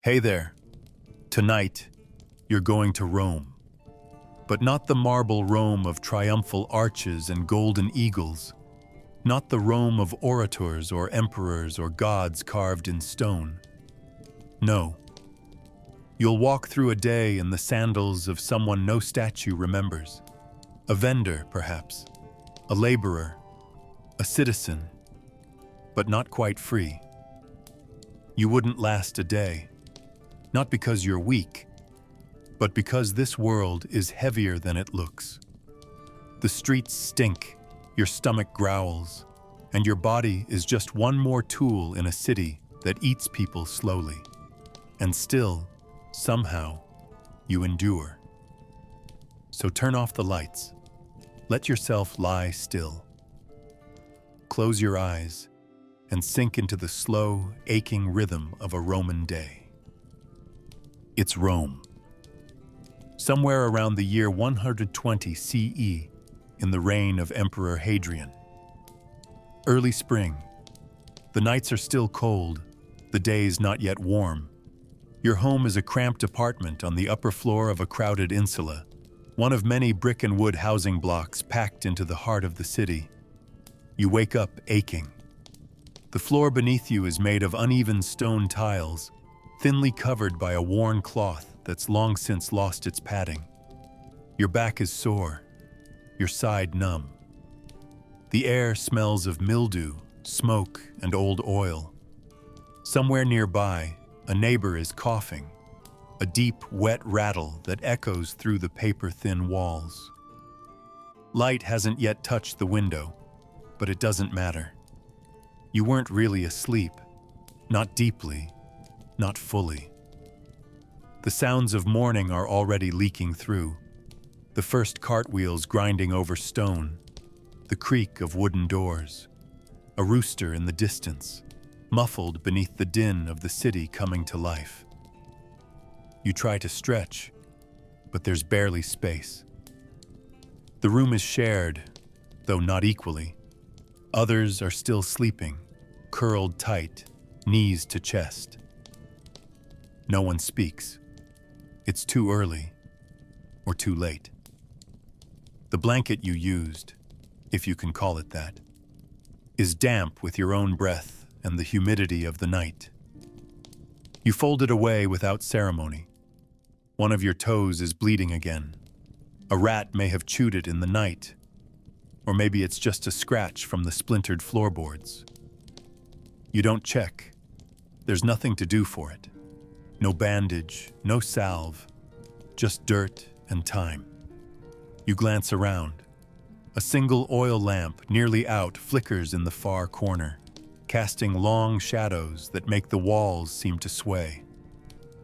Hey there. Tonight, you're going to Rome. But not the marble Rome of triumphal arches and golden eagles. Not the Rome of orators or emperors or gods carved in stone. No. You'll walk through a day in the sandals of someone no statue remembers. A vendor, perhaps. A laborer. A citizen. But not quite free. You wouldn't last a day. Not because you're weak, but because this world is heavier than it looks. The streets stink, your stomach growls, and your body is just one more tool in a city that eats people slowly. And still, somehow, you endure. So turn off the lights. Let yourself lie still. Close your eyes and sink into the slow, aching rhythm of a Roman day. It's Rome. Somewhere around the year 120 CE, in the reign of Emperor Hadrian. Early spring. The nights are still cold, the days not yet warm. Your home is a cramped apartment on the upper floor of a crowded insula, one of many brick and wood housing blocks packed into the heart of the city. You wake up aching. The floor beneath you is made of uneven stone tiles, thinly covered by a worn cloth that's long since lost its padding. Your back is sore, your side numb. The air smells of mildew, smoke, and old oil. Somewhere nearby, a neighbor is coughing, a deep, wet rattle that echoes through the paper-thin walls. Light hasn't yet touched the window, but it doesn't matter. You weren't really asleep, not deeply, not fully. The sounds of morning are already leaking through. The first cartwheels grinding over stone, the creak of wooden doors, a rooster in the distance, muffled beneath the din of the city coming to life. You try to stretch, but there's barely space. The room is shared, though not equally. Others are still sleeping, curled tight, knees to chest. No one speaks. It's too early, or too late. The blanket you used, if you can call it that, is damp with your own breath and the humidity of the night. You fold it away without ceremony. One of your toes is bleeding again. A rat may have chewed it in the night, or maybe it's just a scratch from the splintered floorboards. You don't check. There's nothing to do for it. No bandage, no salve, just dirt and time. You glance around. A single oil lamp, nearly out, flickers in the far corner, casting long shadows that make the walls seem to sway.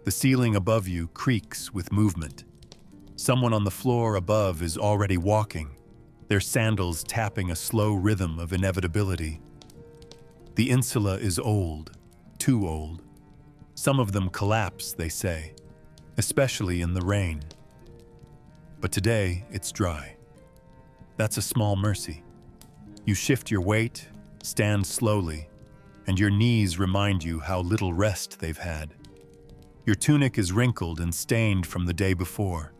The ceiling above you creaks with movement. Someone on the floor above is already walking, their sandals tapping a slow rhythm of inevitability. The insula is old, too old. Some of them collapse, they say, especially in the rain. But today, it's dry. That's a small mercy. You shift your weight, stand slowly, and your knees remind you how little rest they've had. Your tunic is wrinkled and stained from the day before.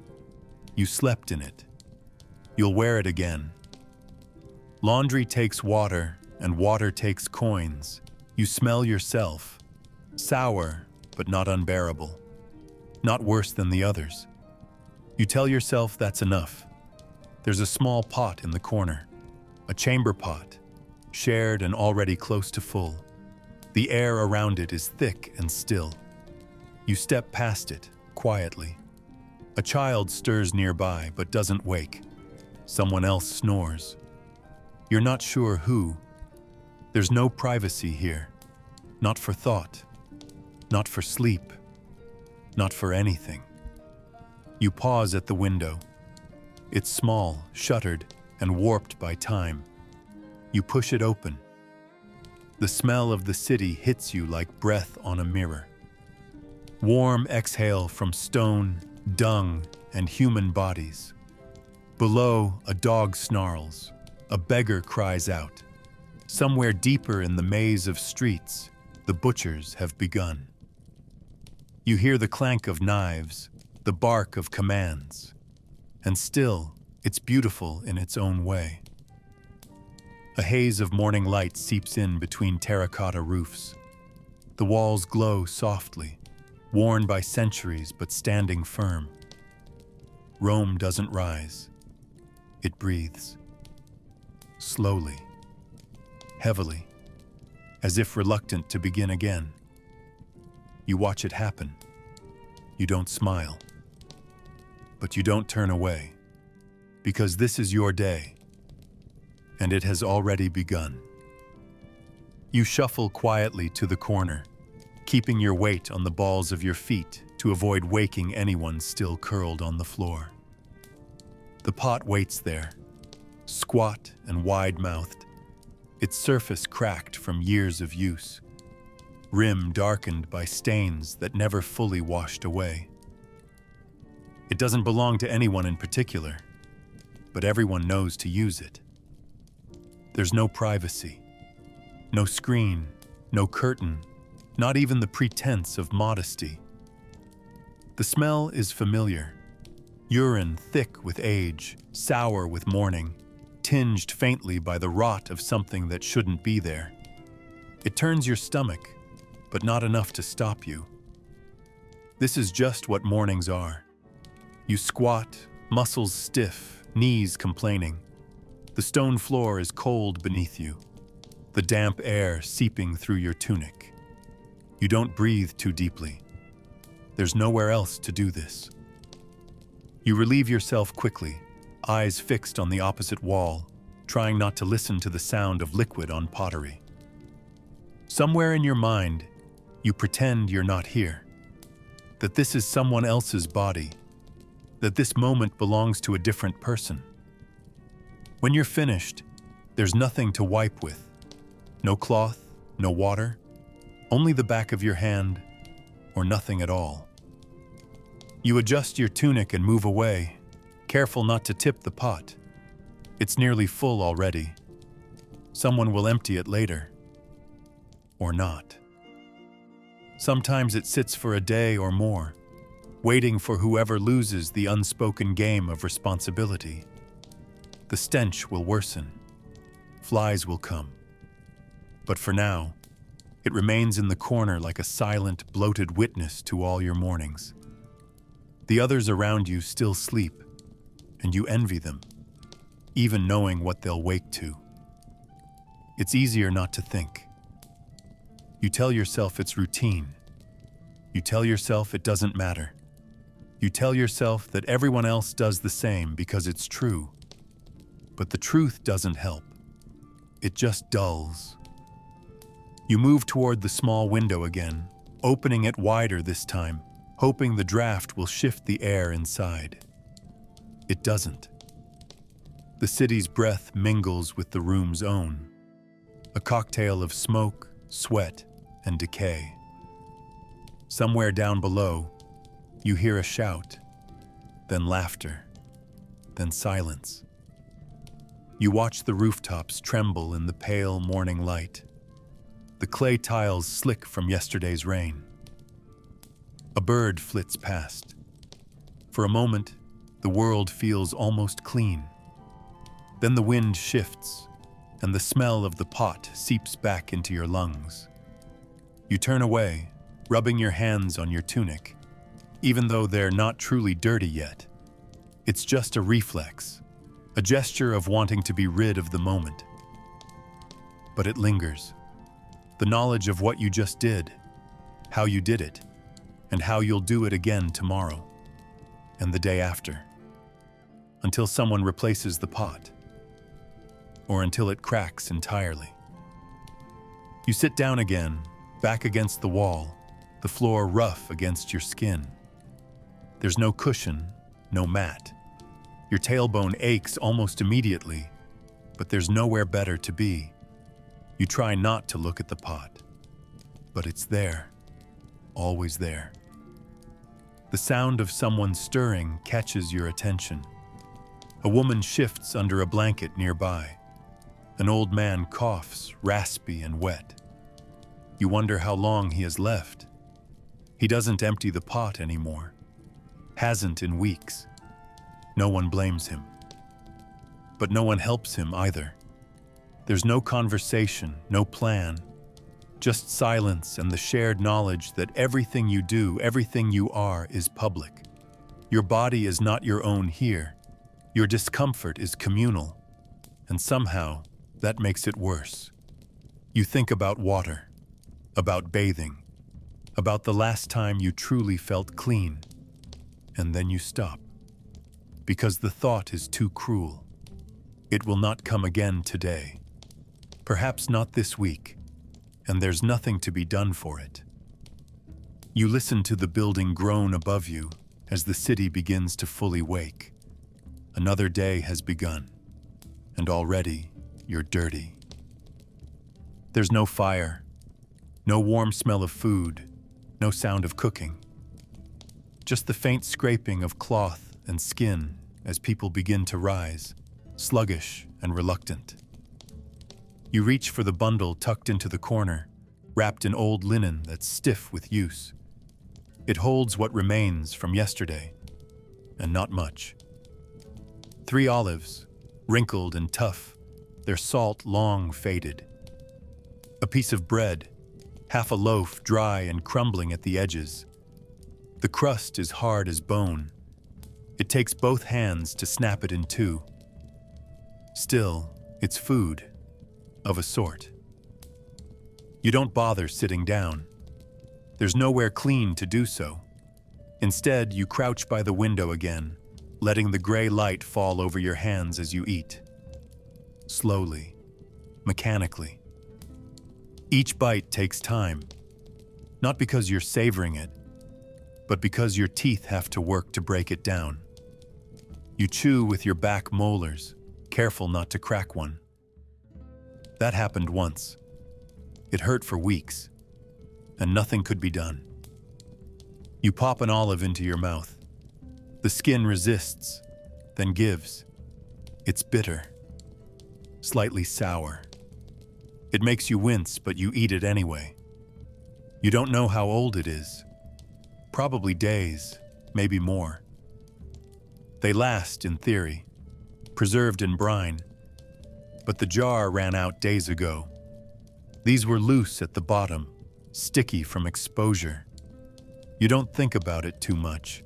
You slept in it. You'll wear it again. Laundry takes water, and water takes coins. You smell yourself. Sour, but not unbearable. Not worse than the others. You tell yourself that's enough. There's a small pot in the corner, a chamber pot, shared and already close to full. The air around it is thick and still. You step past it, quietly. A child stirs nearby but doesn't wake. Someone else snores. You're not sure who. There's no privacy here. Not for thought. Not for sleep. Not for anything. You pause at the window. It's small, shuttered, and warped by time. You push it open. The smell of the city hits you like breath on a mirror. Warm exhale from stone, dung, and human bodies. Below, a dog snarls. A beggar cries out. Somewhere deeper in the maze of streets, the butchers have begun. You hear the clank of knives, the bark of commands, and still, it's beautiful in its own way. A haze of morning light seeps in between terracotta roofs. The walls glow softly, worn by centuries but standing firm. Rome doesn't rise. It breathes. Slowly, heavily, as if reluctant to begin again. You watch it happen. You don't smile. But you don't turn away, because this is your day, and it has already begun. You shuffle quietly to the corner, keeping your weight on the balls of your feet to avoid waking anyone still curled on the floor. The pot waits there, squat and wide-mouthed, its surface cracked from years of use, rim darkened by stains that never fully washed away. It doesn't belong to anyone in particular, but everyone knows to use it. There's no privacy, no screen, no curtain, not even the pretense of modesty. The smell is familiar. Urine thick with age, sour with mourning, tinged faintly by the rot of something that shouldn't be there. It turns your stomach, but not enough to stop you. This is just what mornings are. You squat, muscles stiff, knees complaining. The stone floor is cold beneath you, the damp air seeping through your tunic. You don't breathe too deeply. There's nowhere else to do this. You relieve yourself quickly, eyes fixed on the opposite wall, trying not to listen to the sound of liquid on pottery. Somewhere in your mind, you pretend you're not here, that this is someone else's body, that this moment belongs to a different person. When you're finished, there's nothing to wipe with. No cloth, no water, only the back of your hand, or nothing at all. You adjust your tunic and move away, careful not to tip the pot. It's nearly full already. Someone will empty it later. Or not. Sometimes it sits for a day or more, waiting for whoever loses the unspoken game of responsibility. The stench will worsen. Flies will come. But for now, it remains in the corner like a silent, bloated witness to all your mornings. The others around you still sleep, and you envy them, even knowing what they'll wake to. It's easier not to think. You tell yourself it's routine. You tell yourself it doesn't matter. You tell yourself that everyone else does the same because it's true. But the truth doesn't help. It just dulls. You move toward the small window again, opening it wider this time, hoping the draft will shift the air inside. It doesn't. The city's breath mingles with the room's own, a cocktail of smoke, sweat, and decay. Somewhere down below, you hear a shout, then laughter, then silence. You watch the rooftops tremble in the pale morning light, the clay tiles slick from yesterday's rain. A bird flits past. For a moment, the world feels almost clean. Then the wind shifts, and the smell of the pot seeps back into your lungs. You turn away, rubbing your hands on your tunic, even though they're not truly dirty yet. It's just a reflex, a gesture of wanting to be rid of the moment. But it lingers. The knowledge of what you just did, how you did it, and how you'll do it again tomorrow, and the day after, until someone replaces the pot, or until it cracks entirely. You sit down again, back against the wall, the floor rough against your skin. There's no cushion, no mat. Your tailbone aches almost immediately, but there's nowhere better to be. You try not to look at the pot, but it's there, always there. The sound of someone stirring catches your attention. A woman shifts under a blanket nearby. An old man coughs, raspy and wet. You wonder how long he has left. He doesn't empty the pot anymore. Hasn't in weeks. No one blames him. But no one helps him either. There's no conversation, no plan, just silence and the shared knowledge that everything you do, everything you are, is public. Your body is not your own here. Your discomfort is communal. And somehow, that makes it worse. You think about water, about bathing, about the last time you truly felt clean, and then you stop. Because the thought is too cruel. It will not come again today. Perhaps not this week, and there's nothing to be done for it. You listen to the building groan above you as the city begins to fully wake. Another day has begun, and already you're dirty. There's no fire, no warm smell of food, no sound of cooking. Just the faint scraping of cloth and skin as people begin to rise, sluggish and reluctant. You reach for the bundle tucked into the corner, wrapped in old linen that's stiff with use. It holds what remains from yesterday, and not much. 3 olives, wrinkled and tough, their salt long faded. A piece of bread, half a loaf dry and crumbling at the edges. The crust is hard as bone. It takes both hands to snap it in two. Still, it's food, of a sort. You don't bother sitting down. There's nowhere clean to do so. Instead, you crouch by the window again, letting the gray light fall over your hands as you eat. Slowly, mechanically. Each bite takes time, not because you're savoring it, but because your teeth have to work to break it down. You chew with your back molars, careful not to crack one. That happened once. It hurt for weeks, and nothing could be done. You pop an olive into your mouth. The skin resists, then gives. It's bitter, slightly sour. It makes you wince, but you eat it anyway. You don't know how old it is. Probably days, maybe more. They last, in theory, preserved in brine, but the jar ran out days ago. These were loose at the bottom, sticky from exposure. You don't think about it too much.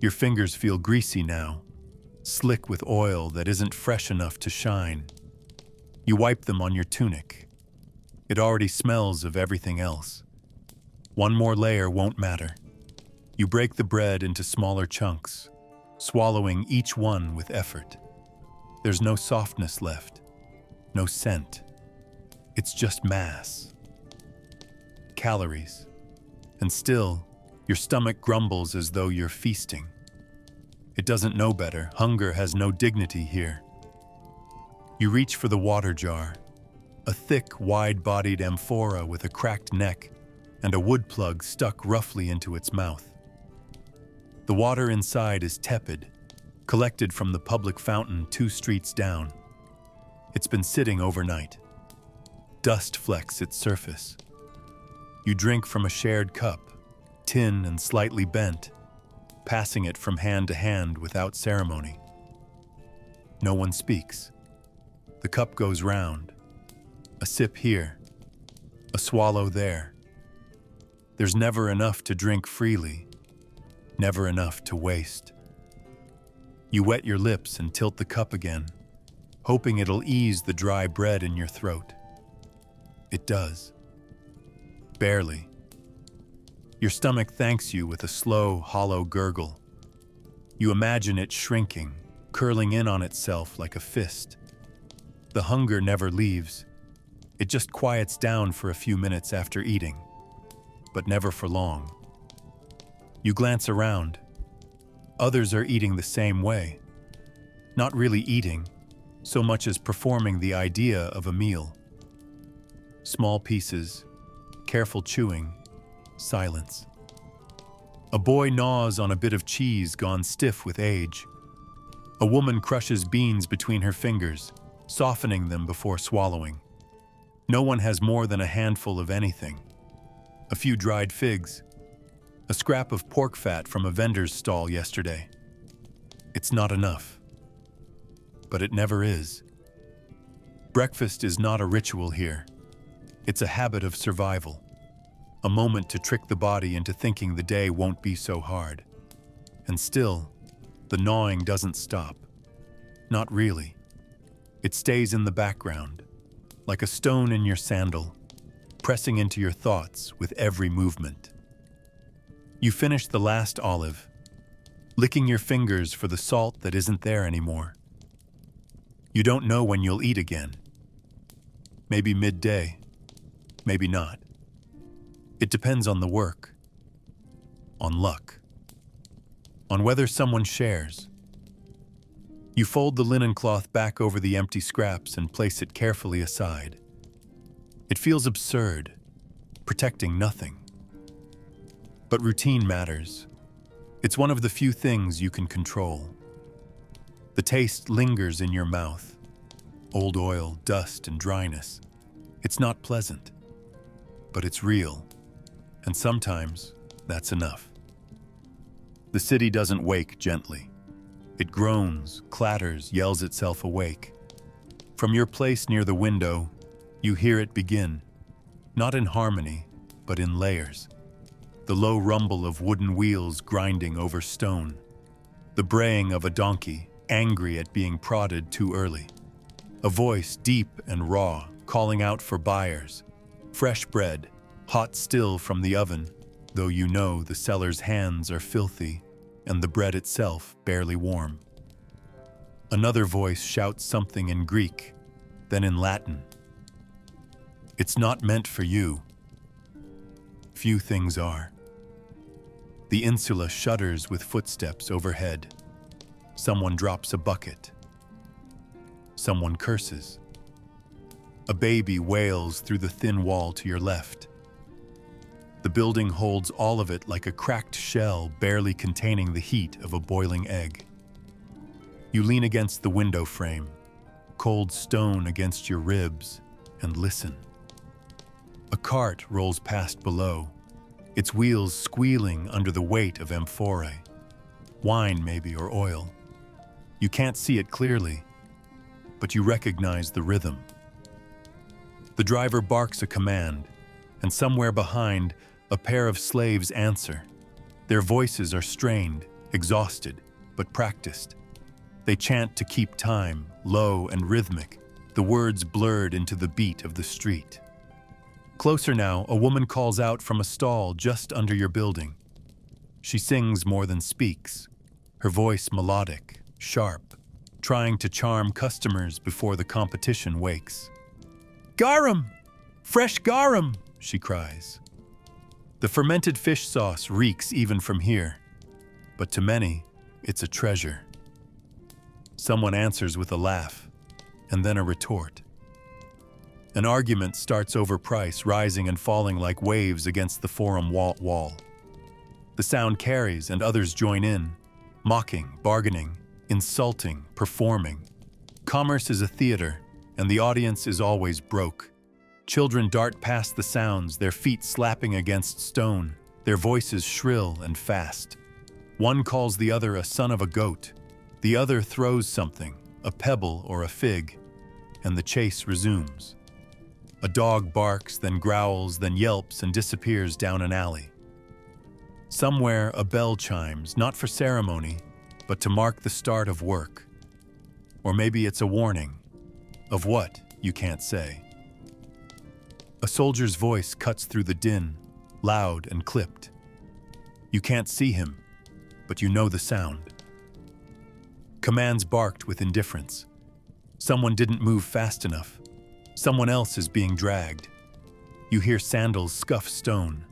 Your fingers feel greasy now, slick with oil that isn't fresh enough to shine. You wipe them on your tunic. It already smells of everything else. One more layer won't matter. You break the bread into smaller chunks, swallowing each one with effort. There's no softness left, no scent. It's just mass. Calories. And still, your stomach grumbles as though you're feasting. It doesn't know better. Hunger has no dignity here. You reach for the water jar, a thick, wide-bodied amphora with a cracked neck and a wood plug stuck roughly into its mouth. The water inside is tepid, collected from the public fountain 2 streets down. It's been sitting overnight. Dust flecks its surface. You drink from a shared cup, tin and slightly bent, passing it from hand to hand without ceremony. No one speaks. The cup goes round. A sip here, a swallow there. There's never enough to drink freely, never enough to waste. You wet your lips and tilt the cup again, hoping it'll ease the dry bread in your throat. It does. Barely. Your stomach thanks you with a slow, hollow gurgle. You imagine it shrinking, curling in on itself like a fist. The hunger never leaves. It just quiets down for a few minutes after eating, but never for long. You glance around. Others are eating the same way. Not really eating, so much as performing the idea of a meal. Small pieces, careful chewing, silence. A boy gnaws on a bit of cheese gone stiff with age. A woman crushes beans between her fingers, softening them before swallowing. No one has more than a handful of anything. A few dried figs, A scrap of pork fat from a vendor's stall yesterday. It's not enough. But it never is. Breakfast is not a ritual here. It's a habit of survival. A moment to trick the body into thinking the day won't be so hard. And still, the gnawing doesn't stop. Not really. It stays in the background, like a stone in your sandal, pressing into your thoughts with every movement. You finish the last olive, licking your fingers for the salt that isn't there anymore. You don't know when you'll eat again. Maybe midday, maybe not. It depends on the work, on luck, on whether someone shares. You fold the linen cloth back over the empty scraps and place it carefully aside. It feels absurd, protecting nothing. But routine matters. It's one of the few things you can control. The taste lingers in your mouth. Old oil, dust, and dryness. It's not pleasant, but it's real. And sometimes, that's enough. The city doesn't wake gently. It groans, clatters, yells itself awake. From your place near the window, you hear it begin, not in harmony, but in layers. The low rumble of wooden wheels grinding over stone. The braying of a donkey, angry at being prodded too early. A voice deep and raw, calling out for buyers. Fresh bread, hot still from the oven, though you know the seller's hands are filthy and the bread itself barely warm. Another voice shouts something in Greek, then in Latin. It's not meant for you. Few things are. The insula shudders with footsteps overhead. Someone drops a bucket. Someone curses. A baby wails through the thin wall to your left. The building holds all of it like a cracked shell barely containing the heat of a boiling egg. You lean against the window frame, cold stone against your ribs, and listen. A cart rolls past below, its wheels squealing under the weight of amphorae. Wine maybe, or oil. You can't see it clearly, but you recognize the rhythm. The driver barks a command, and somewhere behind, a pair of slaves answer. Their voices are strained, exhausted, but practiced. They chant to keep time, low and rhythmic, the words blurred into the beat of the street. Closer now, a woman calls out from a stall just under your building. She sings more than speaks, her voice melodic, sharp, trying to charm customers before the competition wakes. "Garum! Fresh garum!" she cries. The fermented fish sauce reeks even from here, but to many, it's a treasure. Someone answers with a laugh, and then a retort. An argument starts over price, rising and falling like waves against the forum wall. The sound carries, and others join in, mocking, bargaining, insulting, performing. Commerce is a theater, and the audience is always broke. Children dart past the sounds, their feet slapping against stone, their voices shrill and fast. One calls the other a son of a goat. The other throws something, a pebble or a fig, and the chase resumes. A dog barks, then growls, then yelps and disappears down an alley. Somewhere a bell chimes, not for ceremony, but to mark the start of work. Or maybe it's a warning. Of what, you can't say. A soldier's voice cuts through the din, loud and clipped. You can't see him, but you know the sound. Commands barked with indifference. Someone didn't move fast enough. Someone else is being dragged. You hear sandals scuff stone.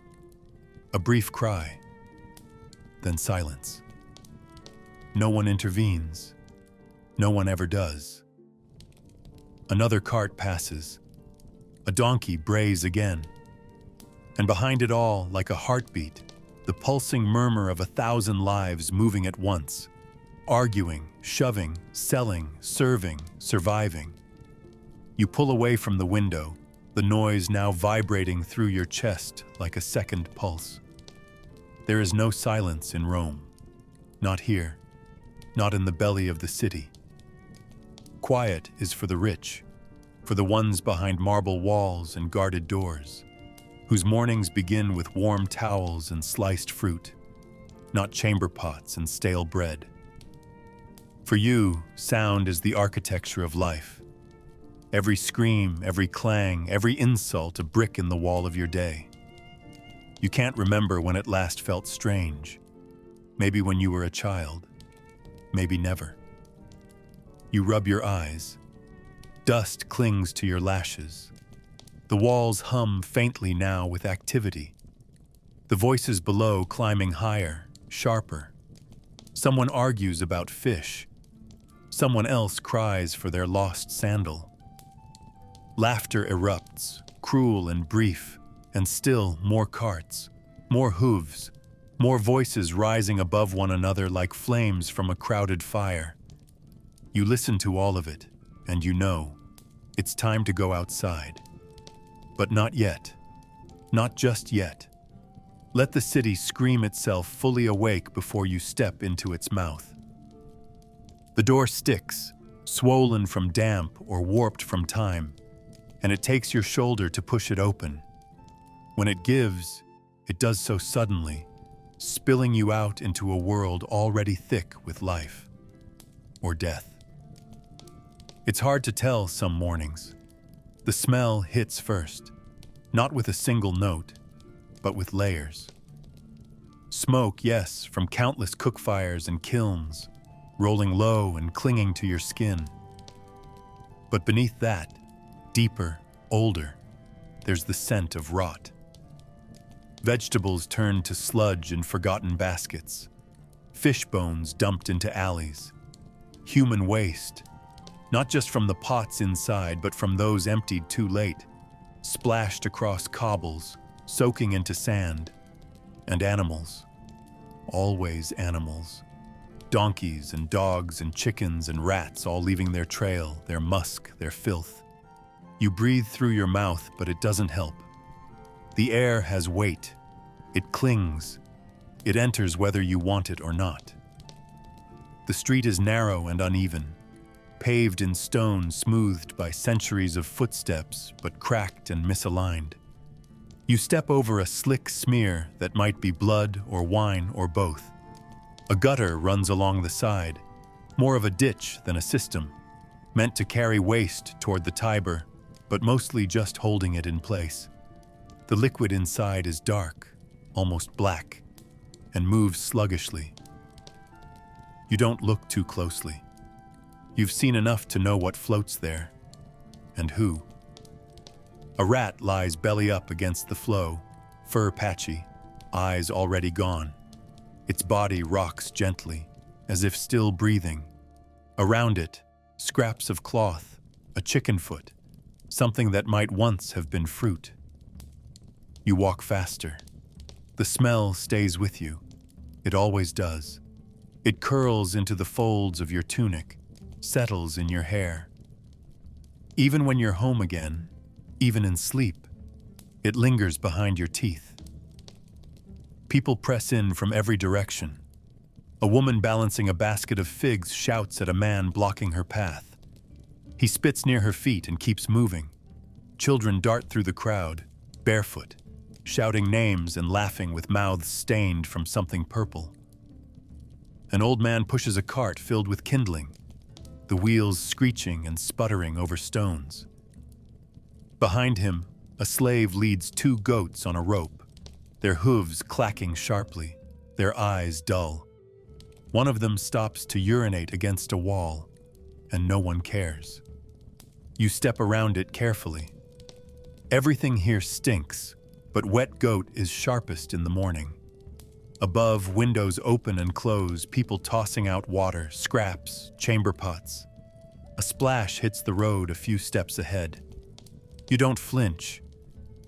A brief cry. Then silence. No one intervenes. No one ever does. Another cart passes. A donkey brays again. And behind it all, like a heartbeat, the pulsing murmur of 1,000 lives moving at once. Arguing, shoving, selling, serving, surviving. You pull away from the window, the noise now vibrating through your chest like a second pulse. There is no silence in Rome. Not here. Not in the belly of the city. Quiet is for the rich, for the ones behind marble walls and guarded doors, whose mornings begin with warm towels and sliced fruit, not chamber pots and stale bread. For you, sound is the architecture of life. Every scream, every clang, every insult a brick in the wall of your day. You can't remember when it last felt strange. Maybe when you were a child. Maybe never. You rub your eyes. Dust clings to your lashes. The walls hum faintly now with activity. The voices below climbing higher, sharper. Someone argues about fish. Someone else cries for their lost sandal. Laughter erupts, cruel and brief, and still more carts, more hooves, more voices rising above one another like flames from a crowded fire. You listen to all of it, and you know, it's time to go outside. But not yet. Not just yet. Let the city scream itself fully awake before you step into its mouth. The door sticks, swollen from damp or warped from time, and it takes your shoulder to push it open. When it gives, it does so suddenly, spilling you out into a world already thick with life or death. It's hard to tell some mornings. The smell hits first, not with a single note, but with layers. Smoke, yes, from countless cookfires and kilns, rolling low and clinging to your skin. But beneath that, deeper, older, there's the scent of rot. Vegetables turned to sludge in forgotten baskets, fish bones dumped into alleys, human waste, not just from the pots inside, but from those emptied too late, splashed across cobbles, soaking into sand, and animals, always animals, donkeys and dogs and chickens and rats all leaving their trail, their musk, their filth. You breathe through your mouth, but it doesn't help. The air has weight. It clings. It enters whether you want it or not. The street is narrow and uneven, paved in stone smoothed by centuries of footsteps, but cracked and misaligned. You step over a slick smear that might be blood or wine or both. A gutter runs along the side, more of a ditch than a system, meant to carry waste toward the Tiber, but mostly just holding it in place. The liquid inside is dark, almost black, and moves sluggishly. You don't look too closely. You've seen enough to know what floats there, and who. A rat lies belly up against the flow, fur patchy, eyes already gone. Its body rocks gently, as if still breathing. Around it, scraps of cloth, a chicken foot, something that might once have been fruit. You walk faster. The smell stays with you. It always does. It curls into the folds of your tunic, settles in your hair. Even when you're home again, even in sleep, it lingers behind your teeth. People press in from every direction. A woman balancing a basket of figs shouts at a man blocking her path. He spits near her feet and keeps moving. Children dart through the crowd, barefoot, shouting names and laughing with mouths stained from something purple. An old man pushes a cart filled with kindling, the wheels screeching and sputtering over stones. Behind him, a slave leads 2 goats on a rope, their hooves clacking sharply, their eyes dull. One of them stops to urinate against a wall, and no one cares. You step around it carefully. Everything here stinks, but wet goat is sharpest in the morning. Above, windows open and close, people tossing out water, scraps, chamber pots. A splash hits the road a few steps ahead. You don't flinch.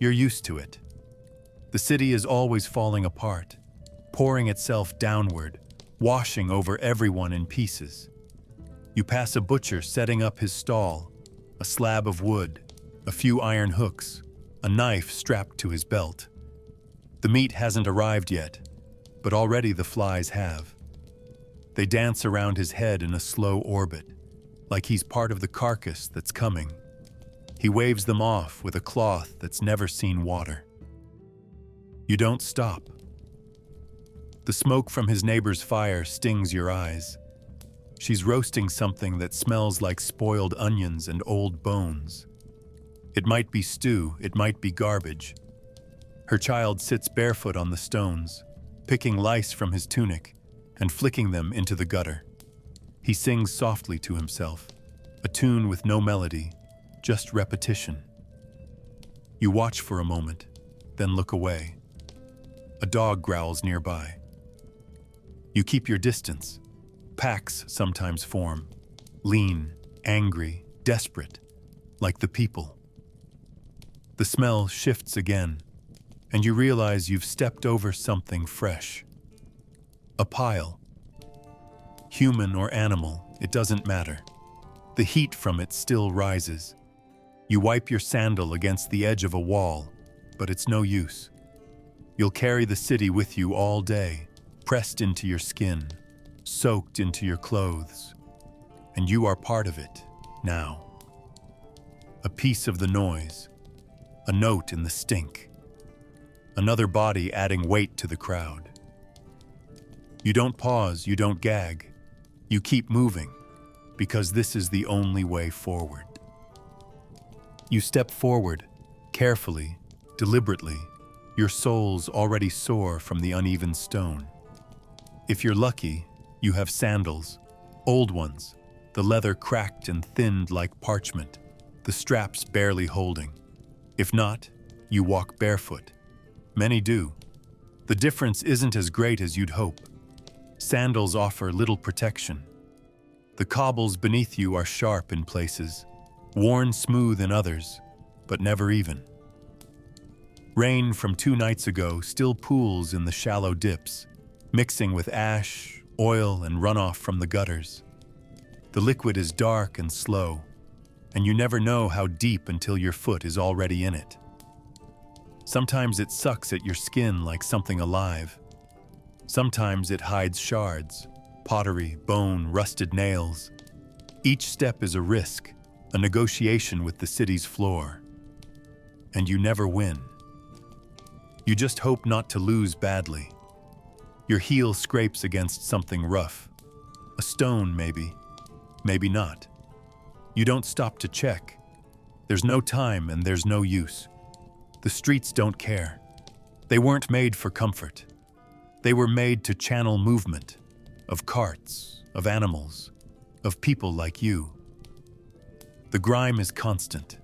You're used to it. The city is always falling apart, pouring itself downward, washing over everyone in pieces. You pass a butcher setting up his stall, a slab of wood, a few iron hooks, a knife strapped to his belt. The meat hasn't arrived yet. but already the flies have. They dance around his head in a slow orbit, like he's part of the carcass that's coming. He waves them off with a cloth that's never seen water. You don't stop. The smoke from his neighbor's fire stings your eyes. She's roasting something that smells like spoiled onions and old bones. It might be stew, it might be garbage. Her child sits barefoot on the stones, picking lice from his tunic and flicking them into the gutter. He sings softly to himself, a tune with no melody, just repetition. You watch for a moment, then look away. A dog growls nearby. You keep your distance. Packs sometimes form, lean, angry, desperate, like the people. The smell shifts again, and you realize you've stepped over something fresh. A pile. Human or animal, it doesn't matter. The heat from it still rises. You wipe your sandal against the edge of a wall, but it's no use. You'll carry the city with you all day, pressed into your skin, soaked into your clothes, and you are part of it now. A piece of the noise, a note in the stink, another body adding weight to the crowd. You don't pause, you don't gag, you keep moving, because this is the only way forward. You step forward, carefully, deliberately, your soles already sore from the uneven stone. If you're lucky, you have sandals, old ones, the leather cracked and thinned like parchment, the straps barely holding. If not, you walk barefoot. Many do. The difference isn't as great as you'd hope. Sandals offer little protection. The cobbles beneath you are sharp in places, worn smooth in others, but never even. Rain from 2 nights ago still pools in the shallow dips, mixing with ash, oil, and runoff from the gutters. The liquid is dark and slow, and you never know how deep until your foot is already in it. Sometimes it sucks at your skin like something alive. Sometimes it hides shards, pottery, bone, rusted nails. Each step is a risk, a negotiation with the city's floor. And you never win. You just hope not to lose badly. Your heel scrapes against something rough. A stone, maybe. Maybe not. You don't stop to check. There's no time and there's no use. The streets don't care. They weren't made for comfort. They were made to channel movement, of carts, of animals, of people like you. The grime is constant.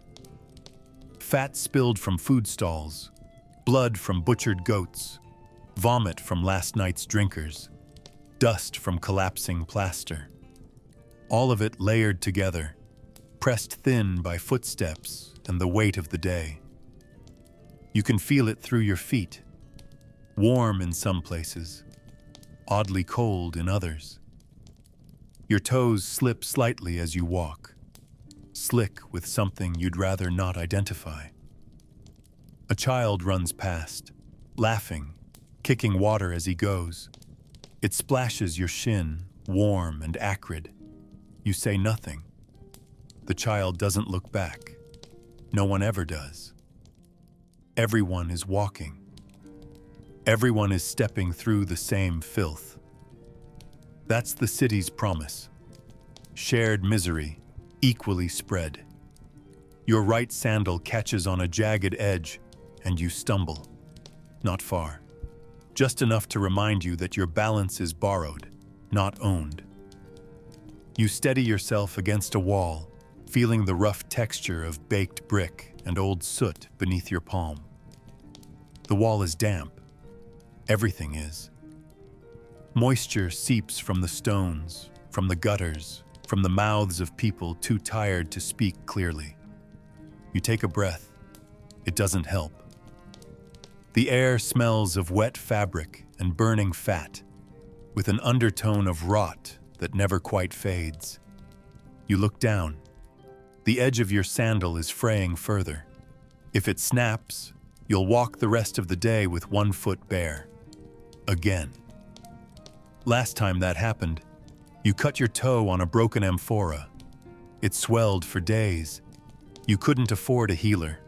Fat spilled from food stalls, blood from butchered goats, vomit from last night's drinkers, dust from collapsing plaster. All of it layered together, pressed thin by footsteps and the weight of the day. You can feel it through your feet, warm in some places, oddly cold in others. Your toes slip slightly as you walk, slick with something you'd rather not identify. A child runs past, laughing, kicking water as he goes. It splashes your shin, warm and acrid. You say nothing. The child doesn't look back. No one ever does. Everyone is walking. Everyone is stepping through the same filth. That's the city's promise. Shared misery, equally spread. Your right sandal catches on a jagged edge, and you stumble. Not far. Just enough to remind you that your balance is borrowed, not owned. You steady yourself against a wall, feeling the rough texture of baked brick and old soot beneath your palm. The wall is damp. Everything is. Moisture seeps from the stones, from the gutters, from the mouths of people too tired to speak clearly. You take a breath. It doesn't help. The air smells of wet fabric and burning fat, with an undertone of rot that never quite fades. You look down. The edge of your sandal is fraying further. If it snaps, you'll walk the rest of the day with one foot bare. Again. Last time that happened, you cut your toe on a broken amphora. It swelled for days. You couldn't afford a healer.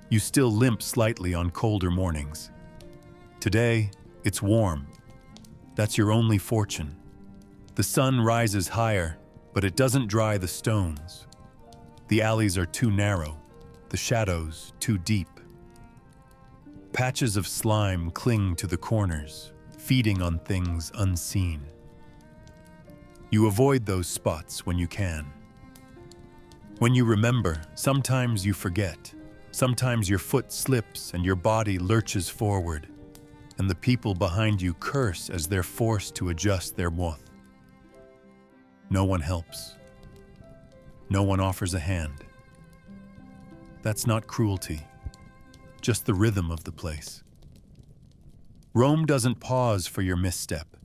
You still limp slightly on colder mornings. Today, it's warm. That's your only fortune. The sun rises higher, but it doesn't dry the stones. The alleys are too narrow, the shadows too deep. Patches of slime cling to the corners, feeding on things unseen. You avoid those spots when you can. When you remember, sometimes you forget. Sometimes your foot slips and your body lurches forward, and the people behind you curse as they're forced to adjust their moth. No one helps. No one offers a hand. That's not cruelty, just the rhythm of the place. Rome doesn't pause for your misstep.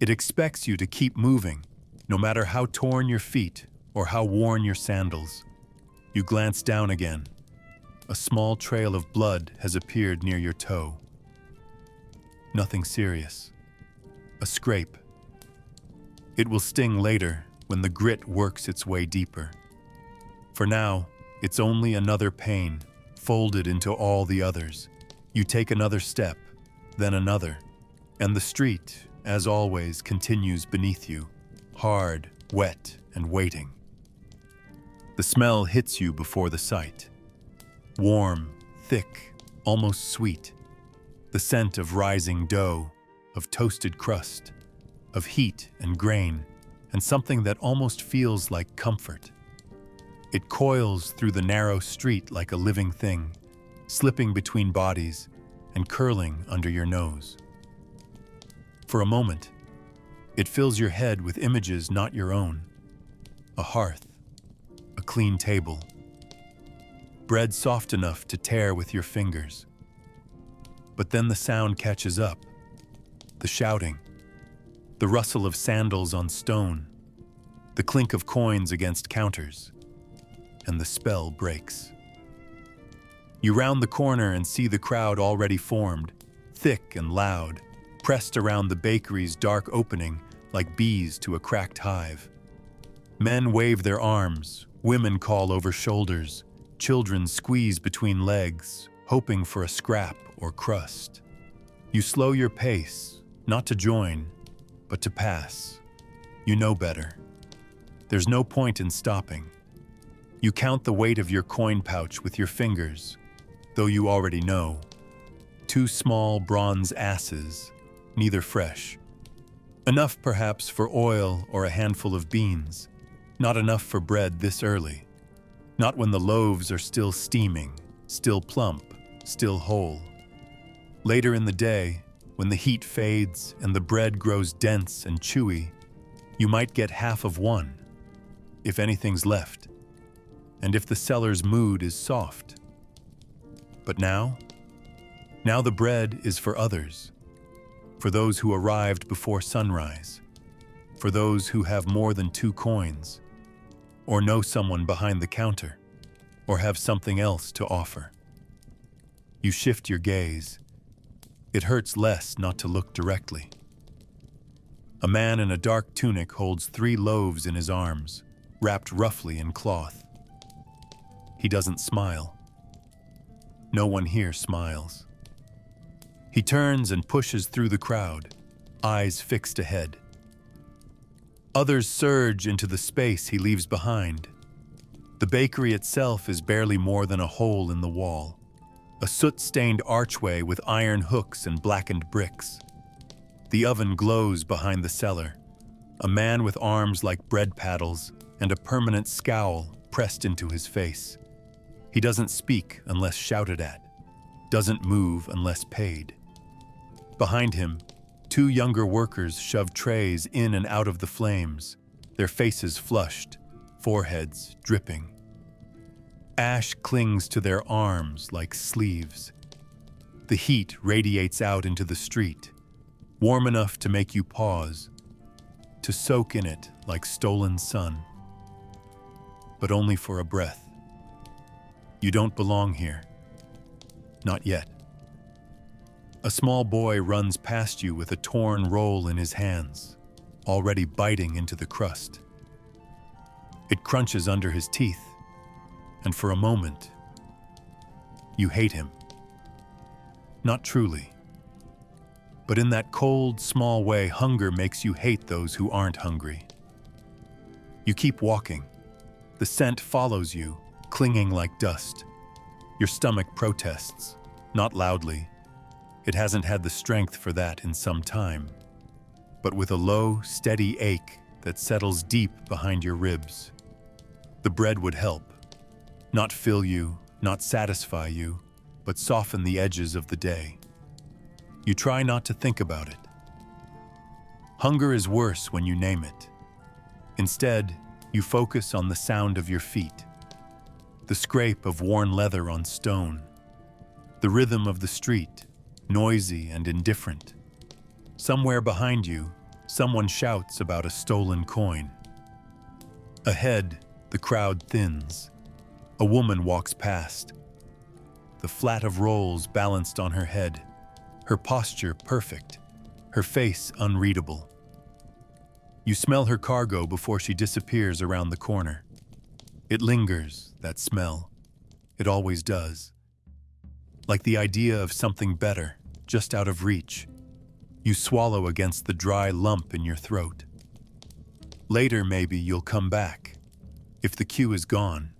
It expects you to keep moving, no matter how torn your feet or how worn your sandals. You glance down again. A small trail of blood has appeared near your toe. Nothing serious. A scrape. It will sting later when the grit works its way deeper. For now, it's only another pain, folded into all the others. You take another step, then another, and the street, as always, continues beneath you, hard, wet, and waiting. The smell hits you before the sight. Warm, thick, almost sweet. The scent of rising dough, of toasted crust, of heat and grain, and something that almost feels like comfort. It coils through the narrow street like a living thing, slipping between bodies and curling under your nose. For a moment, it fills your head with images not your own. A hearth, a clean table, bread soft enough to tear with your fingers. But then the sound catches up, the shouting, the rustle of sandals on stone, the clink of coins against counters, and the spell breaks. You round the corner and see the crowd already formed, thick and loud, pressed around the bakery's dark opening like bees to a cracked hive. Men wave their arms, women call over shoulders, children squeeze between legs, hoping for a scrap or crust. You slow your pace, not to join, but to pass. You know better. There's no point in stopping. You count the weight of your coin pouch with your fingers, though you already know. 2 small bronze asses, neither fresh. Enough perhaps for oil or a handful of beans. Not enough for bread this early. Not when the loaves are still steaming, still plump, still whole. Later in the day, when the heat fades and the bread grows dense and chewy, you might get half of one, if anything's left, and if the seller's mood is soft. But now the bread is for others, for those who arrived before sunrise, for those who have more than 2 coins, or know someone behind the counter, or have something else to offer. You shift your gaze. It hurts less not to look directly. A man in a dark tunic holds 3 loaves in his arms, wrapped roughly in cloth. He doesn't smile. No one here smiles. He turns and pushes through the crowd, eyes fixed ahead. Others surge into the space he leaves behind. The bakery itself is barely more than a hole in the wall, a soot-stained archway with iron hooks and blackened bricks. The oven glows behind the cellar, a man with arms like bread paddles and a permanent scowl pressed into his face. He doesn't speak unless shouted at, doesn't move unless paid. Behind him, 2 younger workers shove trays in and out of the flames, their faces flushed, foreheads dripping. Ash clings to their arms like sleeves. The heat radiates out into the street, warm enough to make you pause, to soak in it like stolen sun. But only for a breath. You don't belong here. Not yet. A small boy runs past you with a torn roll in his hands, already biting into the crust. It crunches under his teeth, and for a moment, you hate him. Not truly. But in that cold, small way, hunger makes you hate those who aren't hungry. You keep walking. The scent follows you, clinging like dust. Your stomach protests, not loudly. It hasn't had the strength for that in some time, but with a low, steady ache that settles deep behind your ribs. The bread would help. Not fill you, not satisfy you, but soften the edges of the day. You try not to think about it. Hunger is worse when you name it. Instead, you focus on the sound of your feet, the scrape of worn leather on stone, the rhythm of the street, noisy and indifferent. Somewhere behind you, someone shouts about a stolen coin. Ahead, the crowd thins. A woman walks past, the flat of rolls balanced on her head, her posture perfect, her face unreadable. You smell her cargo before she disappears around the corner. It lingers, that smell. It always does. Like the idea of something better, just out of reach. You swallow against the dry lump in your throat. Later, maybe you'll come back. If the queue is gone,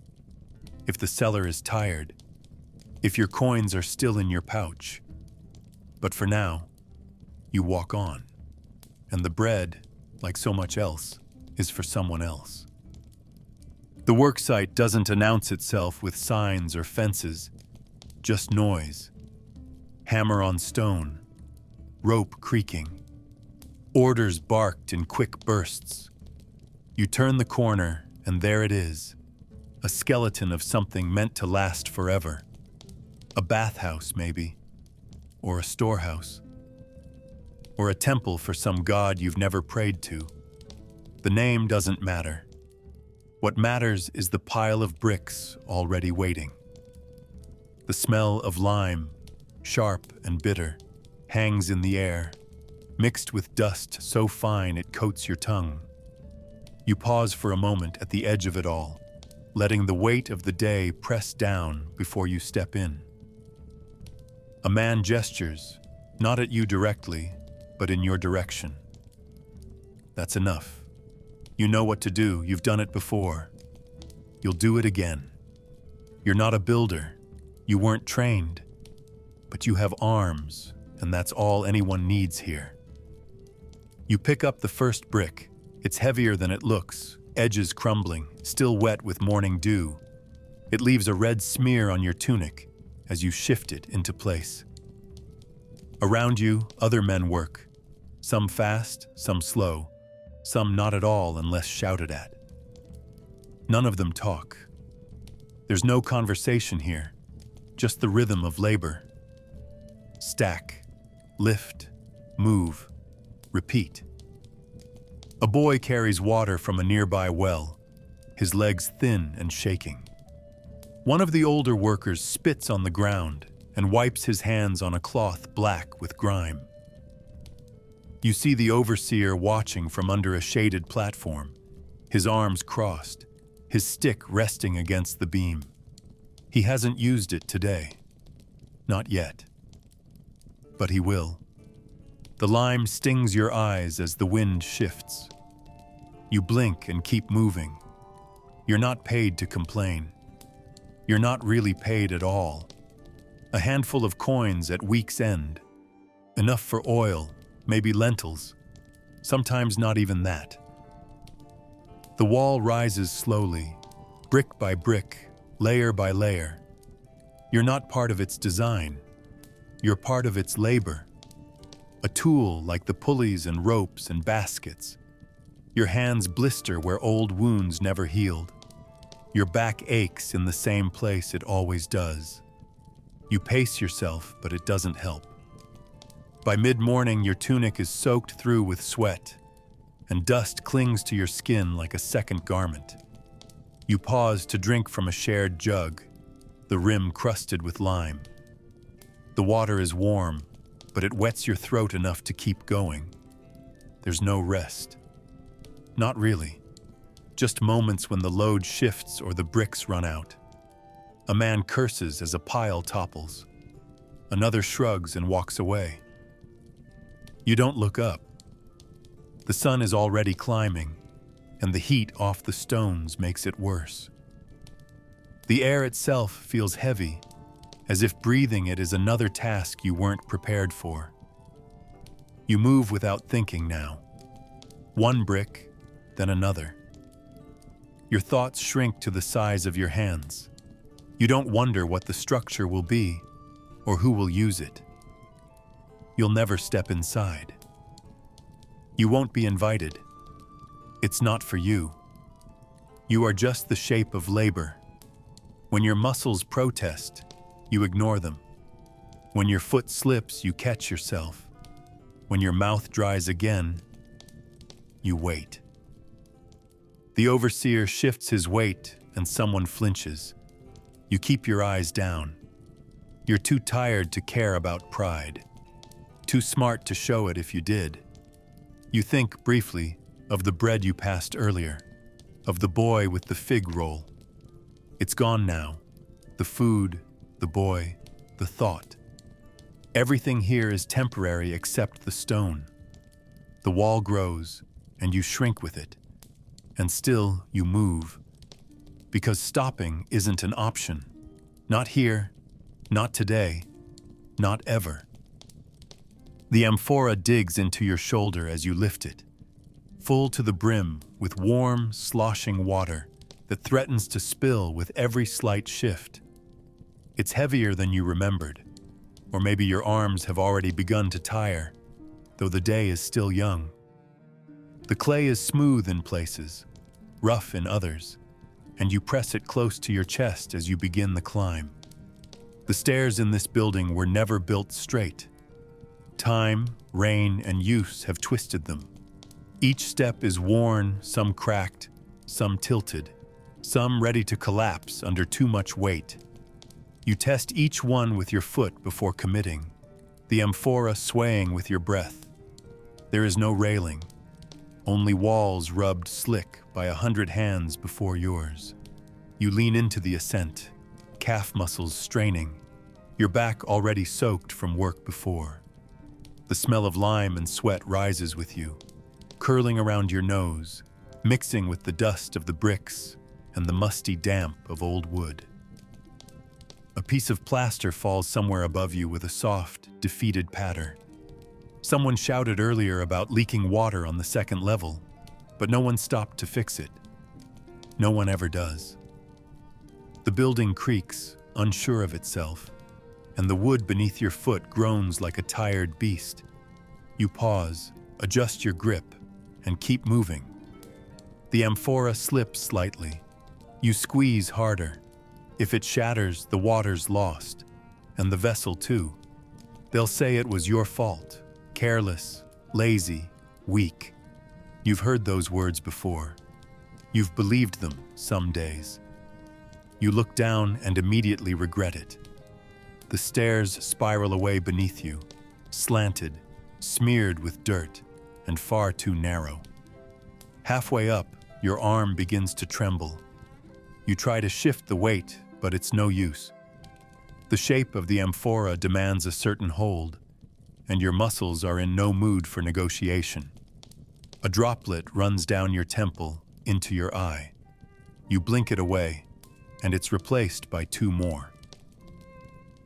if the seller is tired, if your coins are still in your pouch. But for now, you walk on. And the bread, like so much else, is for someone else. The worksite doesn't announce itself with signs or fences, just noise. Hammer on stone, rope creaking, orders barked in quick bursts. You turn the corner, and there it is, a skeleton of something meant to last forever. A bathhouse, maybe, or a storehouse, or a temple for some god you've never prayed to. The name doesn't matter. What matters is the pile of bricks already waiting. The smell of lime, sharp and bitter, hangs in the air, mixed with dust so fine it coats your tongue. You pause for a moment at the edge of it all, letting the weight of the day press down before you step in. A man gestures, not at you directly, but in your direction. That's enough. You know what to do, you've done it before. You'll do it again. You're not a builder, you weren't trained, but you have arms, and that's all anyone needs here. You pick up the first brick. It's heavier than it looks, edges crumbling, still wet with morning dew. It leaves a red smear on your tunic as you shift it into place. Around you, other men work, some fast, some slow, some not at all unless shouted at. None of them talk. There's no conversation here, just the rhythm of labor. Stack, lift, move, repeat. A boy carries water from a nearby well, his legs thin and shaking. One of the older workers spits on the ground and wipes his hands on a cloth black with grime. You see the overseer watching from under a shaded platform, his arms crossed, his stick resting against the beam. He hasn't used it today. Not yet. But he will. The lime stings your eyes as the wind shifts. You blink and keep moving. You're not paid to complain. You're not really paid at all. A handful of coins at week's end. Enough for oil, maybe lentils. Sometimes not even that. The wall rises slowly, brick by brick, layer by layer. You're not part of its design. You're part of its labor. A tool like the pulleys and ropes and baskets. Your hands blister where old wounds never healed. Your back aches in the same place it always does. You pace yourself, but it doesn't help. By mid-morning, your tunic is soaked through with sweat, and dust clings to your skin like a second garment. You pause to drink from a shared jug, the rim crusted with lime. The water is warm, but it wets your throat enough to keep going. There's no rest. Not really. Just moments when the load shifts or the bricks run out. A man curses as a pile topples. Another shrugs and walks away. You don't look up. The sun is already climbing, and the heat off the stones makes it worse. The air itself feels heavy, as if breathing it is another task you weren't prepared for. You move without thinking now. One brick, then another. Your thoughts shrink to the size of your hands. You don't wonder what the structure will be, or who will use it. You'll never step inside. You won't be invited. It's not for you. You are just the shape of labor. When your muscles protest, you ignore them. When your foot slips, you catch yourself. When your mouth dries again, you wait. The overseer shifts his weight and someone flinches. You keep your eyes down. You're too tired to care about pride. Too smart to show it if you did. You think, briefly, of the bread you passed earlier, of the boy with the fig roll. It's gone now. The food, the boy, the thought. Everything here is temporary except the stone. The wall grows, and you shrink with it. And still you move. Because stopping isn't an option. Not here, not today, not ever. The amphora digs into your shoulder as you lift it, full to the brim with warm, sloshing water that threatens to spill with every slight shift. It's heavier than you remembered, or maybe your arms have already begun to tire, though the day is still young. The clay is smooth in places, rough in others, and you press it close to your chest as you begin the climb. The stairs in this building were never built straight. Time, rain, and use have twisted them. Each step is worn, some cracked, some tilted, some ready to collapse under too much weight. You test each one with your foot before committing, the amphora swaying with your breath. There is no railing, only walls rubbed slick by 100 hands before yours. You lean into the ascent, calf muscles straining, your back already soaked from work before. The smell of lime and sweat rises with you, curling around your nose, mixing with the dust of the bricks and the musty damp of old wood. A piece of plaster falls somewhere above you with a soft, defeated patter. Someone shouted earlier about leaking water on the second level, but no one stopped to fix it. No one ever does. The building creaks, unsure of itself, and the wood beneath your foot groans like a tired beast. You pause, adjust your grip, and keep moving. The amphora slips slightly. You squeeze harder. If it shatters, the water's lost, and the vessel too. They'll say it was your fault, careless, lazy, weak. You've heard those words before. You've believed them some days. You look down and immediately regret it. The stairs spiral away beneath you, slanted, smeared with dirt, and far too narrow. Halfway up, your arm begins to tremble. You try to shift the weight, but it's no use. The shape of the amphora demands a certain hold, and your muscles are in no mood for negotiation. A droplet runs down your temple into your eye. You blink it away, and it's replaced by two more.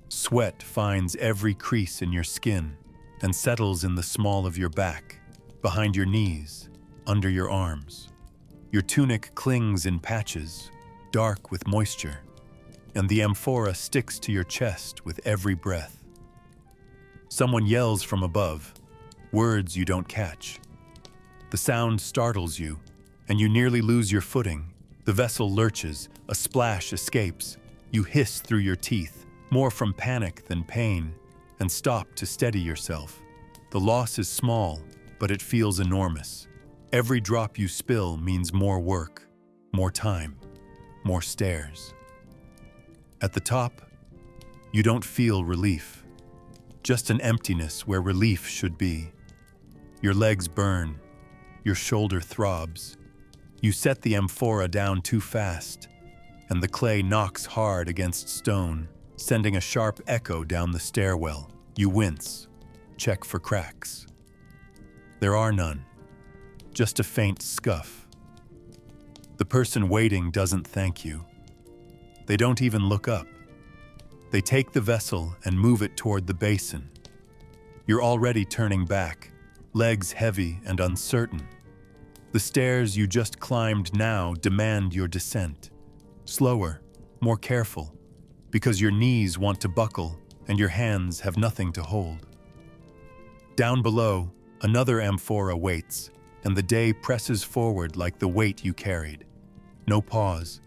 Sweat finds every crease in your skin and settles in the small of your back, behind your knees, under your arms. Your tunic clings in patches, dark with moisture, and the amphora sticks to your chest with every breath. Someone yells from above, words you don't catch. The sound startles you, and you nearly lose your footing. The vessel lurches, a splash escapes. You hiss through your teeth, more from panic than pain, and stop to steady yourself. The loss is small, but it feels enormous. Every drop you spill means more work, more time, more stairs. At the top, you don't feel relief, just an emptiness where relief should be. Your legs burn, your shoulder throbs. You set the amphora down too fast, and the clay knocks hard against stone, sending a sharp echo down the stairwell. You wince, check for cracks. There are none, just a faint scuff. The person waiting doesn't thank you. They don't even look up. They take the vessel and move it toward the basin. You're already turning back, legs heavy and uncertain. The stairs you just climbed now demand your descent. Slower, more careful, because your knees want to buckle and your hands have nothing to hold. Down below, another amphora waits, and the day presses forward like the weight you carried. No pause,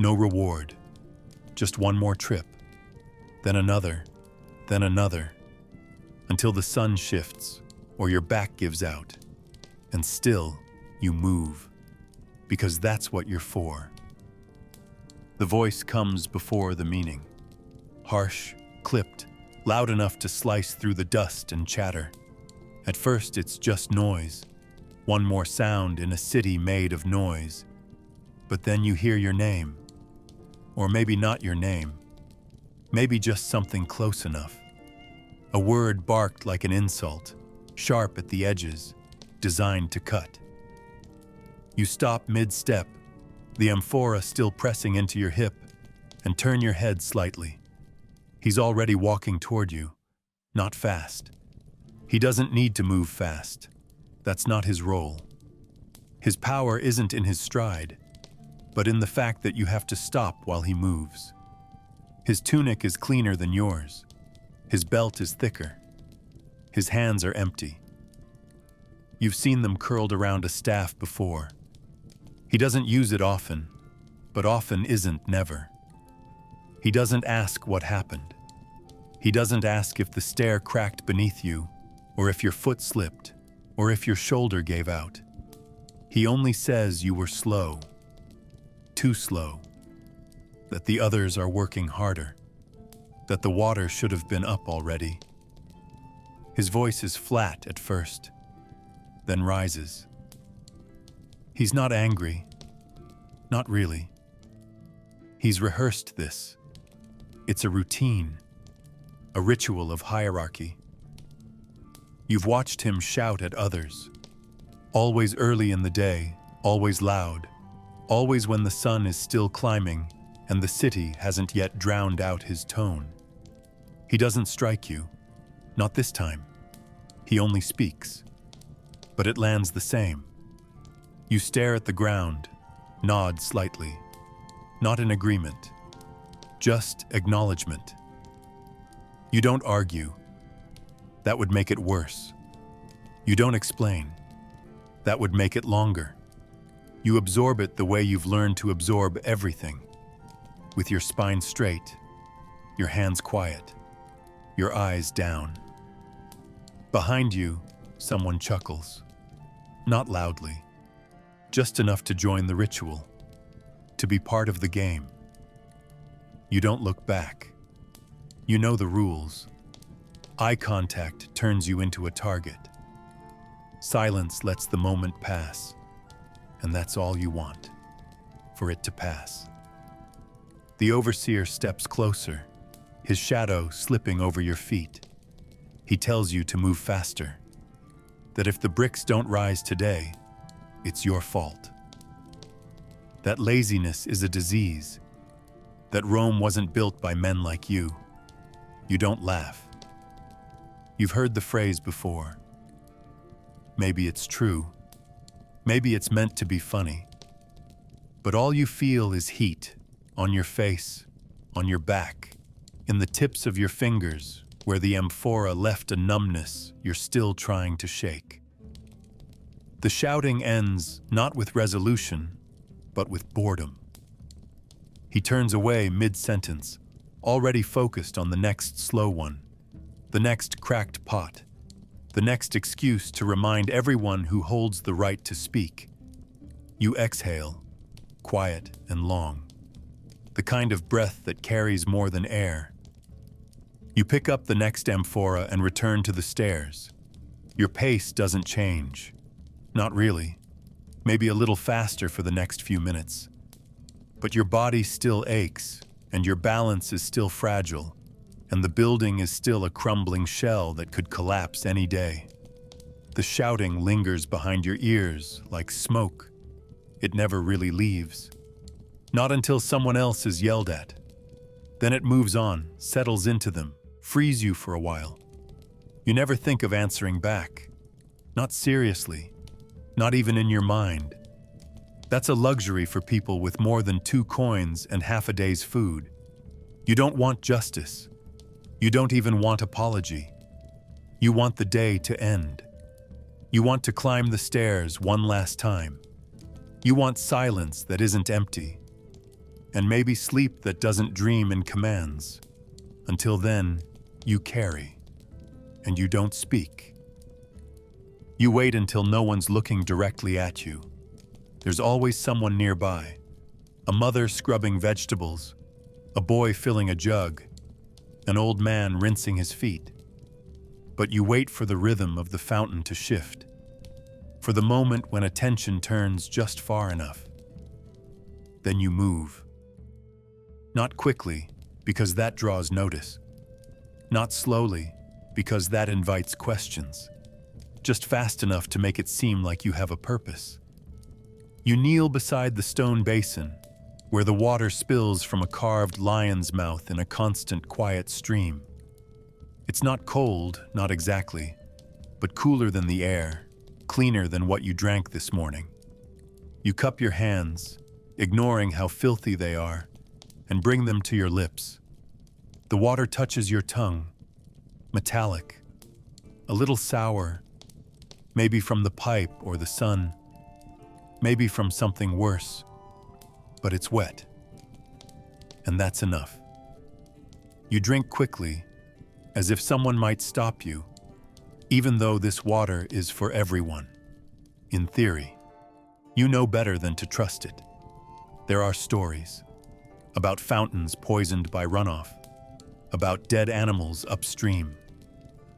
no reward, just one more trip, then another, until the sun shifts or your back gives out, and still you move, because that's what you're for. The voice comes before the meaning, harsh, clipped, loud enough to slice through the dust and chatter. At first it's just noise, one more sound in a city made of noise. But then you hear your name, or maybe not your name, maybe just something close enough. A word barked like an insult, sharp at the edges, designed to cut. You stop mid-step, the amphora still pressing into your hip, and turn your head slightly. He's already walking toward you, not fast. He doesn't need to move fast. That's not his role. His power isn't in his stride, but in the fact that you have to stop while he moves. His tunic is cleaner than yours. His belt is thicker. His hands are empty. You've seen them curled around a staff before. He doesn't use it often, but often isn't never. He doesn't ask what happened. He doesn't ask if the stair cracked beneath you, or if your foot slipped, or if your shoulder gave out. He only says you were slow, too slow, that the others are working harder, that the water should have been up already. His voice is flat at first, then rises. He's not angry, not really. He's rehearsed this. It's a routine, a ritual of hierarchy. You've watched him shout at others, always early in the day, always loud, always when the sun is still climbing and the city hasn't yet drowned out his tone. He doesn't strike you, not this time. He only speaks, but it lands the same. You stare at the ground, nod slightly, not in agreement, just acknowledgement. You don't argue. That would make it worse. You don't explain. That would make it longer. You absorb it the way you've learned to absorb everything, with your spine straight, your hands quiet, your eyes down. Behind you, someone chuckles, not loudly, just enough to join the ritual, to be part of the game. You don't look back. You know the rules. Eye contact turns you into a target. Silence lets the moment pass, and that's all you want, for it to pass. The overseer steps closer, his shadow slipping over your feet. He tells you to move faster, that if the bricks don't rise today, it's your fault. That laziness is a disease, that Rome wasn't built by men like you. You don't laugh. You've heard the phrase before. Maybe it's true. Maybe it's meant to be funny. But all you feel is heat on your face, on your back, in the tips of your fingers, where the amphora left a numbness you're still trying to shake. The shouting ends not with resolution, but with boredom. He turns away mid-sentence, already focused on the next slow one, the next cracked pot, the next excuse to remind everyone who holds the right to speak. You exhale, quiet and long, the kind of breath that carries more than air. You pick up the next amphora and return to the stairs. Your pace doesn't change. Not really. Maybe a little faster for the next few minutes. But your body still aches, and your balance is still fragile, and the building is still a crumbling shell that could collapse any day. The shouting lingers behind your ears like smoke. It never really leaves. Not until someone else is yelled at. Then it moves on, settles into them, frees you for a while. You never think of answering back. Not seriously. Not even in your mind. That's a luxury for people with more than 2 coins and half a day's food. You don't want justice. You don't even want apology. You want the day to end. You want to climb the stairs one last time. You want silence that isn't empty. And maybe sleep that doesn't dream in commands. Until then, you carry. And you don't speak. You wait until no one's looking directly at you. There's always someone nearby. A mother scrubbing vegetables, a boy filling a jug, an old man rinsing his feet. But you wait for the rhythm of the fountain to shift, for the moment when attention turns just far enough. Then you move. Not quickly, because that draws notice. Not slowly, because that invites questions. Just fast enough to make it seem like you have a purpose. You kneel beside the stone basin, where the water spills from a carved lion's mouth in a constant, quiet stream. It's not cold, not exactly, but cooler than the air, cleaner than what you drank this morning. You cup your hands, ignoring how filthy they are, and bring them to your lips. The water touches your tongue, metallic, a little sour, maybe from the pipe or the sun, maybe from something worse, but it's wet. And that's enough. You drink quickly, as if someone might stop you, even though this water is for everyone. In theory, you know better than to trust it. There are stories about fountains poisoned by runoff, about dead animals upstream,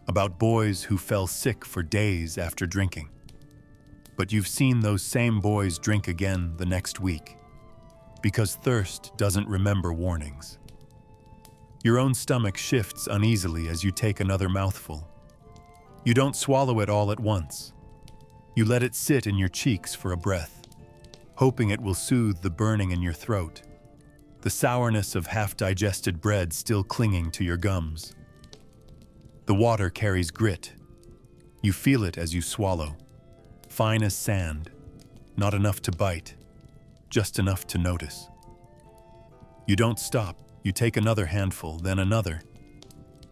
about boys who fell sick for days after drinking. But you've seen those same boys drink again the next week, because thirst doesn't remember warnings. Your own stomach shifts uneasily as you take another mouthful. You don't swallow it all at once. You let it sit in your cheeks for a breath, hoping it will soothe the burning in your throat, the sourness of half-digested bread still clinging to your gums. The water carries grit. You feel it as you swallow, fine as sand, not enough to bite, just enough to notice. You don't stop. You take another handful, then another.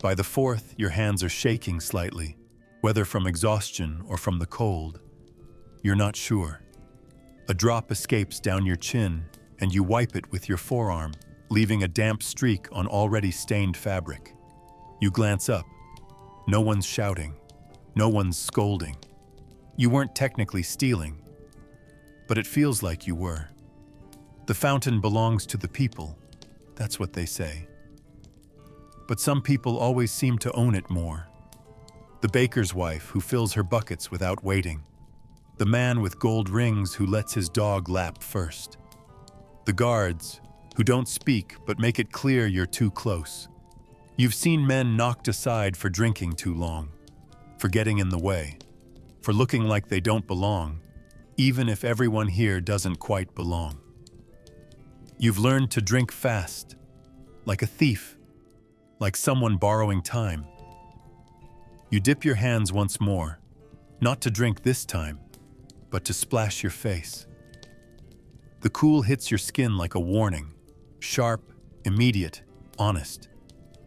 By the fourth, your hands are shaking slightly, whether from exhaustion or from the cold. You're not sure. A drop escapes down your chin, and you wipe it with your forearm, leaving a damp streak on already stained fabric. You glance up. No one's shouting. No one's scolding. You weren't technically stealing, but it feels like you were. The fountain belongs to the people. That's what they say. But some people always seem to own it more. The baker's wife who fills her buckets without waiting. The man with gold rings who lets his dog lap first. The guards who don't speak but make it clear you're too close. You've seen men knocked aside for drinking too long, for getting in the way, for looking like they don't belong, even if everyone here doesn't quite belong. You've learned to drink fast, like a thief, like someone borrowing time. You dip your hands once more, not to drink this time, but to splash your face. The cool hits your skin like a warning, sharp, immediate, honest.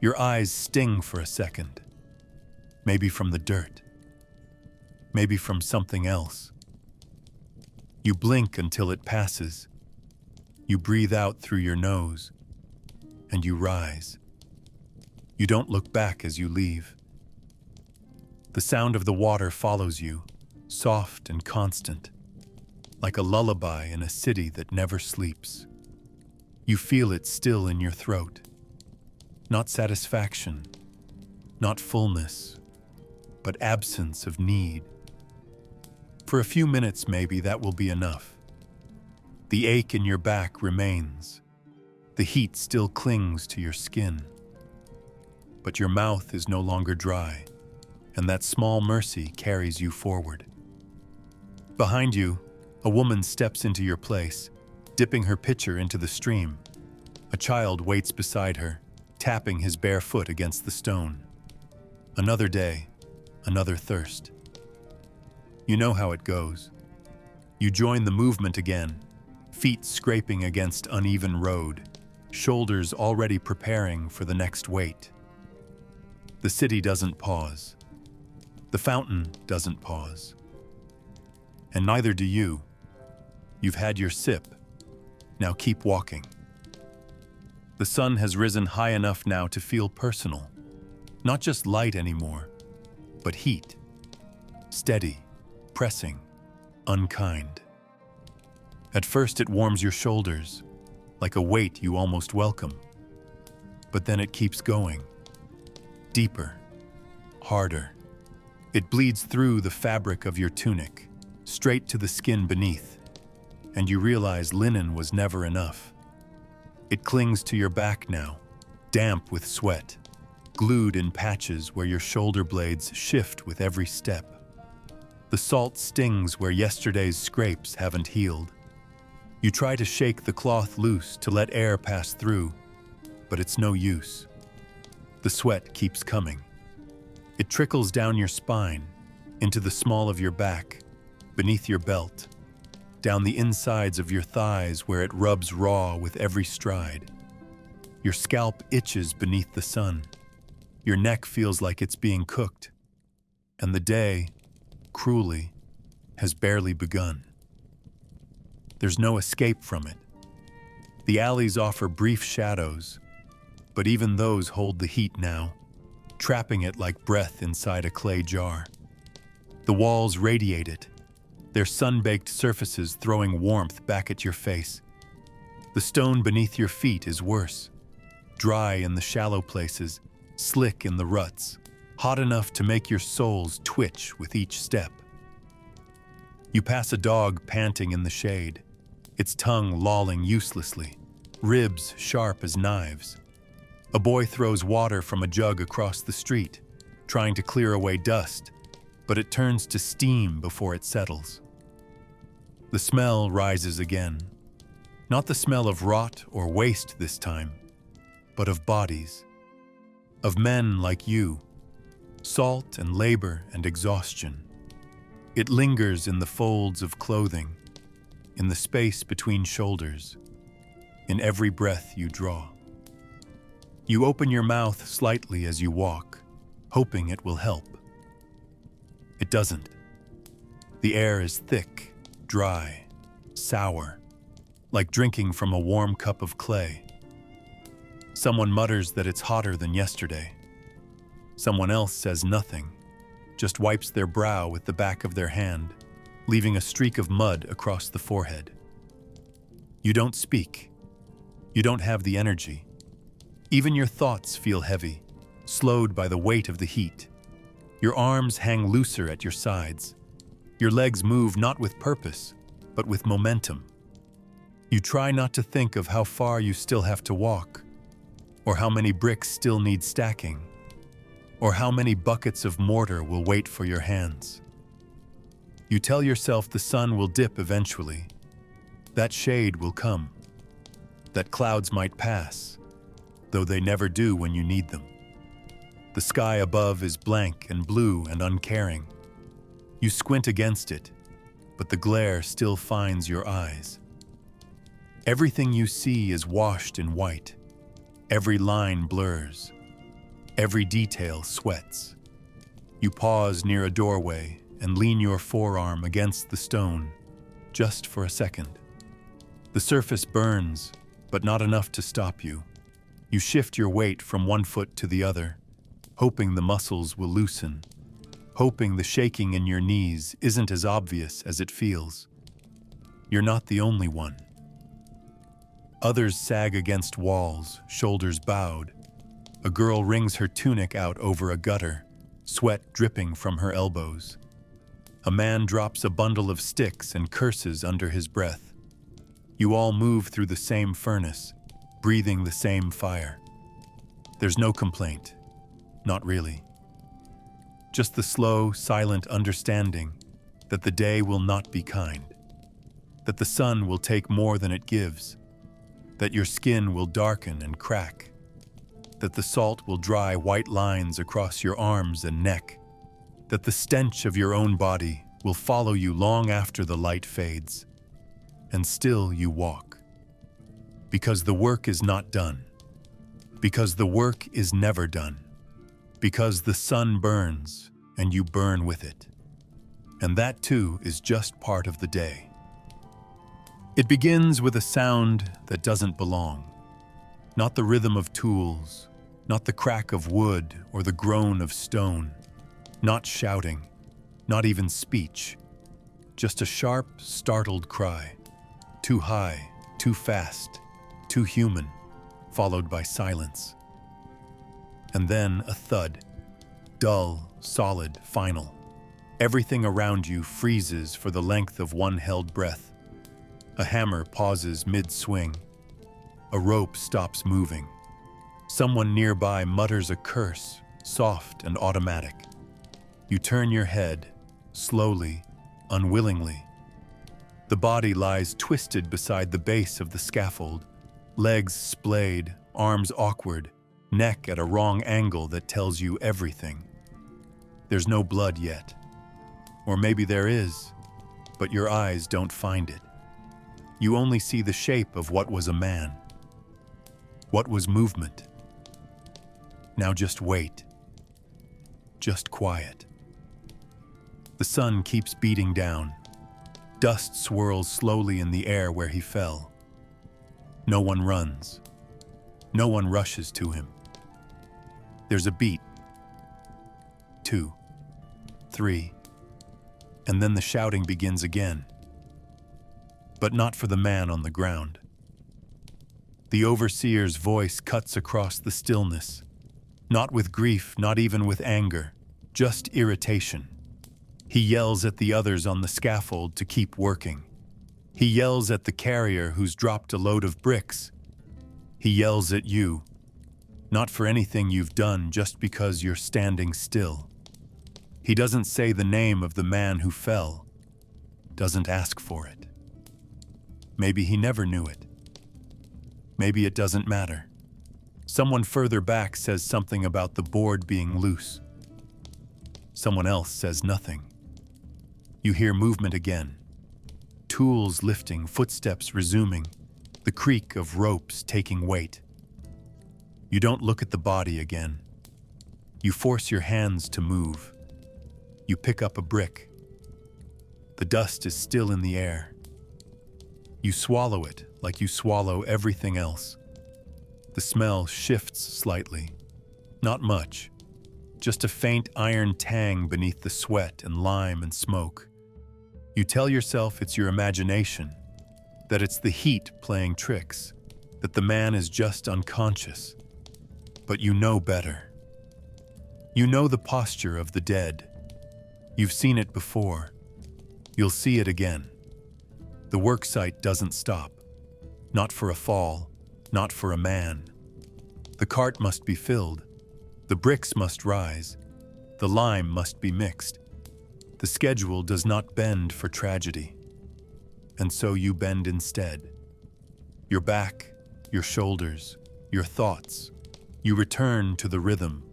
Your eyes sting for a second. Maybe from the dirt. Maybe from something else. You blink until it passes. You breathe out through your nose, and you rise. You don't look back as you leave. The sound of the water follows you, soft and constant, like a lullaby in a city that never sleeps. You feel it still in your throat. Not satisfaction, not fullness, but absence of need. For a few minutes, maybe, that will be enough. The ache in your back remains. The heat still clings to your skin. But your mouth is no longer dry, and that small mercy carries you forward. Behind you, a woman steps into your place, dipping her pitcher into the stream. A child waits beside her, tapping his bare foot against the stone. Another day, another thirst. You know how it goes. You join the movement again, feet scraping against uneven road, shoulders already preparing for the next wait. The city doesn't pause. The fountain doesn't pause. And neither do you. You've had your sip. Now keep walking. The sun has risen high enough now to feel personal. Not just light anymore, but heat. Steady, pressing, unkind. At first it warms your shoulders, like a weight you almost welcome. But then it keeps going. Deeper, harder. It bleeds through the fabric of your tunic, straight to the skin beneath, and you realize linen was never enough. It clings to your back now, damp with sweat, glued in patches where your shoulder blades shift with every step. The salt stings where yesterday's scrapes haven't healed. You try to shake the cloth loose to let air pass through, but it's no use. The sweat keeps coming. It trickles down your spine, into the small of your back, beneath your belt, down the insides of your thighs where it rubs raw with every stride. Your scalp itches beneath the sun. Your neck feels like it's being cooked. And the day, cruelly, has barely begun. There's no escape from it. The alleys offer brief shadows, but even those hold the heat now, trapping it like breath inside a clay jar. The walls radiate it, their sun-baked surfaces throwing warmth back at your face. The stone beneath your feet is worse, dry in the shallow places, slick in the ruts, hot enough to make your soles twitch with each step. You pass a dog panting in the shade, its tongue lolling uselessly, ribs sharp as knives. A boy throws water from a jug across the street, trying to clear away dust, but it turns to steam before it settles. The smell rises again. Not the smell of rot or waste this time, but of bodies. Of men like you, salt and labor and exhaustion. It lingers in the folds of clothing, in the space between shoulders, in every breath you draw. You open your mouth slightly as you walk, hoping it will help. It doesn't. The air is thick, dry, sour, like drinking from a warm cup of clay. Someone mutters that it's hotter than yesterday. Someone else says nothing, just wipes their brow with the back of their hand, leaving a streak of mud across the forehead. You don't speak. You don't have the energy. Even your thoughts feel heavy, slowed by the weight of the heat. Your arms hang looser at your sides. Your legs move not with purpose, but with momentum. You try not to think of how far you still have to walk, or how many bricks still need stacking, or how many buckets of mortar will wait for your hands. You tell yourself the sun will dip eventually, that shade will come, that clouds might pass, though they never do when you need them. The sky above is blank and blue and uncaring. You squint against it, but the glare still finds your eyes. Everything you see is washed in white. Every line blurs. Every detail sweats. You pause near a doorway and lean your forearm against the stone, just for a second. The surface burns, but not enough to stop you. You shift your weight from one foot to the other, hoping the muscles will loosen, hoping the shaking in your knees isn't as obvious as it feels. You're not the only one. Others sag against walls, shoulders bowed, A girl wrings her tunic out over a gutter, sweat dripping from her elbows. A man drops a bundle of sticks and curses under his breath. You all move through the same furnace, breathing the same fire. There's no complaint. Not really. Just the slow, silent understanding that the day will not be kind, that the sun will take more than it gives, that your skin will darken and crack, that the salt will dry white lines across your arms and neck, that the stench of your own body will follow you long after the light fades. And still you walk. Because the work is not done. Because the work is never done. Because the sun burns and you burn with it. And that too is just part of the day. It begins with a sound that doesn't belong. Not the rhythm of tools, not the crack of wood or the groan of stone, not shouting, not even speech, just a sharp, startled cry, too high, too fast, too human, followed by silence. And then a thud, dull, solid, final. Everything around you freezes for the length of one held breath. A hammer pauses mid-swing. A rope stops moving. Someone nearby mutters a curse, soft and automatic. You turn your head, slowly, unwillingly. The body lies twisted beside the base of the scaffold, legs splayed, arms awkward, neck at a wrong angle that tells you everything. There's no blood yet. Or maybe there is, but your eyes don't find it. You only see the shape of what was a man. What was movement? Now just wait. Just quiet. The sun keeps beating down. Dust swirls slowly in the air where he fell. No one runs. No one rushes to him. There's a beat. 2, 3, and then the shouting begins again. But not for the man on the ground. The overseer's voice cuts across the stillness. Not with grief, not even with anger, just irritation. He yells at the others on the scaffold to keep working. He yells at the carrier who's dropped a load of bricks. He yells at you, not for anything you've done, just because you're standing still. He doesn't say the name of the man who fell, doesn't ask for it. Maybe he never knew it. Maybe it doesn't matter. Someone further back says something about the board being loose. Someone else says nothing. You hear movement again. Tools lifting, footsteps resuming, the creak of ropes taking weight. You don't look at the body again. You force your hands to move. You pick up a brick. The dust is still in the air. You swallow it like you swallow everything else. The smell shifts slightly. Not much. Just a faint iron tang beneath the sweat and lime and smoke. You tell yourself it's your imagination, that it's the heat playing tricks, that the man is just unconscious. But you know better. You know the posture of the dead. You've seen it before. You'll see it again. The worksite doesn't stop. Not for a fall, not for a man. The cart must be filled. The bricks must rise. The lime must be mixed. The schedule does not bend for tragedy. And so you bend instead. Your back, your shoulders, your thoughts. You return to the rhythm.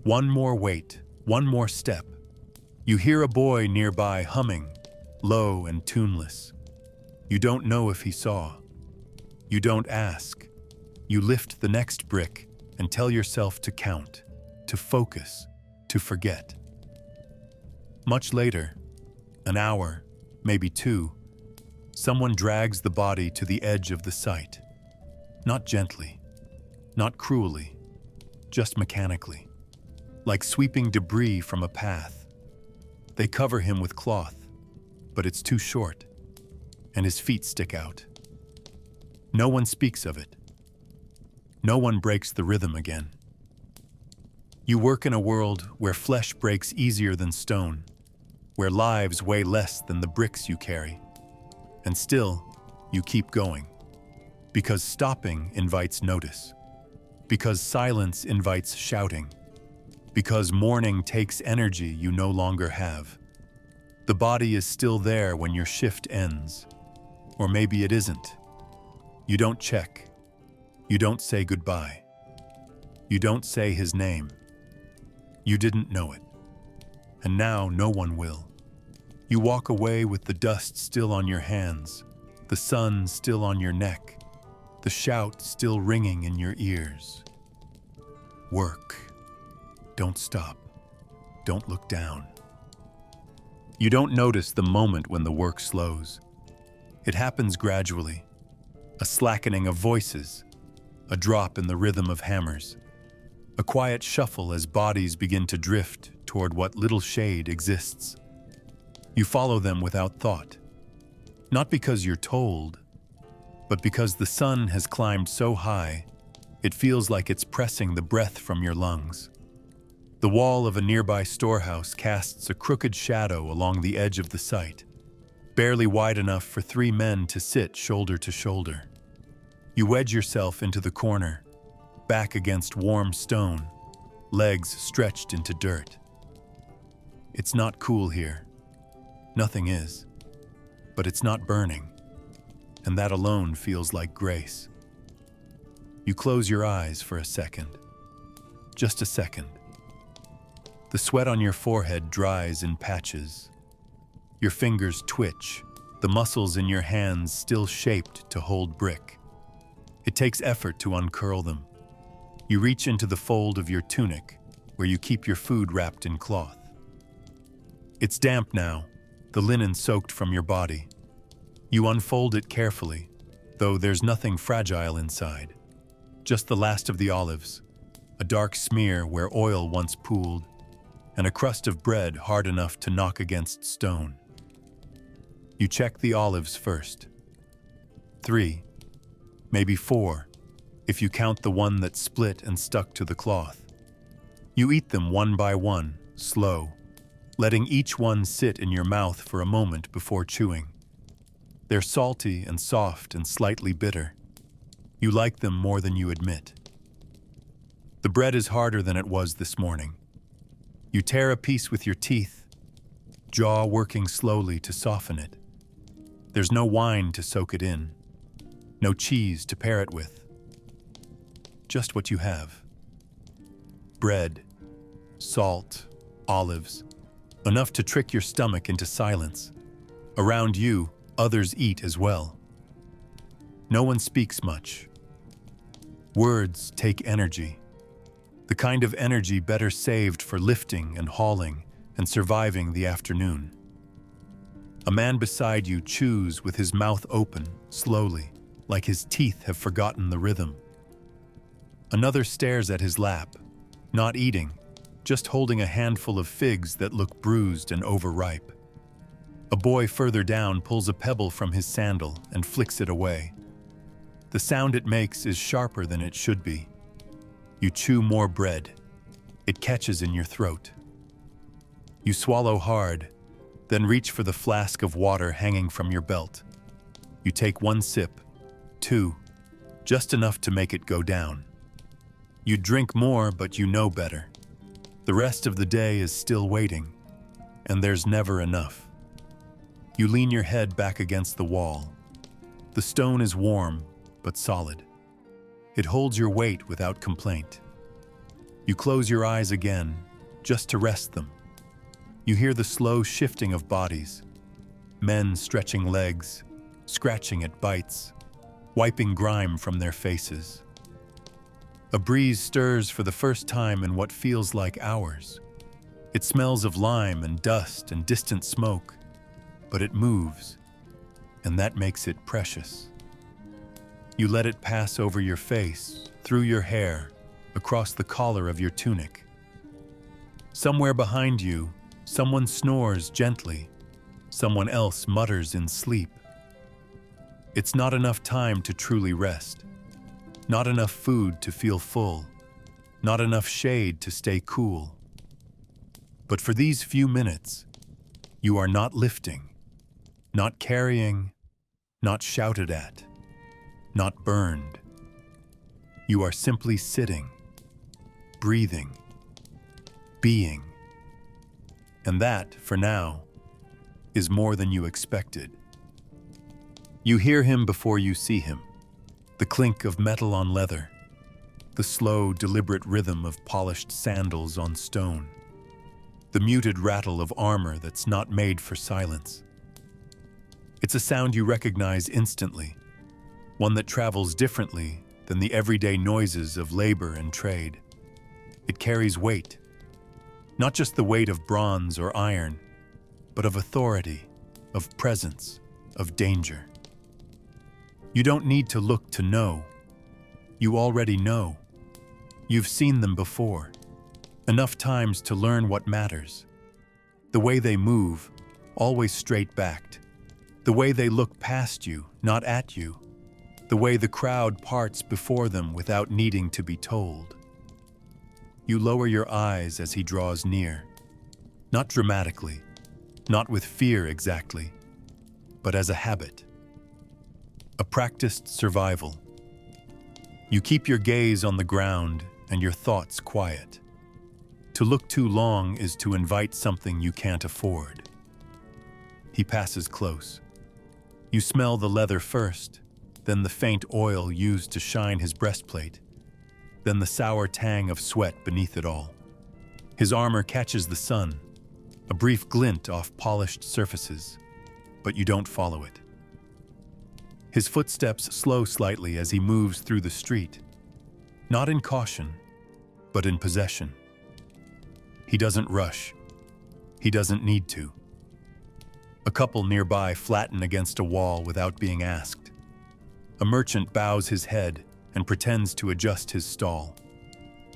One more weight, one more step. You hear a boy nearby humming, low and tuneless. You don't know if he saw. You don't ask. You lift the next brick and tell yourself to count, to focus, to forget. Much later, an hour, maybe 2, someone drags the body to the edge of the site. Not gently, not cruelly, just mechanically, like sweeping debris from a path. They cover him with cloth, but it's too short, and his feet stick out. No one speaks of it. No one breaks the rhythm again. You work in a world where flesh breaks easier than stone, where lives weigh less than the bricks you carry. And still, you keep going. Because stopping invites notice. Because silence invites shouting. Because mourning takes energy you no longer have. The body is still there when your shift ends. Or maybe it isn't. You don't check. You don't say goodbye. You don't say his name. You didn't know it. And now no one will. You walk away with the dust still on your hands, the sun still on your neck, the shout still ringing in your ears. Work. Don't stop. Don't look down. You don't notice the moment when the work slows. It happens gradually. A slackening of voices, a drop in the rhythm of hammers, a quiet shuffle as bodies begin to drift toward what little shade exists. You follow them without thought, not because you're told, but because the sun has climbed so high, it feels like it's pressing the breath from your lungs. The wall of a nearby storehouse casts a crooked shadow along the edge of the site, barely wide enough for 3 men to sit shoulder to shoulder. You wedge yourself into the corner, back against warm stone, legs stretched into dirt. It's not cool here. Nothing is. But it's not burning, and that alone feels like grace. You close your eyes for a second. Just a second. The sweat on your forehead dries in patches. Your fingers twitch, the muscles in your hands still shaped to hold brick. It takes effort to uncurl them. You reach into the fold of your tunic, where you keep your food wrapped in cloth. It's damp now, the linen soaked from your body. You unfold it carefully, though there's nothing fragile inside. Just the last of the olives, a dark smear where oil once pooled, and a crust of bread hard enough to knock against stone. You check the olives first. 3, maybe 4, if you count the one that split and stuck to the cloth. You eat them one by one, slow, letting each one sit in your mouth for a moment before chewing. They're salty and soft and slightly bitter. You like them more than you admit. The bread is harder than it was this morning. You tear a piece with your teeth, jaw working slowly to soften it. There's no wine to soak it in, no cheese to pair it with. Just what you have. Bread, salt, olives, enough to trick your stomach into silence. Around you, others eat as well. No one speaks much. Words take energy. The kind of energy better saved for lifting and hauling and surviving the afternoon. A man beside you chews with his mouth open, slowly, like his teeth have forgotten the rhythm. Another stares at his lap, not eating, just holding a handful of figs that look bruised and overripe. A boy further down pulls a pebble from his sandal and flicks it away. The sound it makes is sharper than it should be. You chew more bread. It catches in your throat. You swallow hard, then reach for the flask of water hanging from your belt. You take 1 sip, 2, just enough to make it go down. You drink more, but you know better. The rest of the day is still waiting, and there's never enough. You lean your head back against the wall. The stone is warm, but solid. It holds your weight without complaint. You close your eyes again, just to rest them. You hear the slow shifting of bodies, men stretching legs, scratching at bites, wiping grime from their faces. A breeze stirs for the first time in what feels like hours. It smells of lime and dust and distant smoke, but it moves, and that makes it precious. You let it pass over your face, through your hair, across the collar of your tunic. Somewhere behind you, someone snores gently. Someone else mutters in sleep. It's not enough time to truly rest. Not enough food to feel full. not enough shade to stay cool. But for these few minutes, you are not lifting, not carrying, not shouted at, not burned. You are simply sitting, breathing, being. And that, for now, is more than you expected. You hear him before you see him, the clink of metal on leather, the slow, deliberate rhythm of polished sandals on stone, the muted rattle of armor that's not made for silence. It's a sound you recognize instantly, one that travels differently than the everyday noises of labor and trade. It carries weight, not just the weight of bronze or iron, but of authority, of presence, of danger. You don't need to look to know. You already know. You've seen them before, enough times to learn what matters. The way they move, always straight-backed. The way they look past you, not at you. The way the crowd parts before them without needing to be told. You lower your eyes as he draws near, not dramatically, not with fear exactly, but as a habit, a practiced survival. You keep your gaze on the ground and your thoughts quiet. To look too long is to invite something you can't afford. He passes close. You smell the leather first, then the faint oil used to shine his breastplate, then the sour tang of sweat beneath it all. His armor catches the sun, a brief glint off polished surfaces, but you don't follow it. His footsteps slow slightly as he moves through the street, not in caution, but in possession. He doesn't rush. He doesn't need to. A couple nearby flatten against a wall without being asked. A merchant bows his head and pretends to adjust his stall.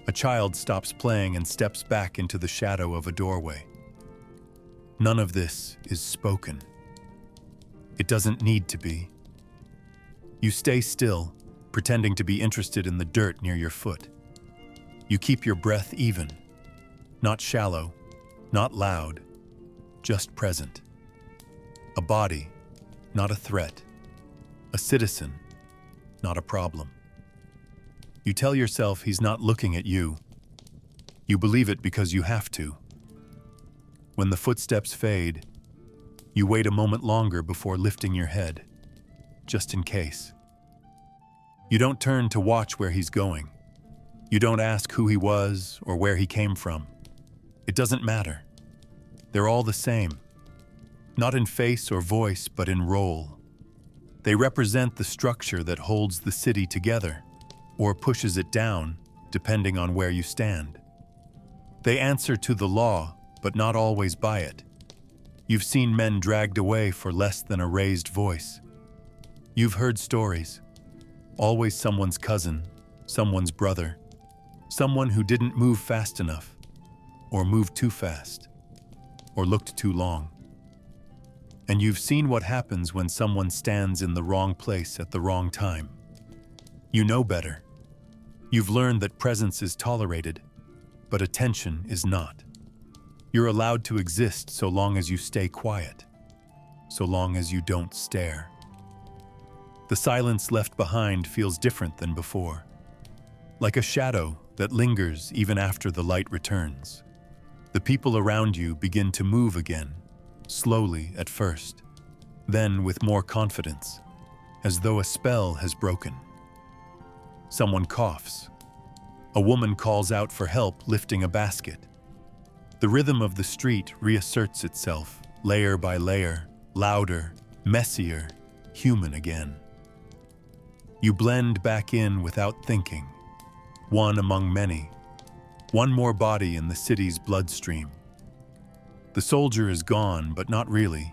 A child stops playing and steps back into the shadow of a doorway. None of this is spoken. It doesn't need to be. You stay still, pretending to be interested in the dirt near your foot. You keep your breath even, not shallow, not loud, just present. A body, not a threat. A citizen, not a problem. You tell yourself he's not looking at you. You believe it because you have to. When the footsteps fade, you wait a moment longer before lifting your head, just in case. You don't turn to watch where he's going. You don't ask who he was or where he came from. It doesn't matter. They're all the same. Not in face or voice, but in role. They represent the structure that holds the city together, or pushes it down, depending on where you stand. They answer to the law, but not always by it. You've seen men dragged away for less than a raised voice. You've heard stories. Always someone's cousin, someone's brother, someone who didn't move fast enough, or moved too fast, or looked too long. And you've seen what happens when someone stands in the wrong place at the wrong time. You know better. You've learned that presence is tolerated, but attention is not. You're allowed to exist so long as you stay quiet, so long as you don't stare. The silence left behind feels different than before, like a shadow that lingers even after the light returns. The people around you begin to move again, slowly at first, then with more confidence, as though a spell has broken. Someone coughs. A woman calls out for help lifting a basket. The rhythm of the street reasserts itself, layer by layer, louder, messier, human again. You blend back in without thinking, one among many, one more body in the city's bloodstream. The soldier is gone, but not really.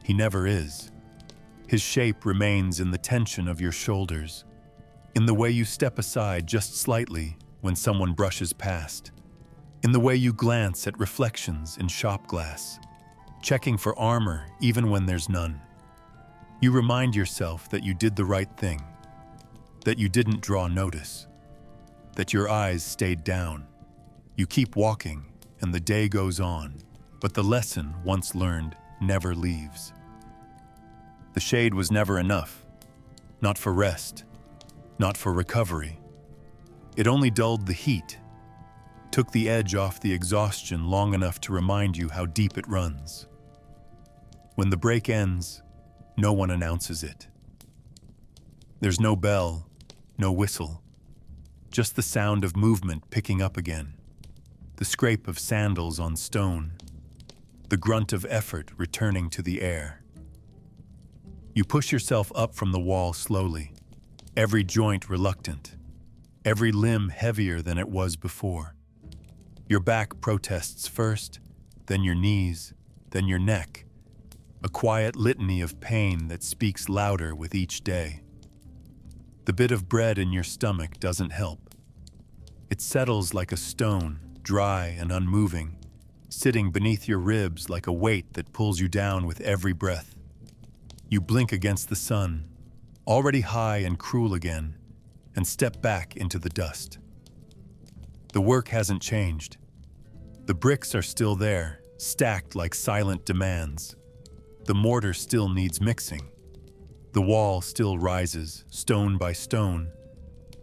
He never is. His shape remains in the tension of your shoulders, in the way you step aside just slightly when someone brushes past, in the way you glance at reflections in shop glass, checking for armor even when there's none. You remind yourself that you did the right thing, that you didn't draw notice. that your eyes stayed down. You keep walking, and the day goes on, but the lesson once learned never leaves. The shade was never enough, not for rest, not for recovery. It only dulled the heat, took the edge off the exhaustion long enough to remind you how deep it runs. When the break ends, no one announces it. There's no bell, no whistle, just the sound of movement picking up again, the scrape of sandals on stone, the grunt of effort returning to the air. You push yourself up from the wall slowly, every joint reluctant, every limb heavier than it was before. Your back protests first, then your knees, then your neck, a quiet litany of pain that speaks louder with each day. The bit of bread in your stomach doesn't help. It settles like a stone, dry and unmoving, sitting beneath your ribs like a weight that pulls you down with every breath. You blink against the sun, already high and cruel again, and step back into the dust. The work hasn't changed. The bricks are still there, stacked like silent demands. The mortar still needs mixing. The wall still rises, stone by stone,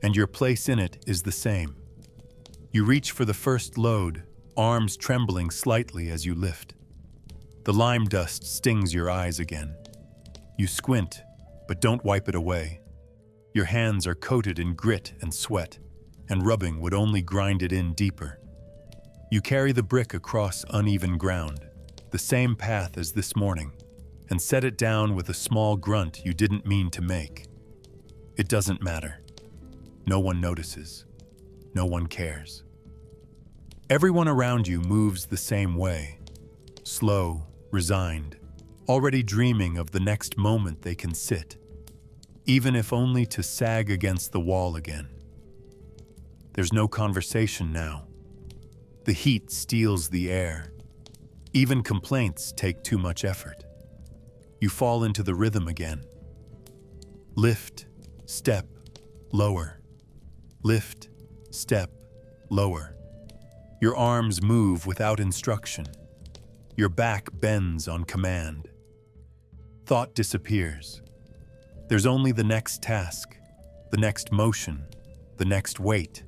and your place in it is the same. You reach for the first load, arms trembling slightly as you lift. The lime dust stings your eyes again. You squint, but don't wipe it away. Your hands are coated in grit and sweat, and rubbing would only grind it in deeper. You carry the brick across uneven ground, the same path as this morning, and set it down with a small grunt you didn't mean to make. It doesn't matter. No one notices. No one cares. Everyone around you moves the same way, slow, resigned, already dreaming of the next moment they can sit, even if only to sag against the wall again. There's no conversation now. The heat steals the air. Even complaints take too much effort. You fall into the rhythm again. Lift, step, lower. Lift, step, lower. Your arms move without instruction. Your back bends on command. Thought disappears. There's only the next task, the next motion, the next weight.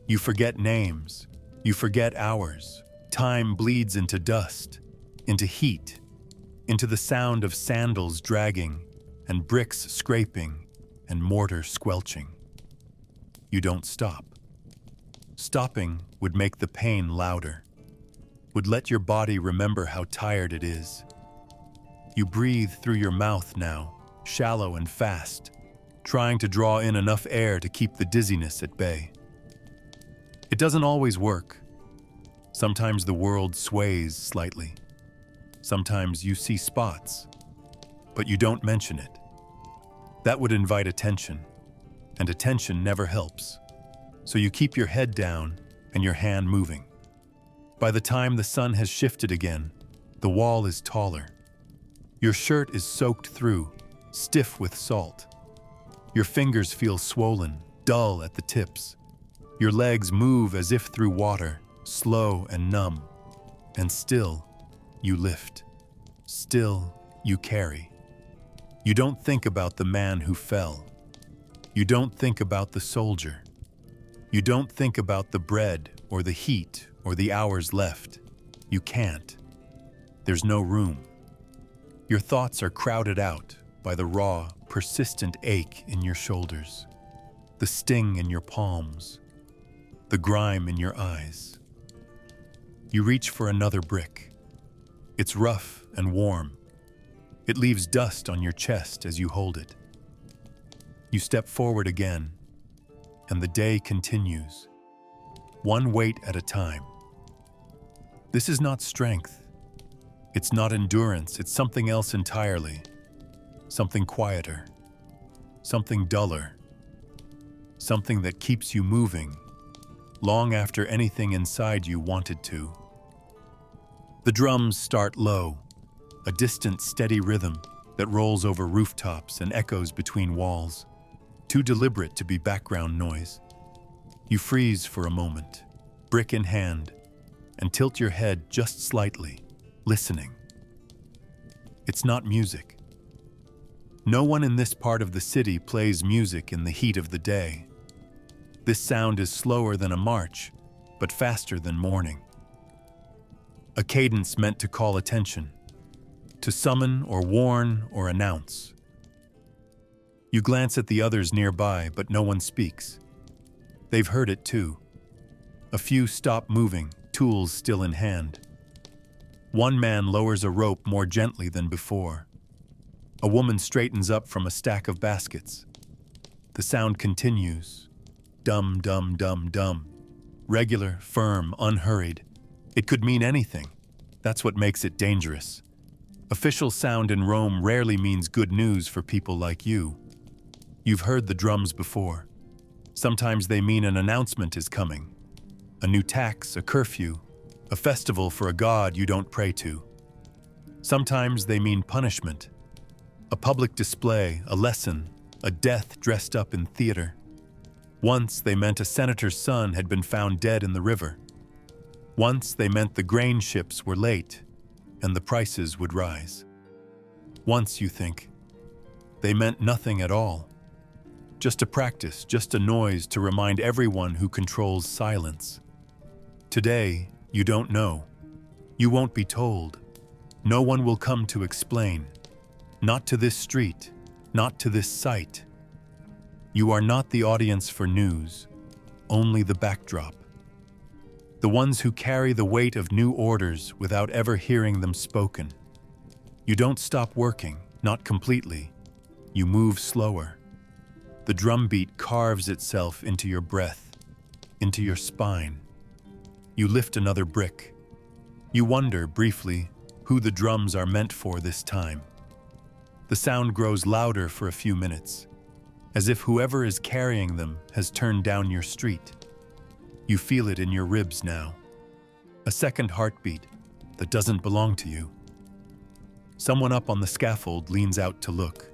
You forget names. You forget hours. Time bleeds into dust, into heat, into the sound of sandals dragging and bricks scraping and mortar squelching. You don't stop. Stopping would make the pain louder, would let your body remember how tired it is. You breathe through your mouth now, shallow and fast, trying to draw in enough air to keep the dizziness at bay. It doesn't always work. Sometimes the world sways slightly. Sometimes you see spots, but you don't mention it. That would invite attention, and attention never helps. So you keep your head down and your hand moving. By the time the sun has shifted again, the wall is taller. Your shirt is soaked through, stiff with salt. Your fingers feel swollen, dull at the tips. Your legs move as if through water, slow and numb. And still, you lift. Still, you carry. You don't think about the man who fell. You don't think about the soldier. You don't think about the bread or the heat or the hours left. You can't. There's no room. Your thoughts are crowded out by the raw, persistent ache in your shoulders, the sting in your palms, the grime in your eyes. You reach for another brick. It's rough and warm. It leaves dust on your chest as you hold it. You step forward again, and the day continues, one weight at a time. This is not strength. It's not endurance. It's something else entirely. Something quieter. Something duller. Something that keeps you moving, long after anything inside you wanted to. The drums start low, a distant, steady rhythm that rolls over rooftops and echoes between walls, too deliberate to be background noise. You freeze for a moment, brick in hand, and tilt your head just slightly, listening. It's not music. No one in this part of the city plays music in the heat of the day. This sound is slower than a march, but faster than mourning. A cadence meant to call attention, to summon or warn or announce. You glance at the others nearby, but no one speaks. They've heard it too. A few stop moving, tools still in hand. One man lowers a rope more gently than before. A woman straightens up from a stack of baskets. The sound continues. Dum, dum, dum, dum. Regular, firm, unhurried. It could mean anything. That's what makes it dangerous. Official sound in Rome rarely means good news for people like you. You've heard the drums before. Sometimes they mean an announcement is coming. A new tax, a curfew, a festival for a god you don't pray to. Sometimes they mean punishment. A public display, a lesson, a death dressed up in theater. Once they meant a senator's son had been found dead in the river. Once they meant the grain ships were late and the prices would rise. Once, you think, they meant nothing at all. Just a practice, just a noise to remind everyone who controls silence. Today, you don't know. You won't be told. No one will come to explain. Not to this street, not to this site. You are not the audience for news, only the backdrop. The ones who carry the weight of new orders without ever hearing them spoken. You don't stop working, not completely. You move slower. The drumbeat carves itself into your breath, into your spine. You lift another brick. You wonder, briefly, who the drums are meant for this time. The sound grows louder for a few minutes, as if whoever is carrying them has turned down your street. You feel it in your ribs now. A second heartbeat that doesn't belong to you. Someone up on the scaffold leans out to look.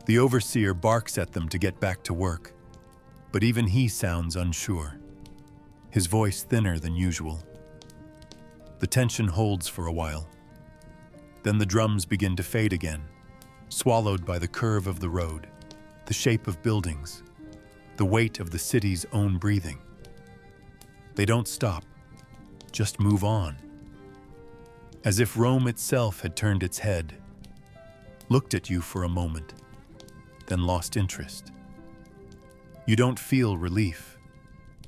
The overseer barks at them to get back to work, but even he sounds unsure, his voice thinner than usual. The tension holds for a while. Then the drums begin to fade again, swallowed by the curve of the road, the shape of buildings, the weight of the city's own breathing. They don't stop, just move on. As if Rome itself had turned its head, looked at you for a moment, then lost interest. You don't feel relief,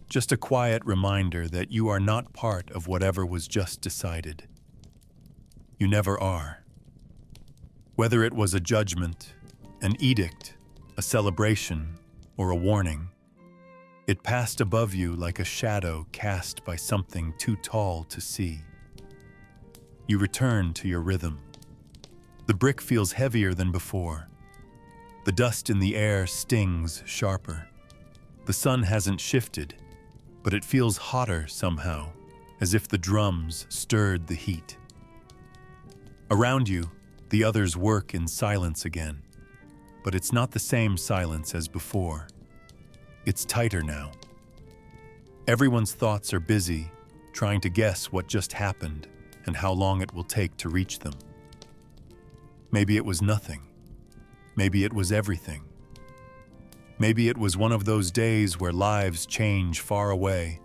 just a quiet reminder that you are not part of whatever was just decided. You never are. Whether it was a judgment, an edict, a celebration, or a warning, it passed above you like a shadow cast by something too tall to see. You return to your rhythm. The brick feels heavier than before. The dust in the air stings sharper. The sun hasn't shifted, but it feels hotter somehow, as if the drums stirred the heat. Around you, the others work in silence again, but it's not the same silence as before. It's tighter now. Everyone's thoughts are busy, trying to guess what just happened and how long it will take to reach them. Maybe it was nothing. Maybe it was everything. Maybe it was one of those days where lives change far away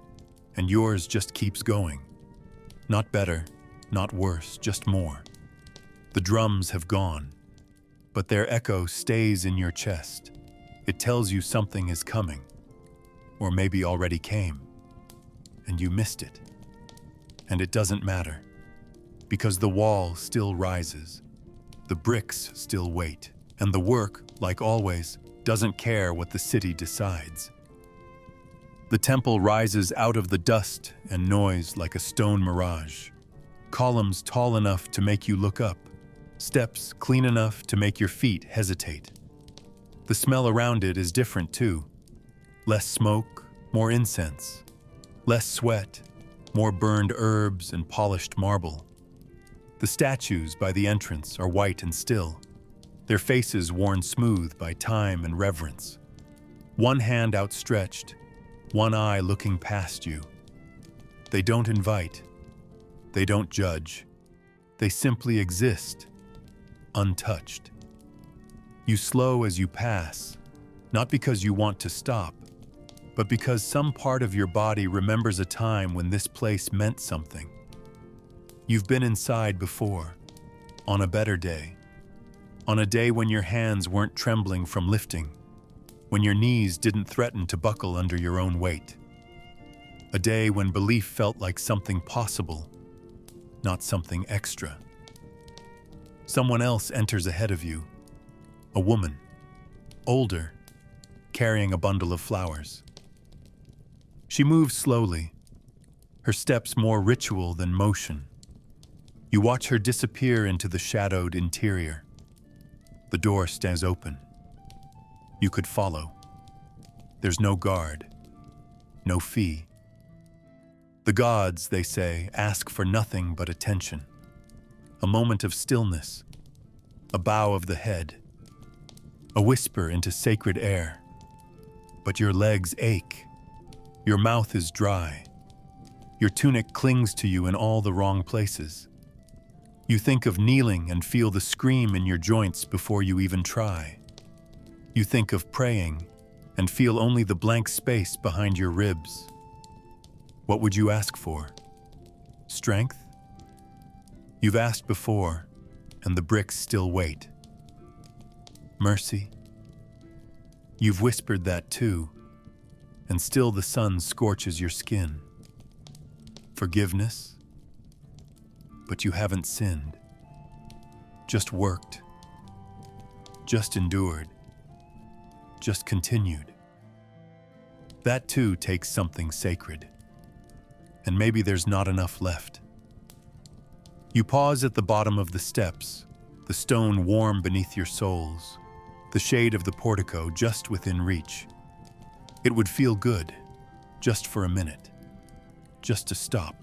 and yours just keeps going. Not better, not worse, just more. The drums have gone, but their echo stays in your chest. It tells you something is coming, or maybe already came, and you missed it. And it doesn't matter, because the wall still rises, the bricks still wait, and the work, like always, doesn't care what the city decides. The temple rises out of the dust and noise like a stone mirage. Columns tall enough to make you look up, steps clean enough to make your feet hesitate. The smell around it is different too. Less smoke, more incense. Less sweat, more burned herbs and polished marble. The statues by the entrance are white and still, their faces worn smooth by time and reverence. One hand outstretched, one eye looking past you. They don't invite. They don't judge. They simply exist, untouched. You slow as you pass, not because you want to stop, but because some part of your body remembers a time when this place meant something. You've been inside before, on a better day, on a day when your hands weren't trembling from lifting, when your knees didn't threaten to buckle under your own weight. A day when belief felt like something possible, not something extra. Someone else enters ahead of you, a woman, older, carrying a bundle of flowers. She moves slowly, her steps more ritual than motion. You watch her disappear into the shadowed interior. The door stands open. You could follow. There's no guard, no fee. The gods, they say, ask for nothing but attention. A moment of stillness, a bow of the head, a whisper into sacred air. But your legs ache. Your mouth is dry. Your tunic clings to you in all the wrong places. You think of kneeling and feel the scream in your joints before you even try. You think of praying and feel only the blank space behind your ribs. What would you ask for? Strength? You've asked before, and the bricks still wait. Mercy? You've whispered that too, and still the sun scorches your skin. Forgiveness? But you haven't sinned. Just worked. Just endured. Just continued. That too takes something sacred. And maybe there's not enough left. You pause at the bottom of the steps, the stone warm beneath your soles, the shade of the portico just within reach. It would feel good, just for a minute, just to stop.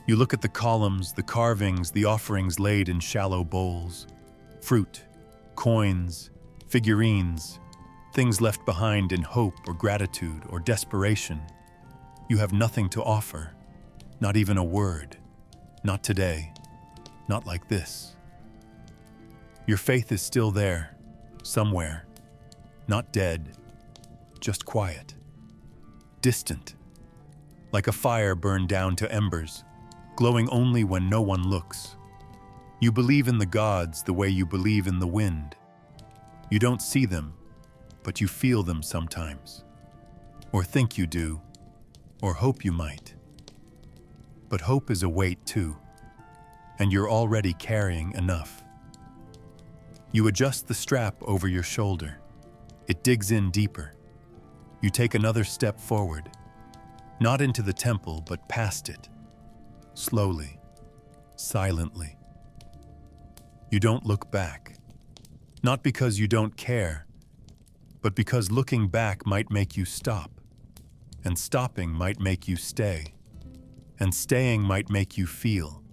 You look at the columns, the carvings, the offerings laid in shallow bowls, fruit, coins, figurines, things left behind in hope or gratitude or desperation. You have nothing to offer, not even a word. Not today, not like this. Your faith is still there, somewhere, not dead, just quiet, distant, like a fire burned down to embers, glowing only when no one looks. You believe in the gods the way you believe in the wind. You don't see them, but you feel them sometimes, or think you do, or hope you might. But hope is a weight too, and you're already carrying enough. You adjust the strap over your shoulder. It digs in deeper. You take another step forward, not into the temple, but past it. Slowly, silently. You don't look back. Not because you don't care, but because looking back might make you stop, and stopping might make you stay, and staying might make you feel.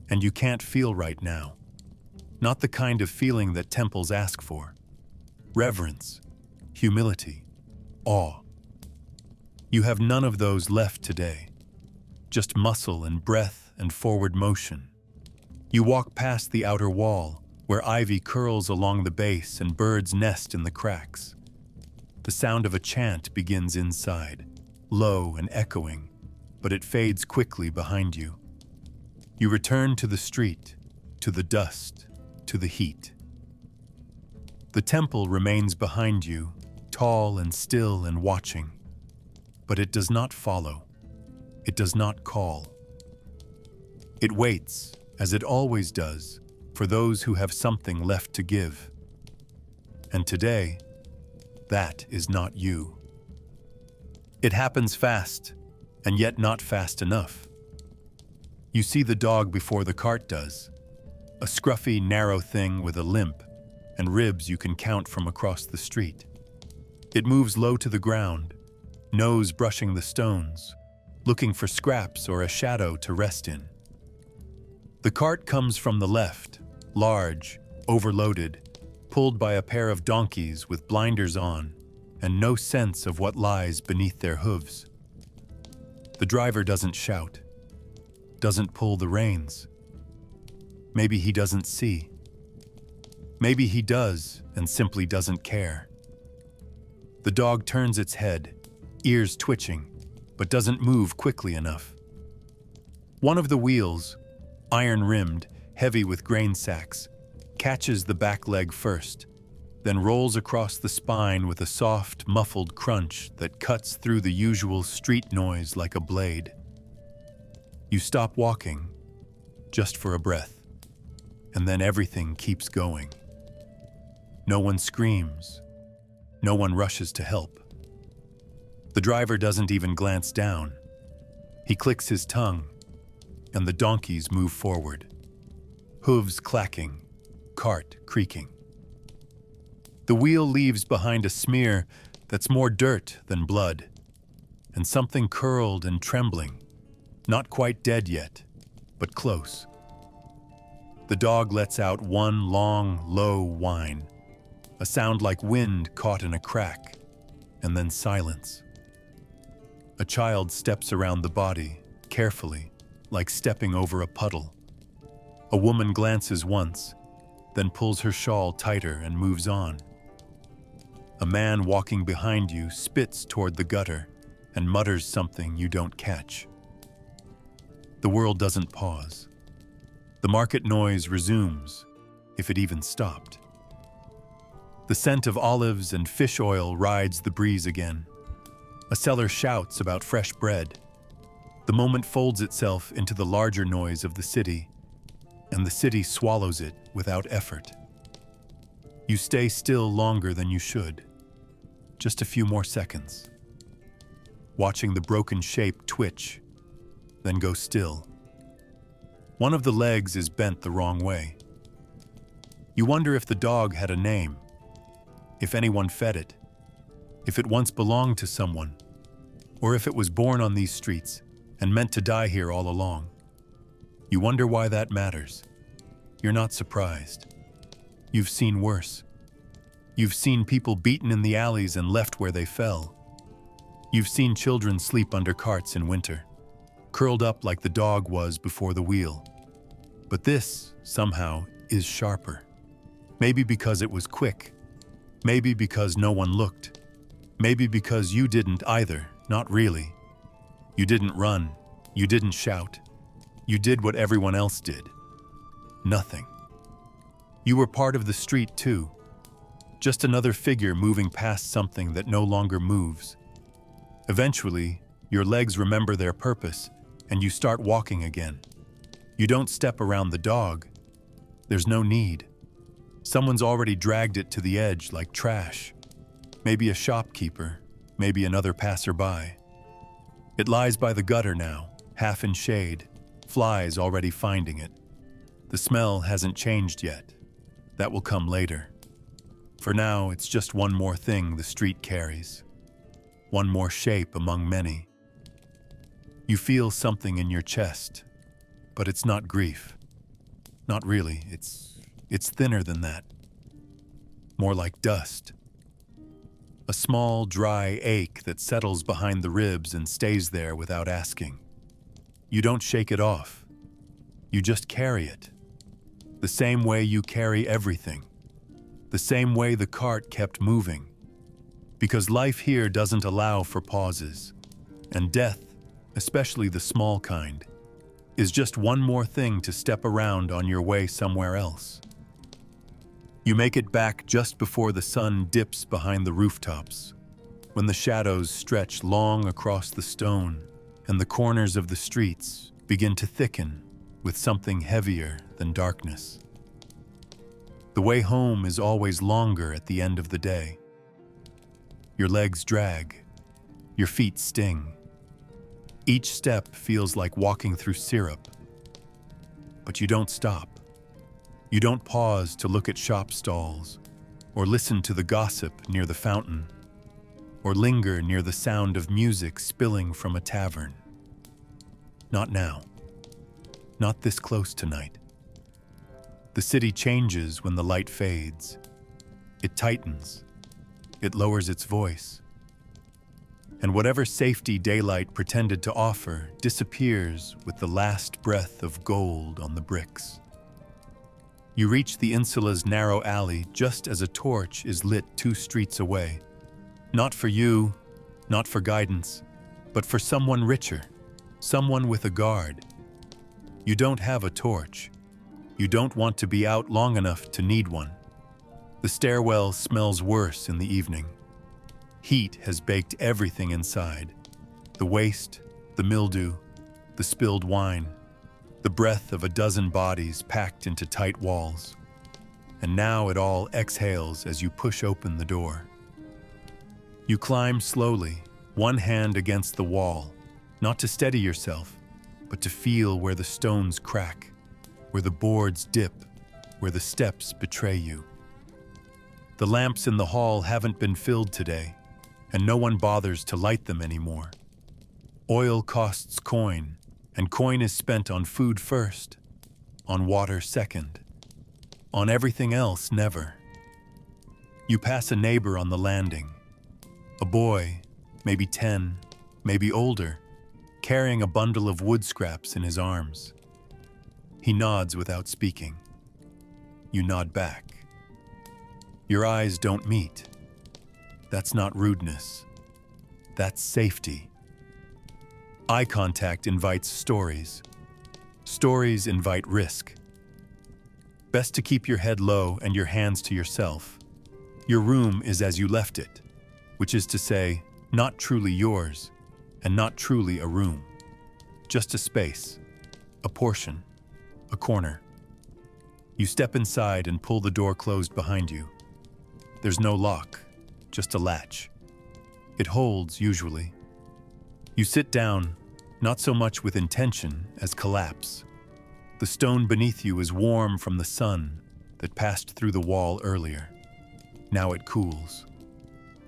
And you can't feel right now. Not the kind of feeling that temples ask for. Reverence, humility, awe. You have none of those left today. Just muscle and breath and forward motion. You walk past the outer wall, where ivy curls along the base and birds nest in the cracks. The sound of a chant begins inside, low and echoing, but it fades quickly behind you. You return to the street, to the dust, to the heat. The temple remains behind you, tall and still and watching. But it does not follow. It does not call. It waits, as it always does, for those who have something left to give. And today, that is not you. It happens fast, and yet not fast enough. You see the dog before the cart does, a scruffy, narrow thing with a limp and ribs you can count from across the street. It moves low to the ground, nose brushing the stones, looking for scraps or a shadow to rest in. The cart comes from the left, large, overloaded, pulled by a pair of donkeys with blinders on, and no sense of what lies beneath their hooves. The driver doesn't shout, doesn't pull the reins. Maybe he doesn't see. Maybe he does and simply doesn't care. The dog turns its head, ears twitching, but doesn't move quickly enough. One of the wheels, iron-rimmed, heavy with grain sacks, catches the back leg first, then rolls across the spine with a soft, muffled crunch that cuts through the usual street noise like a blade. You stop walking, just for a breath, and then everything keeps going. No one screams. No one rushes to help. The driver doesn't even glance down. He clicks his tongue, and the donkeys move forward. Hooves clacking, cart creaking. The wheel leaves behind a smear that's more dirt than blood, and something curled and trembling, not quite dead yet, but close. The dog lets out one long, low whine, a sound like wind caught in a crack, and then silence. A child steps around the body, carefully, like stepping over a puddle. A woman glances once, then pulls her shawl tighter and moves on. A man walking behind you spits toward the gutter and mutters something you don't catch. The world doesn't pause. The market noise resumes, if it even stopped. The scent of olives and fish oil rides the breeze again. A seller shouts about fresh bread. The moment folds itself into the larger noise of the city, and the city swallows it without effort. You stay still longer than you should, just a few more seconds, watching the broken shape twitch, then go still. One of the legs is bent the wrong way. You wonder if the dog had a name, if anyone fed it, if it once belonged to someone, or if it was born on these streets and meant to die here all along. You wonder why that matters. You're not surprised. You've seen worse. You've seen people beaten in the alleys and left where they fell. You've seen children sleep under carts in winter, curled up like the dog was before the wheel. But this, somehow, is sharper. Maybe because it was quick. Maybe because no one looked. Maybe because you didn't either, not really. You didn't run. You didn't shout. You did what everyone else did. Nothing. You were part of the street too. Just another figure moving past something that no longer moves. Eventually, your legs remember their purpose, and you start walking again. You don't step around the dog. There's no need. Someone's already dragged it to the edge like trash. Maybe a shopkeeper, maybe another passerby. It lies by the gutter now, half in shade, flies already finding it. The smell hasn't changed yet. That will come later. For now, it's just one more thing the street carries. One more shape among many. You feel something in your chest, but it's not grief. Not really, it's thinner than that. More like dust. A small, dry ache that settles behind the ribs and stays there without asking. You don't shake it off. You just carry it. The same way you carry everything. The same way the cart kept moving. Because life here doesn't allow for pauses. And death, especially the small kind, is just one more thing to step around on your way somewhere else. You make it back just before the sun dips behind the rooftops, when the shadows stretch long across the stone and the corners of the streets begin to thicken with something heavier than darkness. The way home is always longer at the end of the day. Your legs drag, your feet sting. Each step feels like walking through syrup. But you don't stop. You don't pause to look at shop stalls, or listen to the gossip near the fountain, or linger near the sound of music spilling from a tavern. Not now. Not this close tonight. The city changes when the light fades. It tightens. it lowers its voice. And whatever safety daylight pretended to offer disappears with the last breath of gold on the bricks. You reach the insula's narrow alley just as a torch is lit 2 streets away. Not for you, not for guidance, but for someone richer, someone with a guard. You don't have a torch. You don't want to be out long enough to need one. The stairwell smells worse in the evening. Heat has baked everything inside. The waste, the mildew, the spilled wine, the breath of a dozen bodies packed into tight walls. And now it all exhales as you push open the door. You climb slowly, one hand against the wall, not to steady yourself, but to feel where the stones crack, where the boards dip, where the steps betray you. The lamps in the hall haven't been filled today, and no one bothers to light them anymore. Oil costs coin, and coin is spent on food first, on water second, on everything else never. You pass a neighbor on the landing, a boy, maybe 10, maybe older, carrying a bundle of wood scraps in his arms. He nods without speaking. You nod back. Your eyes don't meet. That's not rudeness. That's safety. Eye contact invites stories. Stories invite risk. Best to keep your head low and your hands to yourself. Your room is as you left it, which is to say, not truly yours, and not truly a room. Just a space, a portion, a corner. You step inside and pull the door closed behind you. There's no lock, just a latch. It holds, usually. You sit down, not so much with intention as collapse. The stone beneath you is warm from the sun that passed through the wall earlier. Now it cools.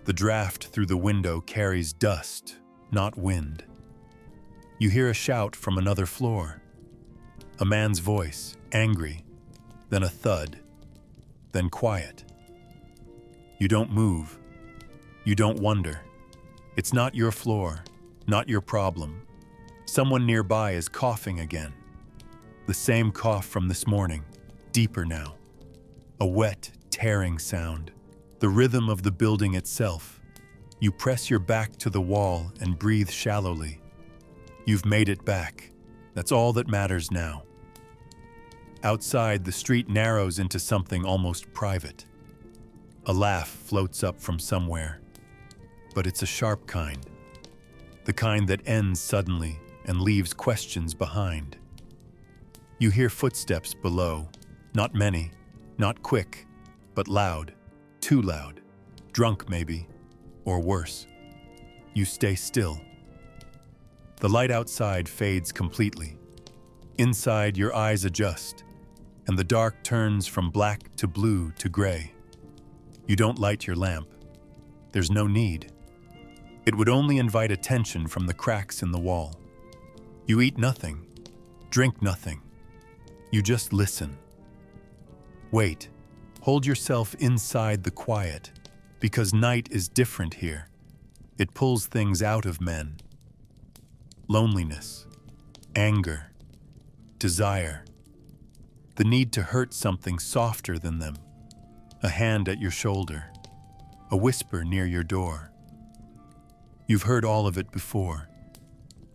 The draft through the window carries dust, not wind. You hear a shout from another floor. A man's voice, angry, then a thud, then quiet. You don't move. You don't wonder. It's not your floor, not your problem. Someone nearby is coughing again. The same cough from this morning, deeper now. A wet, tearing sound, the rhythm of the building itself. You press your back to the wall and breathe shallowly. You've made it back. That's all that matters now. Outside, the street narrows into something almost private. A laugh floats up from somewhere, but it's a sharp kind. The kind that ends suddenly and leaves questions behind. You hear footsteps below, not many, not quick, but loud, too loud, drunk maybe, or worse. You stay still. The light outside fades completely. Inside, your eyes adjust, and the dark turns from black to blue to gray. You don't light your lamp. There's no need. It would only invite attention from the cracks in the wall. You eat nothing, drink nothing. You just listen. Wait, hold yourself inside the quiet, because night is different here. It pulls things out of men. Loneliness, anger, desire, the need to hurt something softer than them, a hand at your shoulder, a whisper near your door. You've heard all of it before.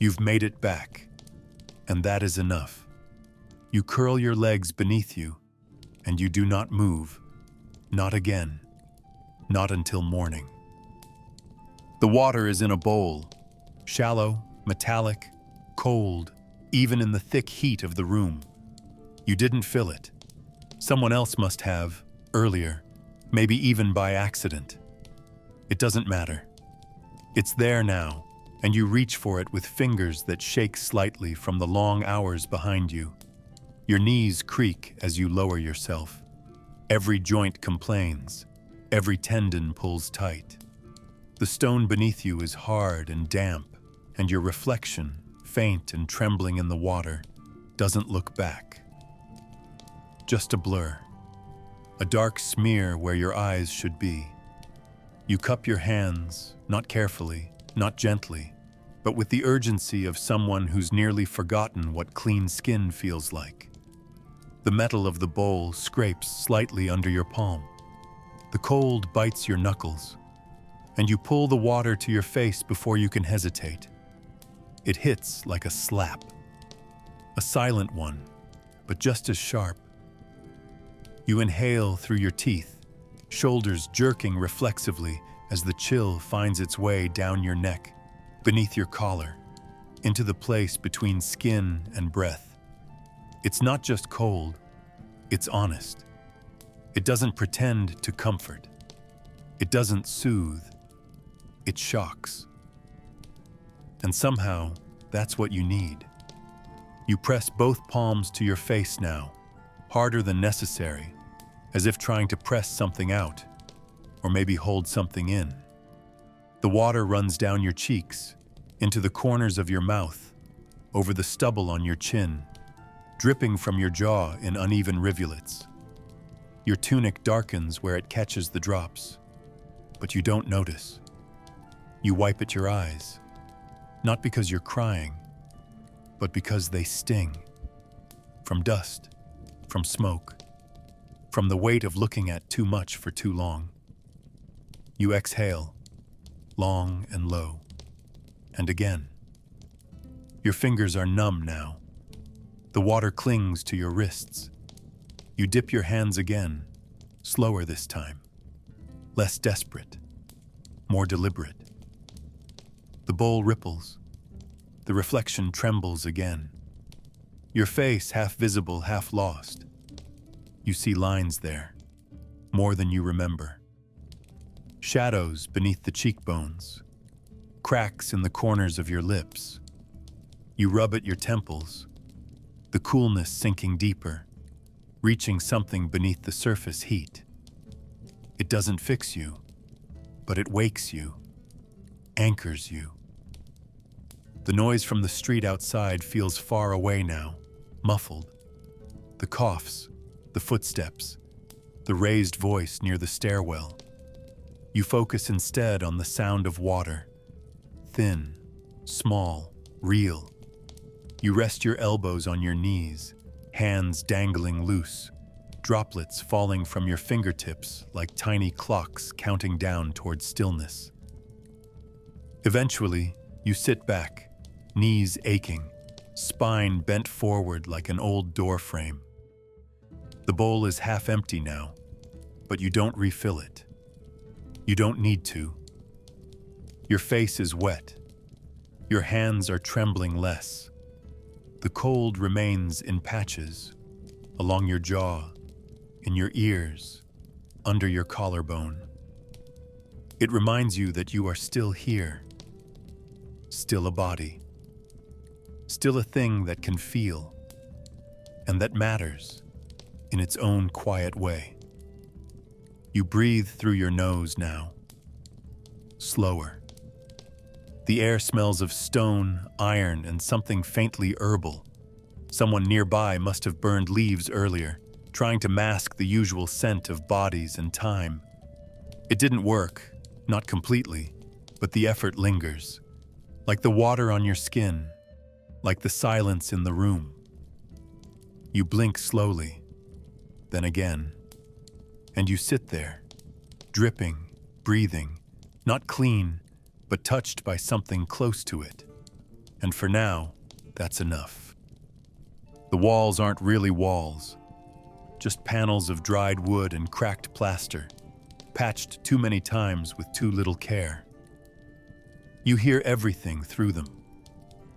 You've made it back, and that is enough. You curl your legs beneath you, and you do not move, not again, not until morning. The water is in a bowl, shallow, metallic, cold, even in the thick heat of the room. You didn't fill it. Someone else must have, earlier, maybe even by accident. It doesn't matter. It's there now, and you reach for it with fingers that shake slightly from the long hours behind you. Your knees creak as you lower yourself. Every joint complains. Every tendon pulls tight. The stone beneath you is hard and damp, and your reflection, faint and trembling in the water, doesn't look back. Just a blur. A dark smear where your eyes should be. You cup your hands, not carefully, not gently, but with the urgency of someone who's nearly forgotten what clean skin feels like. The metal of the bowl scrapes slightly under your palm. The cold bites your knuckles, and you pull the water to your face before you can hesitate. It hits like a slap. A silent one, but just as sharp. You inhale through your teeth, shoulders jerking reflexively as the chill finds its way down your neck, beneath your collar, into the place between skin and breath. It's not just cold, it's honest. It doesn't pretend to comfort. It doesn't soothe. It shocks. And somehow, that's what you need. You press both palms to your face now, harder than necessary, as if trying to press something out, or maybe hold something in. The water runs down your cheeks, into the corners of your mouth, over the stubble on your chin, dripping from your jaw in uneven rivulets. Your tunic darkens where it catches the drops, but you don't notice. You wipe at your eyes, not because you're crying, but because they sting. From dust, from smoke, from the weight of looking at too much for too long. You exhale, long and low, and again. Your fingers are numb now. The water clings to your wrists. You dip your hands again, slower this time, less desperate, more deliberate. The bowl ripples. The reflection trembles again. Your face half visible, half lost. You see lines there, more than you remember. Shadows beneath the cheekbones, cracks in the corners of your lips. You rub at your temples, the coolness sinking deeper, reaching something beneath the surface heat. It doesn't fix you, but it wakes you, anchors you. The noise from the street outside feels far away now, muffled. The coughs, the footsteps, the raised voice near the stairwell. You focus instead on the sound of water, thin, small, real. You rest your elbows on your knees, hands dangling loose, droplets falling from your fingertips like tiny clocks counting down towards stillness. Eventually, you sit back, knees aching, spine bent forward like an old door frame. The bowl is half empty now, but you don't refill it. You don't need to. Your face is wet. Your hands are trembling less. The cold remains in patches, along your jaw, in your ears, under your collarbone. It reminds you that you are still here, still a body, still a thing that can feel, and that matters in its own quiet way. You breathe through your nose now, slower. The air smells of stone, iron, and something faintly herbal. Someone nearby must have burned leaves earlier, trying to mask the usual scent of bodies and time. It didn't work, not completely, but the effort lingers, like the water on your skin, like the silence in the room. You blink slowly, then again, and you sit there, dripping, breathing, not clean, but touched by something close to it. And for now, that's enough. The walls aren't really walls, just panels of dried wood and cracked plaster, patched too many times with too little care. You hear everything through them,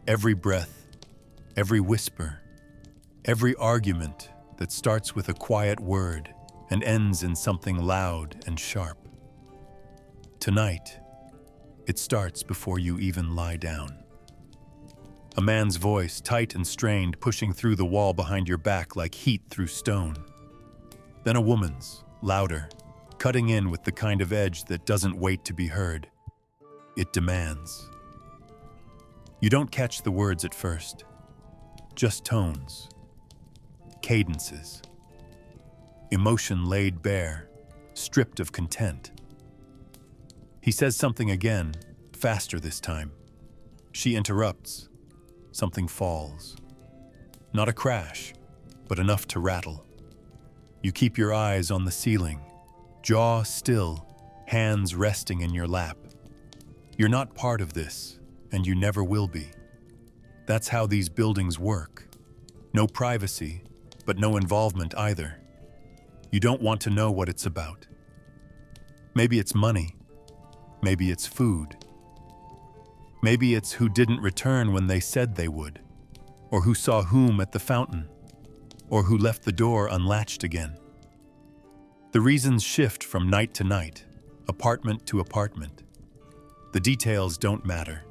every breath, every whisper, every argument that starts with a quiet word and ends in something loud and sharp. Tonight, it starts before you even lie down. A man's voice, tight and strained, pushing through the wall behind your back like heat through stone. Then a woman's, louder, cutting in with the kind of edge that doesn't wait to be heard. It demands. You don't catch the words at first, just tones, cadences, emotion laid bare, stripped of content. He says something again, faster this time. She interrupts. Something falls. Not a crash, but enough to rattle. You keep your eyes on the ceiling, jaw still, hands resting in your lap. You're not part of this, and you never will be. That's how these buildings work. No privacy, but no involvement either. You don't want to know what it's about. Maybe it's money. Maybe it's food. Maybe it's who didn't return when they said they would, or who saw whom at the fountain, or who left the door unlatched again. The reasons shift from night to night, apartment to apartment. The details don't matter.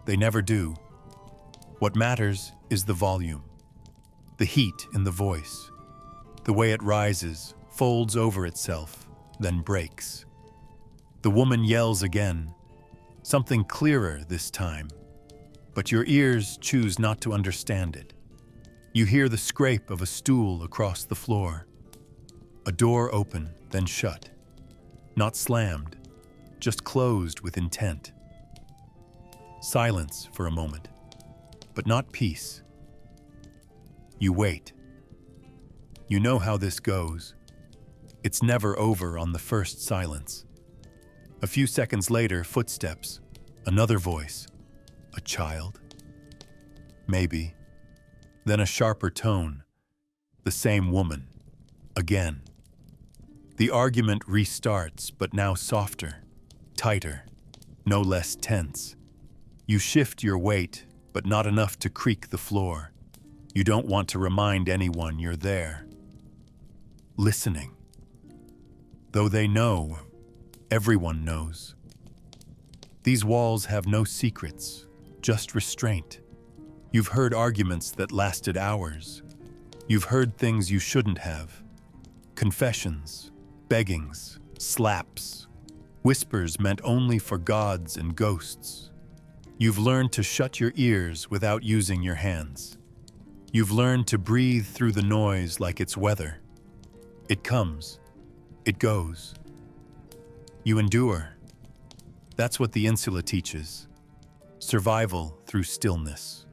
They never do. What matters is the volume, the heat in the voice, the way it rises, folds over itself, then breaks. The woman yells again, something clearer this time, but your ears choose not to understand it. You hear the scrape of a stool across the floor, a door open, then shut, not slammed, just closed with intent. Silence for a moment, but not peace. You wait. You know how this goes. It's never over on the first silence. A few seconds later, footsteps, another voice. A child? Maybe. Then a sharper tone. The same woman. Again. The argument restarts, but now softer, tighter, no less tense. You shift your weight, but not enough to creak the floor. You don't want to remind anyone you're there. Listening. Though they know, everyone knows. These walls have no secrets, just restraint. You've heard arguments that lasted hours. You've heard things you shouldn't have. Confessions, beggings, slaps, whispers meant only for gods and ghosts. You've learned to shut your ears without using your hands. You've learned to breathe through the noise like it's weather. It comes. It goes. You endure. That's what the insula teaches. Survival through stillness.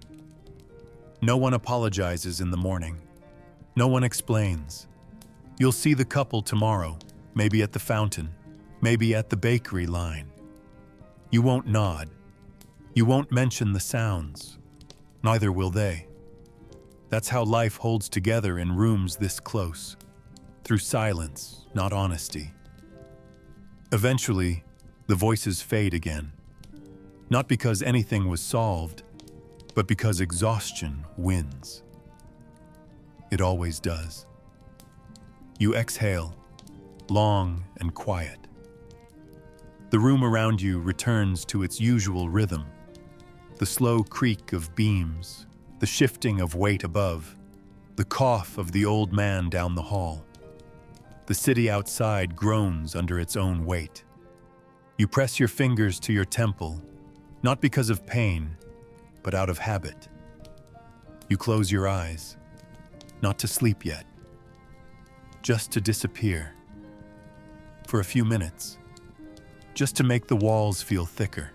No one apologizes in the morning. No one explains. You'll see the couple tomorrow, maybe at the fountain, maybe at the bakery line. You won't nod. You won't mention the sounds. Neither will they. That's how life holds together in rooms this close, through silence, not honesty. Eventually, the voices fade again. Not because anything was solved, but because exhaustion wins. It always does. You exhale, long and quiet. The room around you returns to its usual rhythm. The slow creak of beams, the shifting of weight above, the cough of the old man down the hall. The city outside groans under its own weight. You press your fingers to your temple, not because of pain, but out of habit. You close your eyes, not to sleep yet, just to disappear. For a few minutes, just to make the walls feel thicker,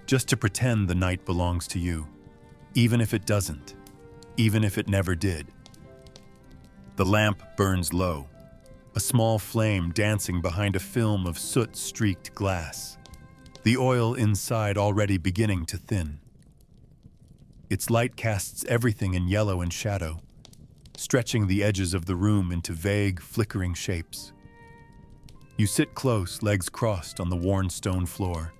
just to pretend the night belongs to you, even if it doesn't, even if it never did. The lamp burns low, a small flame dancing behind a film of soot-streaked glass, the oil inside already beginning to thin. Its light casts everything in yellow and shadow, stretching the edges of the room into vague, flickering shapes. You sit close, legs crossed on the worn stone floor,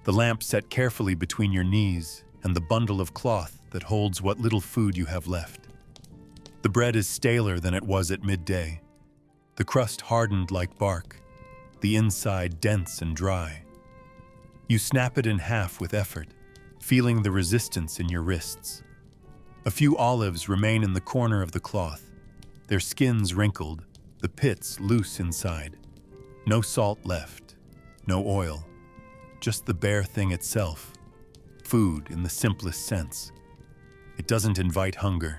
the lamp set carefully between your knees and the bundle of cloth that holds what little food you have left. The bread is staler than it was at midday, the crust hardened like bark, the inside dense and dry. You snap it in half with effort, feeling the resistance in your wrists. A few olives remain in the corner of the cloth, their skins wrinkled, the pits loose inside. No salt left, no oil, just the bare thing itself, food in the simplest sense. It doesn't invite hunger,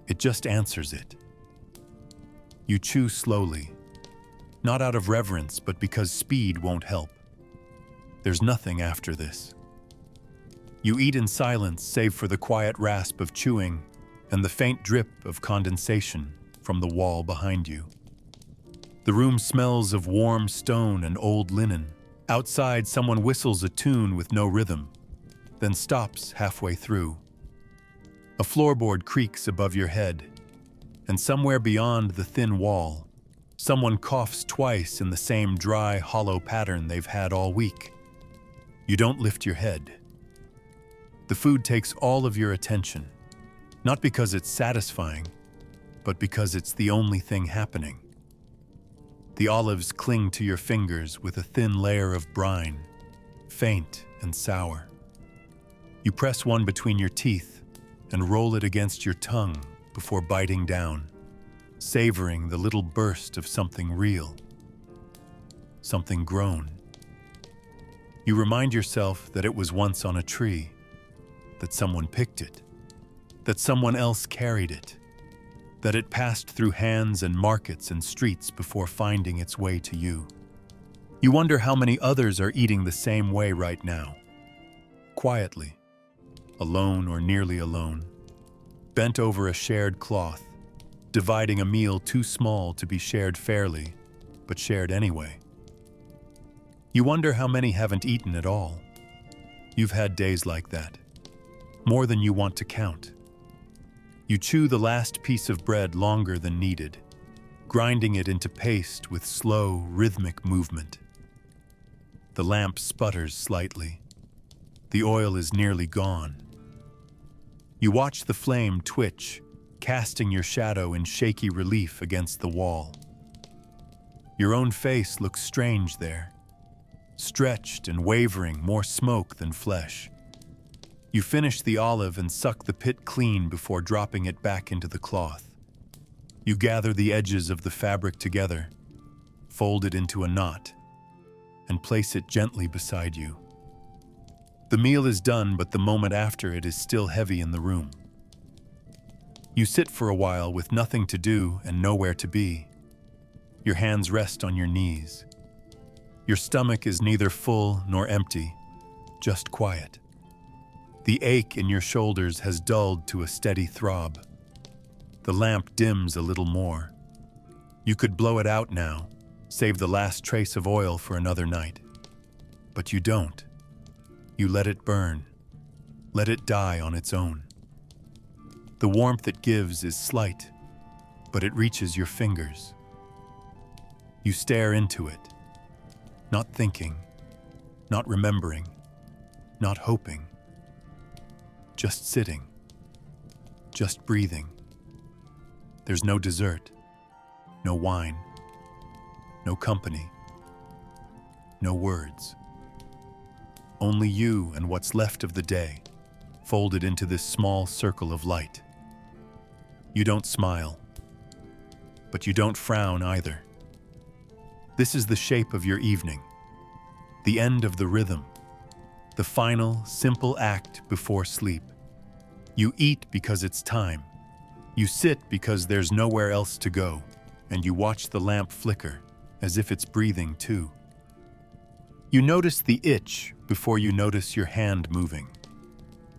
it just answers it. You chew slowly, not out of reverence, but because speed won't help. There's nothing after this. You eat in silence, save for the quiet rasp of chewing and the faint drip of condensation from the wall behind you. The room smells of warm stone and old linen. Outside, someone whistles a tune with no rhythm, then stops halfway through. A floorboard creaks above your head, and somewhere beyond the thin wall, someone coughs twice in the same dry, hollow pattern they've had all week. You don't lift your head. The food takes all of your attention, not because it's satisfying, but because it's the only thing happening. The olives cling to your fingers with a thin layer of brine, faint and sour. You press one between your teeth and roll it against your tongue before biting down, savoring the little burst of something real, something grown. You remind yourself that it was once on a tree, that someone picked it, that someone else carried it, that it passed through hands and markets and streets before finding its way to you. You wonder how many others are eating the same way right now, quietly, alone or nearly alone, bent over a shared cloth, dividing a meal too small to be shared fairly, but shared anyway. You wonder how many haven't eaten at all. You've had days like that, more than you want to count. You chew the last piece of bread longer than needed, grinding it into paste with slow, rhythmic movement. The lamp sputters slightly. The oil is nearly gone. You watch the flame twitch, casting your shadow in shaky relief against the wall. Your own face looks strange there, stretched and wavering, more smoke than flesh. You finish the olive and suck the pit clean before dropping it back into the cloth. You gather the edges of the fabric together, fold it into a knot, and place it gently beside you. The meal is done, but the moment after it is still heavy in the room. You sit for a while with nothing to do and nowhere to be. Your hands rest on your knees. Your stomach is neither full nor empty, just quiet. The ache in your shoulders has dulled to a steady throb. The lamp dims a little more. You could blow it out now, save the last trace of oil for another night. But you don't. You let it burn. Let it die on its own. The warmth it gives is slight, but it reaches your fingers. You stare into it, not thinking, not remembering, not hoping. Just sitting, just breathing. There's no dessert, no wine, no company, no words. Only you and what's left of the day, folded into this small circle of light. You don't smile, but you don't frown either. This is the shape of your evening, the end of the rhythm, the final, simple act before sleep. You eat because it's time. You sit because there's nowhere else to go, and you watch the lamp flicker, as if it's breathing too. You notice the itch before you notice your hand moving.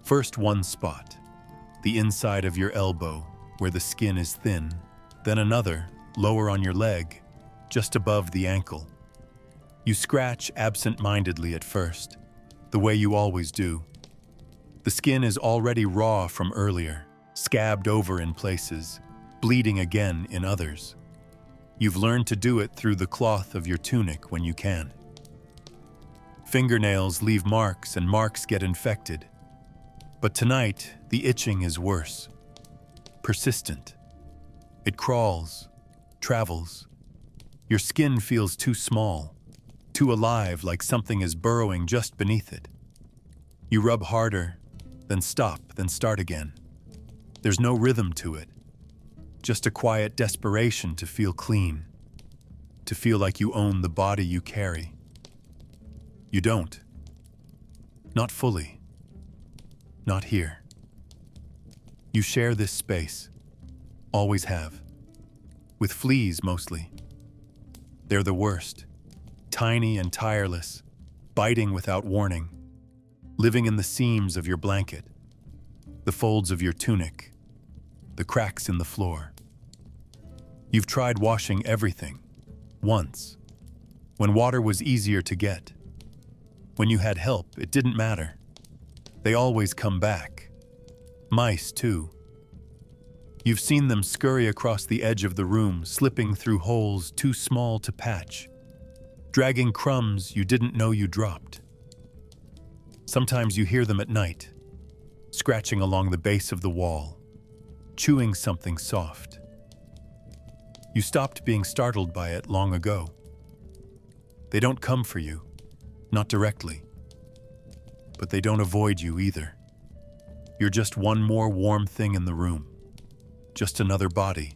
First one spot, the inside of your elbow, where the skin is thin, then another, lower on your leg, just above the ankle. You scratch absent-mindedly at first, the way you always do. The skin is already raw from earlier, scabbed over in places, bleeding again in others. You've learned to do it through the cloth of your tunic when you can. Fingernails leave marks and marks get infected. But tonight, the itching is worse. Persistent. It crawls, travels. Your skin feels too small, too alive, like something is burrowing just beneath it. You rub harder, then stop, then start again. There's no rhythm to it, just a quiet desperation to feel clean, to feel like you own the body you carry. You don't. Not fully. Not here. You share this space, always have, with fleas mostly. They're the worst, tiny and tireless, biting without warning, living in the seams of your blanket, the folds of your tunic, the cracks in the floor. You've tried washing everything, once, when water was easier to get. When you had help, it didn't matter. They always come back. Mice, too. You've seen them scurry across the edge of the room, slipping through holes too small to patch, dragging crumbs you didn't know you dropped. Sometimes you hear them at night, scratching along the base of the wall, chewing something soft. You stopped being startled by it long ago. They don't come for you, not directly, but they don't avoid you either. You're just one more warm thing in the room, just another body,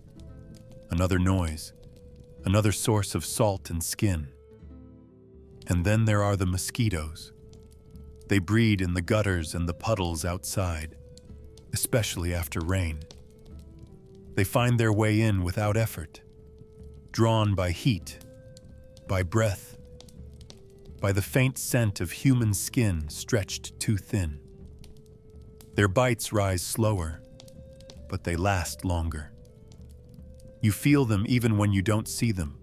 another noise, another source of salt and skin. And then there are the mosquitoes. They breed in the gutters and the puddles outside, especially after rain. They find their way in without effort, drawn by heat, by breath, by the faint scent of human skin stretched too thin. Their bites rise slower, but they last longer. You feel them even when you don't see them.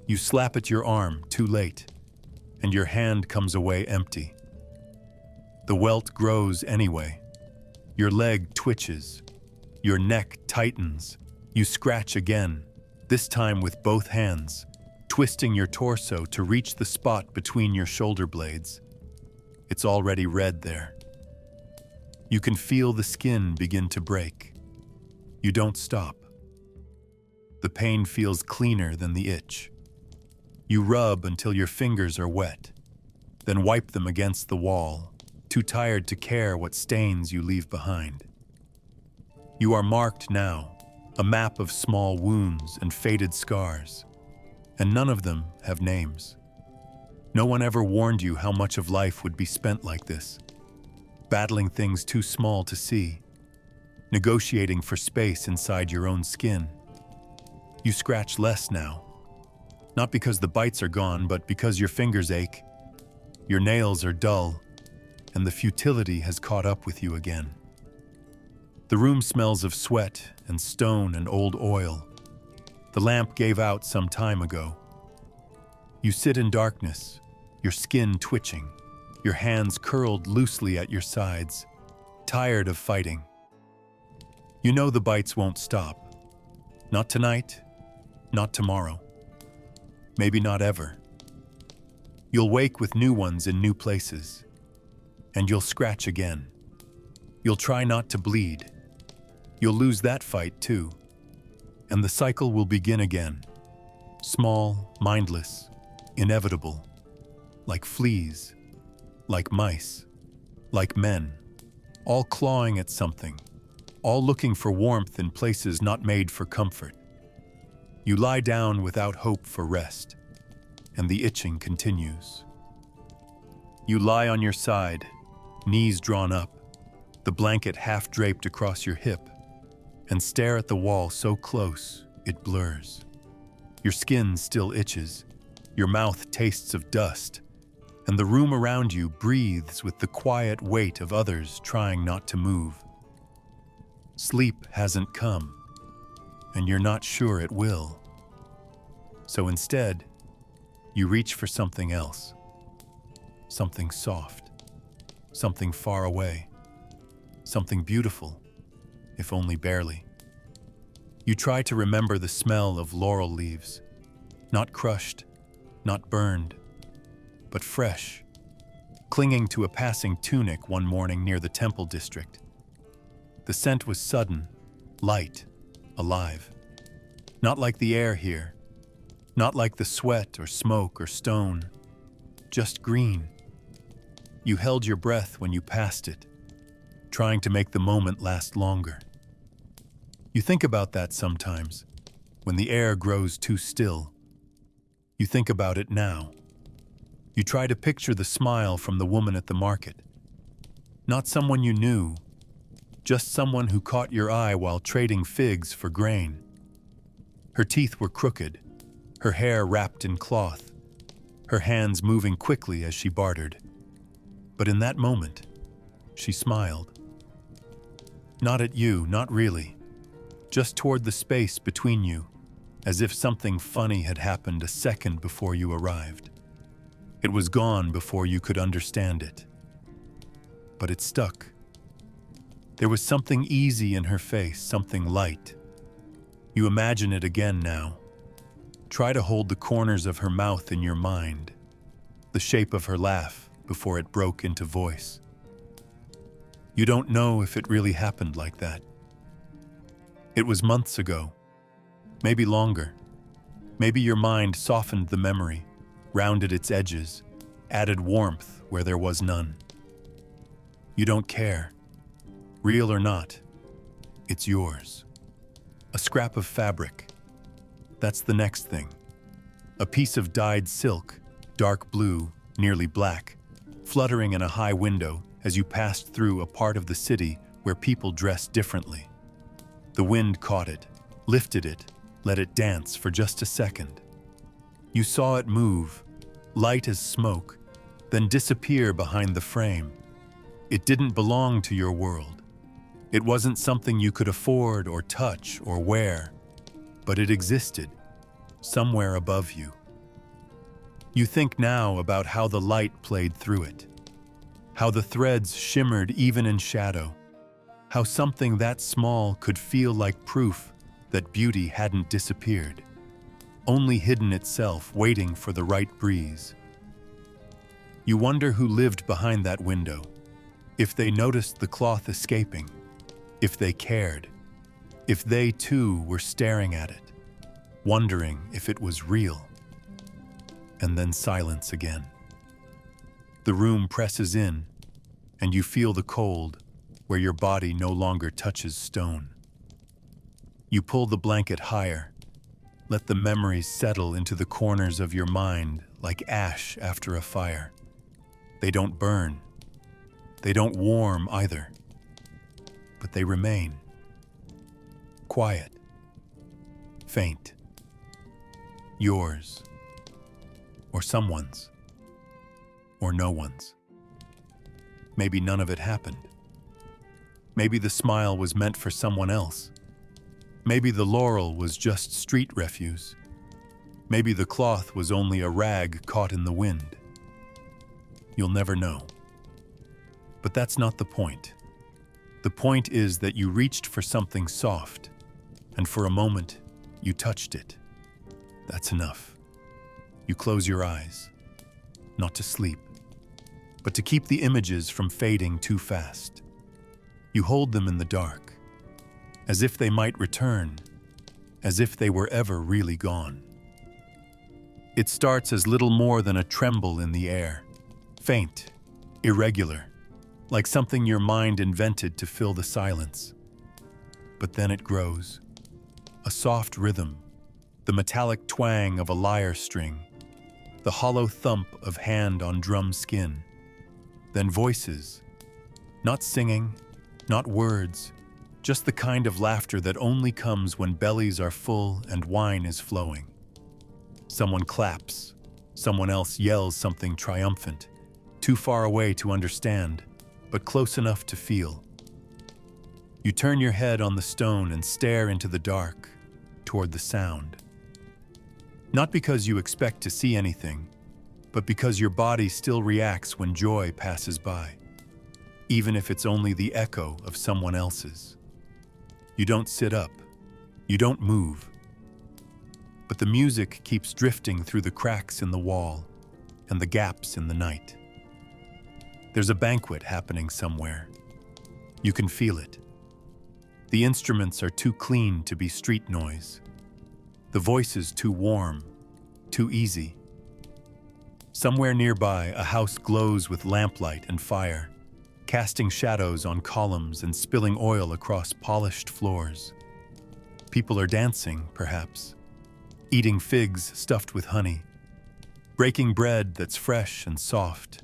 You slap at your arm too late, and your hand comes away empty. The welt grows anyway. Your leg twitches. Your neck tightens. You scratch again, this time with both hands, twisting your torso to reach the spot between your shoulder blades. It's already red there. You can feel the skin begin to break. You don't stop. The pain feels cleaner than the itch. You rub until your fingers are wet, then wipe them against the wall, too tired to care what stains you leave behind. You are marked now, a map of small wounds and faded scars, and none of them have names. No one ever warned you how much of life would be spent like this, battling things too small to see, negotiating for space inside your own skin. You scratch less now, not because the bites are gone, but because your fingers ache, your nails are dull, and the futility has caught up with you again. The room smells of sweat and stone and old oil. The lamp gave out some time ago. You sit in darkness, your skin twitching, your hands curled loosely at your sides, tired of fighting. You know the bites won't stop. Not tonight, not tomorrow. Maybe not ever. You'll wake with new ones in new places, and you'll scratch again. You'll try not to bleed. You'll lose that fight too, and the cycle will begin again. Small, mindless, inevitable, like fleas, like mice, like men, all clawing at something, all looking for warmth in places not made for comfort. You lie down without hope for rest, and the itching continues. You lie on your side, knees drawn up, the blanket half draped across your hip, and stare at the wall so close it blurs. Your skin still itches, your mouth tastes of dust, and the room around you breathes with the quiet weight of others trying not to move. Sleep hasn't come, and you're not sure it will. So instead, you reach for something else, something soft, something far away, something beautiful, if only barely. You try to remember the smell of laurel leaves, not crushed, not burned, but fresh, clinging to a passing tunic one morning near the Temple district. The scent was sudden, light, alive. Not like the air here, not like the sweat or smoke or stone, just green. You held your breath when you passed it, trying to make the moment last longer. You think about that sometimes, when the air grows too still. You think about it now. You try to picture the smile from the woman at the market. Not someone you knew, just someone who caught your eye while trading figs for grain. Her teeth were crooked, her hair wrapped in cloth, her hands moving quickly as she bartered. But in that moment, she smiled. Not at you, not really. Just toward the space between you, as if something funny had happened a second before you arrived. It was gone before you could understand it. But it stuck. There was something easy in her face, something light. You imagine it again now. Try to hold the corners of her mouth in your mind, the shape of her laugh before it broke into voice. You don't know if it really happened like that. It was months ago, maybe longer. Maybe your mind softened the memory, rounded its edges, added warmth where there was none. You don't care. Real or not, it's yours. A scrap of fabric. That's the next thing. A piece of dyed silk, dark blue, nearly black, fluttering in a high window as you passed through a part of the city where people dress differently. The wind caught it, lifted it, let it dance for just a second. You saw it move, light as smoke, then disappear behind the frame. It didn't belong to your world. It wasn't something you could afford or touch or wear, but it existed, somewhere above you. You think now about how the light played through it, how the threads shimmered even in shadow, how something that small could feel like proof that beauty hadn't disappeared, only hidden itself, waiting for the right breeze. You wonder who lived behind that window, if they noticed the cloth escaping, if they cared, if they too were staring at it, wondering if it was real. And then silence again. The room presses in, and you feel the cold where your body no longer touches stone. You pull the blanket higher, let the memories settle into the corners of your mind like ash after a fire. They don't burn. They don't warm either. But they remain. Quiet. Faint. Yours. Or someone's. Or no one's. Maybe none of it happened. Maybe the smile was meant for someone else. Maybe the laurel was just street refuse. Maybe the cloth was only a rag caught in the wind. You'll never know. But that's not the point. The point is that you reached for something soft, and for a moment, you touched it. That's enough. You close your eyes, not to sleep, but to keep the images from fading too fast. You hold them in the dark, as if they might return, as if they were ever really gone. It starts as little more than a tremble in the air, faint, irregular, like something your mind invented to fill the silence. But then it grows. A soft rhythm, the metallic twang of a lyre string, the hollow thump of hand on drum skin. Then voices, not singing, not words, just the kind of laughter that only comes when bellies are full and wine is flowing. Someone claps, someone else yells something triumphant, too far away to understand, but close enough to feel. You turn your head on the stone and stare into the dark, toward the sound. Not because you expect to see anything, but because your body still reacts when joy passes by, even if it's only the echo of someone else's. You don't sit up, you don't move, but the music keeps drifting through the cracks in the wall and the gaps in the night. There's a banquet happening somewhere. You can feel it. The instruments are too clean to be street noise. The voices too warm, too easy. Somewhere nearby, a house glows with lamplight and fire, casting shadows on columns and spilling oil across polished floors. People are dancing, perhaps, eating figs stuffed with honey, breaking bread that's fresh and soft,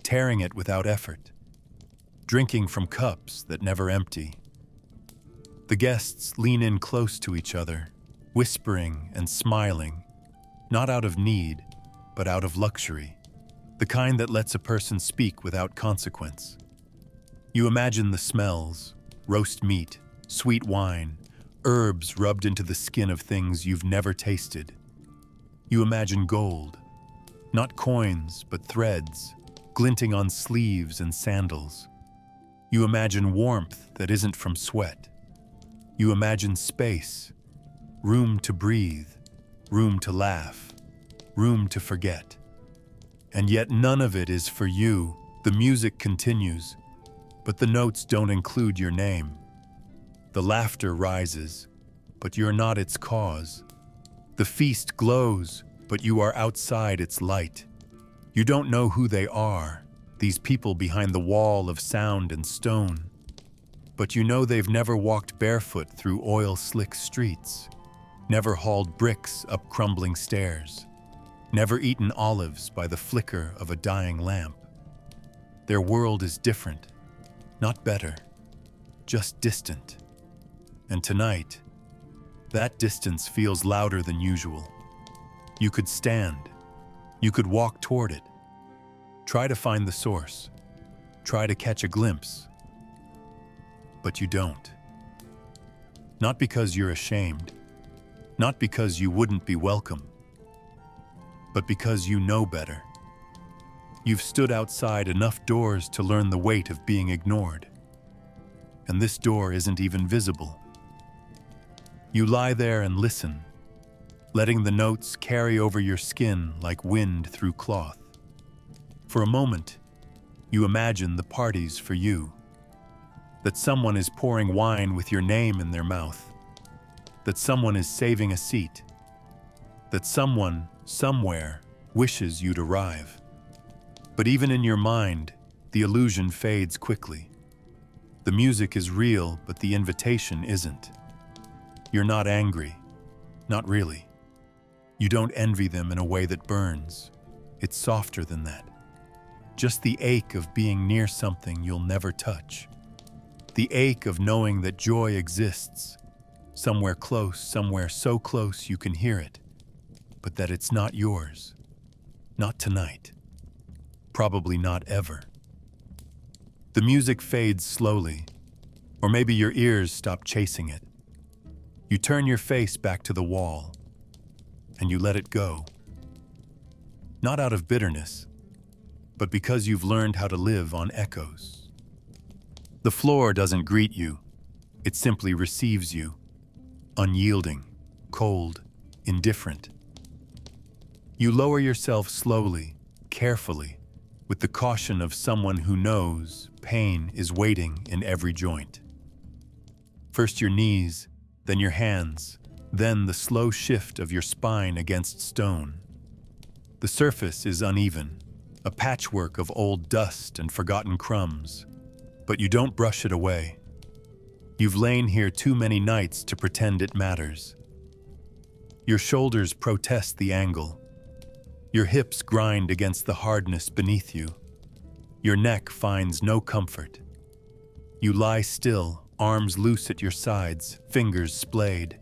tearing it without effort, drinking from cups that never empty. The guests lean in close to each other, whispering and smiling, not out of need, but out of luxury, the kind that lets a person speak without consequence. You imagine the smells, roast meat, sweet wine, herbs rubbed into the skin of things you've never tasted. You imagine gold, not coins, but threads, glinting on sleeves and sandals. You imagine warmth that isn't from sweat. You imagine space, room to breathe, room to laugh, room to forget. And yet none of it is for you. The music continues, but the notes don't include your name. The laughter rises, but you're not its cause. The feast glows, but you are outside its light. You don't know who they are, these people behind the wall of sound and stone. But you know they've never walked barefoot through oil-slick streets, never hauled bricks up crumbling stairs, never eaten olives by the flicker of a dying lamp. Their world is different, not better, just distant. And tonight, that distance feels louder than usual. You could stand. You could walk toward it. Try to find the source. Try to catch a glimpse. But you don't. Not because you're ashamed. Not because you wouldn't be welcome. But because you know better. You've stood outside enough doors to learn the weight of being ignored. And this door isn't even visible. You lie there and listen, letting the notes carry over your skin like wind through cloth. For a moment, you imagine the party's for you, that someone is pouring wine with your name in their mouth, that someone is saving a seat, that someone, somewhere, wishes you'd arrive. But even in your mind, the illusion fades quickly. The music is real, but the invitation isn't. You're not angry. Not really. You don't envy them in a way that burns. It's softer than that. Just the ache of being near something you'll never touch. The ache of knowing that joy exists, somewhere close, somewhere so close you can hear it, but that it's not yours. Not tonight. Probably not ever. The music fades slowly, or maybe your ears stop chasing it. You turn your face back to the wall, and you let it go. Not out of bitterness, but because you've learned how to live on echoes. The floor doesn't greet you, it simply receives you, unyielding, cold, indifferent. You lower yourself slowly, carefully, with the caution of someone who knows pain is waiting in every joint. First your knees, then your hands, then the slow shift of your spine against stone. The surface is uneven, a patchwork of old dust and forgotten crumbs, but you don't brush it away. You've lain here too many nights to pretend it matters. Your shoulders protest the angle. Your hips grind against the hardness beneath you. Your neck finds no comfort. You lie still, arms loose at your sides, fingers splayed.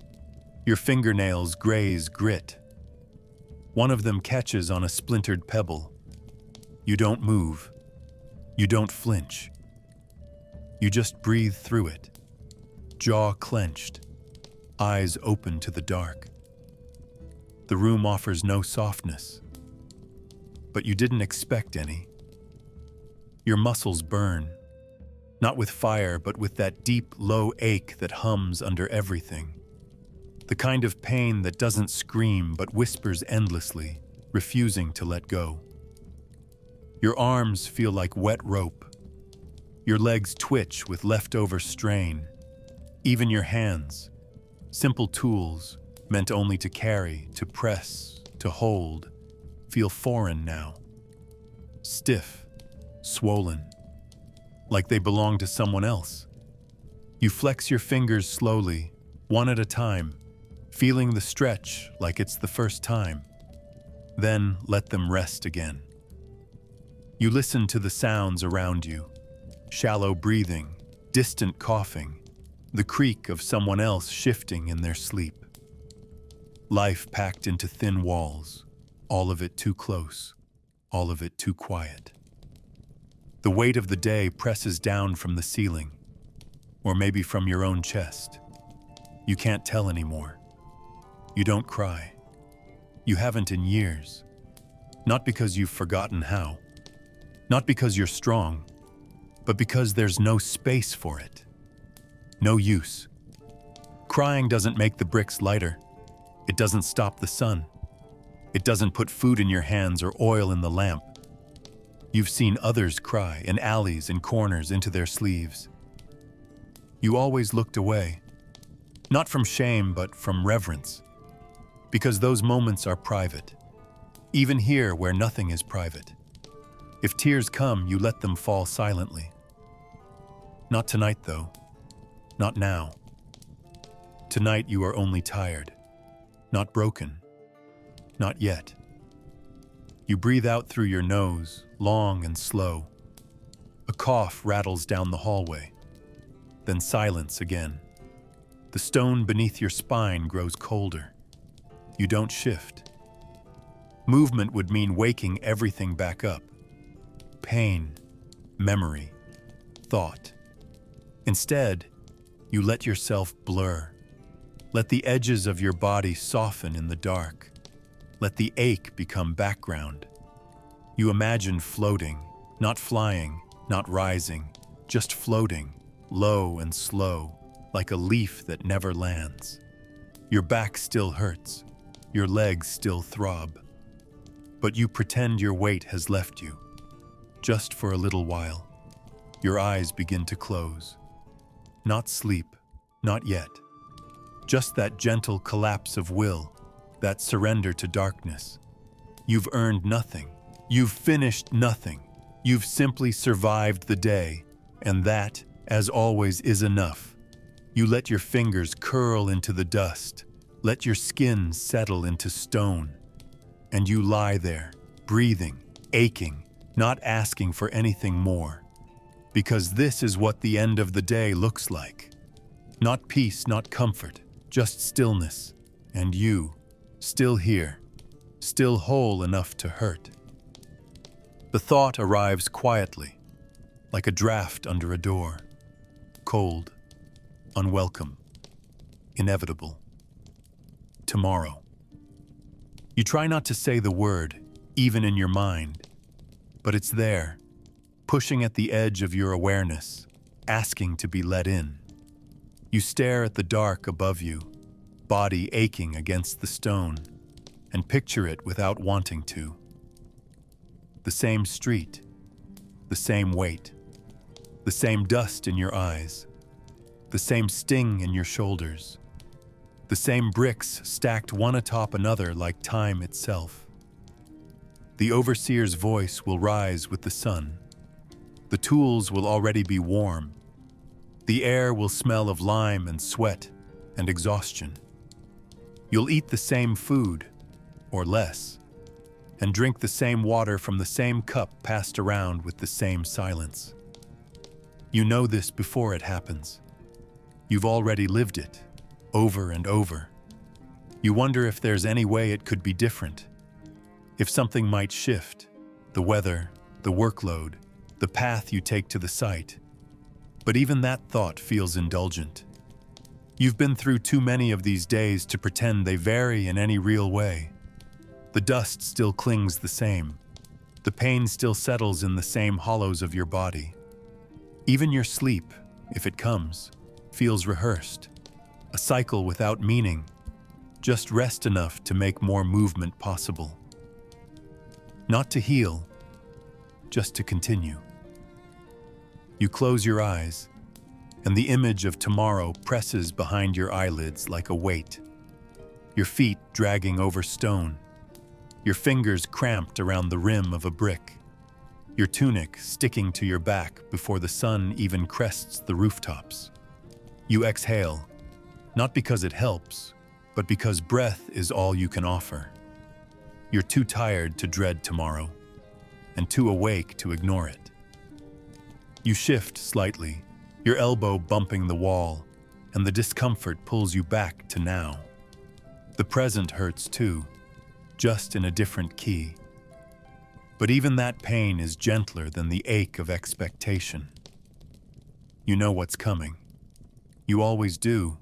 Your fingernails graze grit. One of them catches on a splintered pebble. You don't move. You don't flinch. You just breathe through it, jaw clenched, eyes open to the dark. The room offers no softness, but you didn't expect any. Your muscles burn, not with fire, but with that deep, low ache that hums under everything. The kind of pain that doesn't scream but whispers endlessly, refusing to let go. Your arms feel like wet rope. Your legs twitch with leftover strain. Even your hands, simple tools meant only to carry, to press, to hold, feel foreign now. Stiff, swollen, like they belong to someone else. You flex your fingers slowly, one at a time, feeling the stretch like it's the first time. Then let them rest again. You listen to the sounds around you. Shallow breathing, distant coughing, the creak of someone else shifting in their sleep. Life packed into thin walls, all of it too close, all of it too quiet. The weight of the day presses down from the ceiling, or maybe from your own chest. You can't tell anymore. You don't cry. You haven't in years. Not because you've forgotten how. Not because you're strong, but because there's no space for it. No use. Crying doesn't make the bricks lighter. It doesn't stop the sun. It doesn't put food in your hands or oil in the lamp. You've seen others cry in alleys and corners into their sleeves. You always looked away, not from shame but from reverence, because those moments are private, even here where nothing is private. If tears come, you let them fall silently. Not tonight, though. Not now. Tonight you are only tired, not broken. Not yet. You breathe out through your nose, long and slow. A cough rattles down the hallway. Then silence again. The stone beneath your spine grows colder. You don't shift. Movement would mean waking everything back up. Pain, memory, thought. Instead, you let yourself blur. Let the edges of your body soften in the dark. Let the ache become background. You imagine floating, not flying, not rising, just floating, low and slow, like a leaf that never lands. Your back still hurts, your legs still throb, but you pretend your weight has left you. Just for a little while, your eyes begin to close. Not sleep, not yet. Just that gentle collapse of will, that surrender to darkness. You've earned nothing. You've finished nothing. You've simply survived the day, and that, as always, is enough. You let your fingers curl into the dust, let your skin settle into stone, and you lie there, breathing, aching, not asking for anything more. Because this is what the end of the day looks like. Not peace, not comfort, just stillness, and you, still here, still whole enough to hurt. The thought arrives quietly, like a draft under a door. Cold, unwelcome, inevitable. Tomorrow. You try not to say the word, even in your mind, but it's there, pushing at the edge of your awareness, asking to be let in. You stare at the dark above you, body aching against the stone, and picture it without wanting to. The same street, the same weight, the same dust in your eyes, the same sting in your shoulders, the same bricks stacked one atop another like time itself. The overseer's voice will rise with the sun. The tools will already be warm. The air will smell of lime and sweat and exhaustion. You'll eat the same food, or less, and drink the same water from the same cup passed around with the same silence. You know this before it happens. You've already lived it, over and over. You wonder if there's any way it could be different, if something might shift, the weather, the workload, the path you take to the site. But even that thought feels indulgent. You've been through too many of these days to pretend they vary in any real way. The dust still clings the same. The pain still settles in the same hollows of your body. Even your sleep, if it comes, feels rehearsed. A cycle without meaning, just rest enough to make more movement possible. Not to heal, just to continue. You close your eyes, and the image of tomorrow presses behind your eyelids like a weight. Your feet dragging over stone, your fingers cramped around the rim of a brick, your tunic sticking to your back before the sun even crests the rooftops. You exhale, not because it helps, but because breath is all you can offer. You're too tired to dread tomorrow, and too awake to ignore it. You shift slightly, your elbow bumping the wall, and the discomfort pulls you back to now. The present hurts too, just in a different key. But even that pain is gentler than the ache of expectation. You know what's coming. You always do.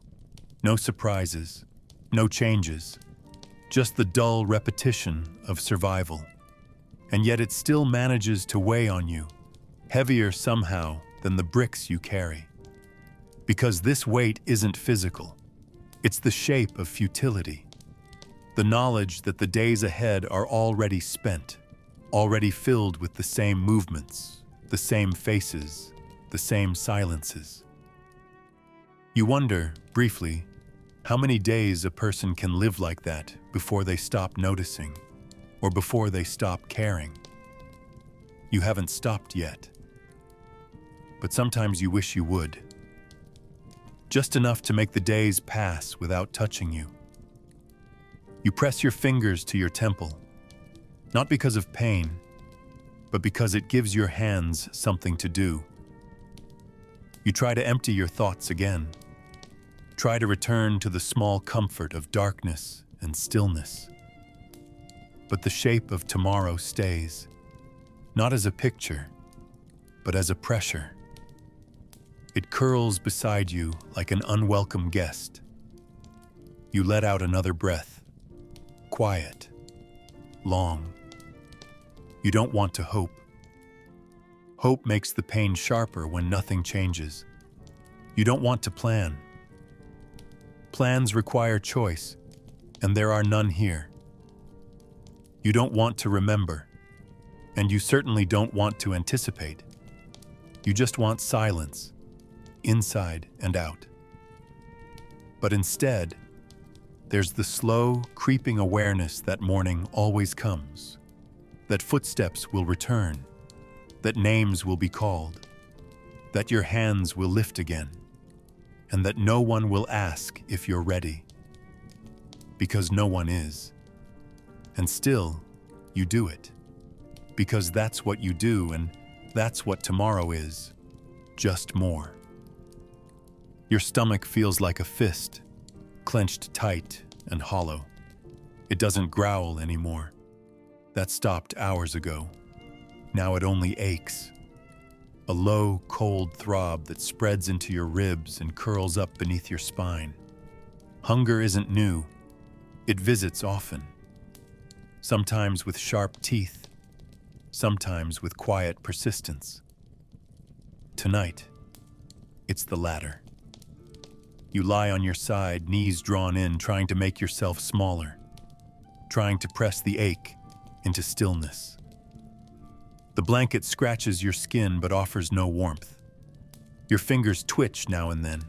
No surprises, no changes, just the dull repetition of survival. And yet it still manages to weigh on you, heavier somehow than the bricks you carry. Because this weight isn't physical. It's the shape of futility. The knowledge that the days ahead are already spent, already filled with the same movements, the same faces, the same silences. You wonder, briefly, how many days a person can live like that before they stop noticing, or before they stop caring. You haven't stopped yet. But sometimes you wish you would. Just enough to make the days pass without touching you. You press your fingers to your temple, not because of pain, but because it gives your hands something to do. You try to empty your thoughts again. Try to return to the small comfort of darkness and stillness. But the shape of tomorrow stays, not as a picture, but as a pressure. It curls beside you like an unwelcome guest. You let out another breath, quiet, long. You don't want to hope. Hope makes the pain sharper when nothing changes. You don't want to plan. Plans require choice, and there are none here. You don't want to remember, and you certainly don't want to anticipate. You just want silence, inside and out. But instead, there's the slow, creeping awareness that morning always comes, that footsteps will return, that names will be called, that your hands will lift again, and that no one will ask if you're ready, because no one is. And still, you do it, because that's what you do, and that's what tomorrow is, just more. Your stomach feels like a fist, clenched tight and hollow. It doesn't growl anymore. That stopped hours ago. Now it only aches. A low, cold throb that spreads into your ribs and curls up beneath your spine. Hunger isn't new. It visits often. Sometimes with sharp teeth, sometimes with quiet persistence. Tonight, it's the latter. You lie on your side, knees drawn in, trying to make yourself smaller, trying to press the ache into stillness. The blanket scratches your skin but offers no warmth. Your fingers twitch now and then,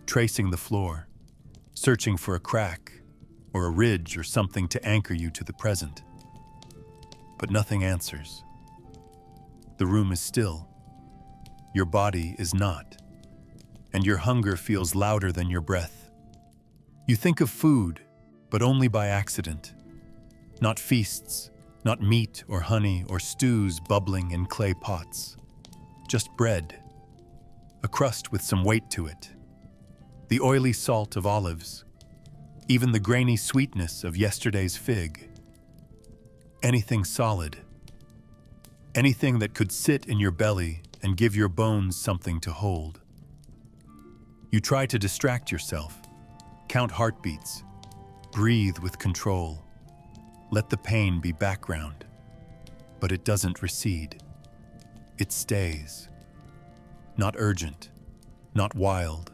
tracing the floor, searching for a crack or a ridge or something to anchor you to the present. But nothing answers. The room is still. Your body is not. And your hunger feels louder than your breath. You think of food, but only by accident. Not feasts, not meat or honey or stews bubbling in clay pots. Just bread, a crust with some weight to it. The oily salt of olives, even the grainy sweetness of yesterday's fig. Anything solid. Anything that could sit in your belly and give your bones something to hold. You try to distract yourself, count heartbeats, breathe with control. Let the pain be background, but it doesn't recede. It stays. Not urgent, not wild,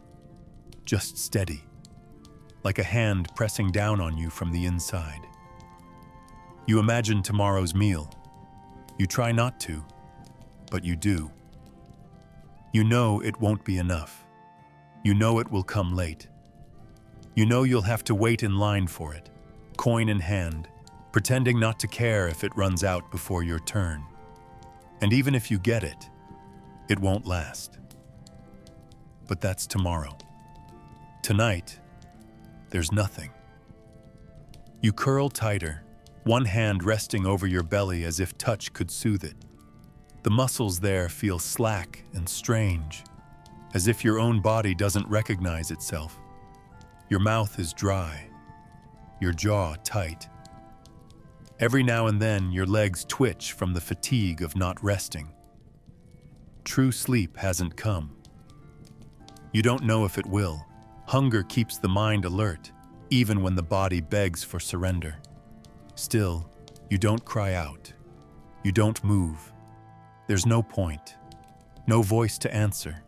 just steady, like a hand pressing down on you from the inside. You imagine tomorrow's meal. You try not to, but you do. You know it won't be enough. You know it will come late. You know you'll have to wait in line for it, coin in hand, pretending not to care if it runs out before your turn. And even if you get it, it won't last. But that's tomorrow. Tonight, there's nothing. You curl tighter, one hand resting over your belly as if touch could soothe it. The muscles there feel slack and strange, as if your own body doesn't recognize itself. Your mouth is dry, your jaw tight. Every now and then, your legs twitch from the fatigue of not resting. True sleep hasn't come. You don't know if it will. Hunger keeps the mind alert, even when the body begs for surrender. Still, you don't cry out. You don't move. There's no point, no voice to answer,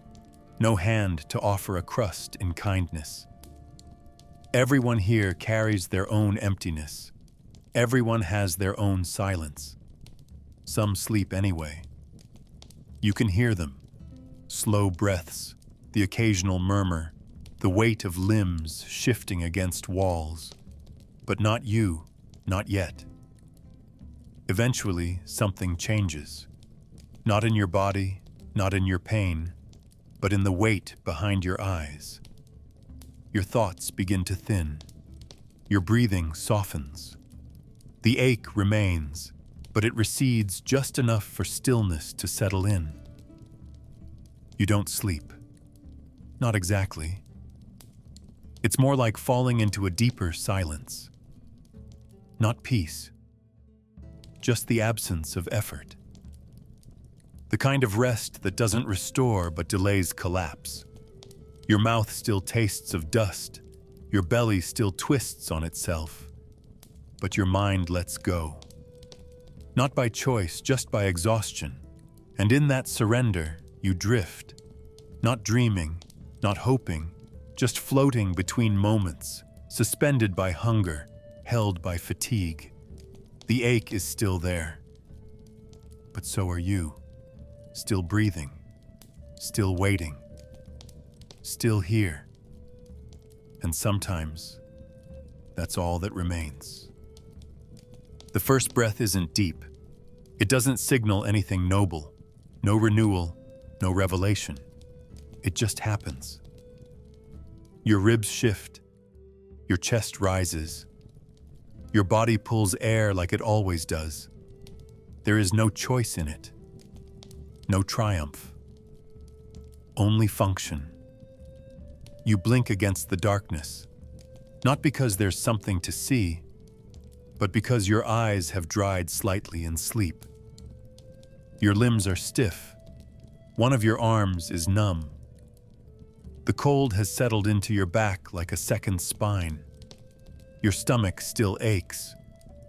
no hand to offer a crust in kindness. Everyone here carries their own emptiness. Everyone has their own silence. Some sleep anyway. You can hear them. Slow breaths, the occasional murmur, the weight of limbs shifting against walls. But not you, not yet. Eventually, something changes. Not in your body, not in your pain, but in the weight behind your eyes. Your thoughts begin to thin. Your breathing softens. The ache remains, but it recedes just enough for stillness to settle in. You don't sleep. Not exactly. It's more like falling into a deeper silence. Not peace. Just the absence of effort. The kind of rest that doesn't restore but delays collapse. Your mouth still tastes of dust. Your belly still twists on itself. But your mind lets go. Not by choice, just by exhaustion. And in that surrender, you drift. Not dreaming, not hoping, just floating between moments, suspended by hunger, held by fatigue. The ache is still there. But so are you. Still breathing. Still waiting. Still here. And sometimes, that's all that remains. The first breath isn't deep. It doesn't signal anything noble. No renewal, no revelation. It just happens. Your ribs shift. Your chest rises. Your body pulls air like it always does. There is no choice in it. No triumph. Only function. You blink against the darkness, not because there's something to see, but because your eyes have dried slightly in sleep. Your limbs are stiff. One of your arms is numb. The cold has settled into your back like a second spine. Your stomach still aches,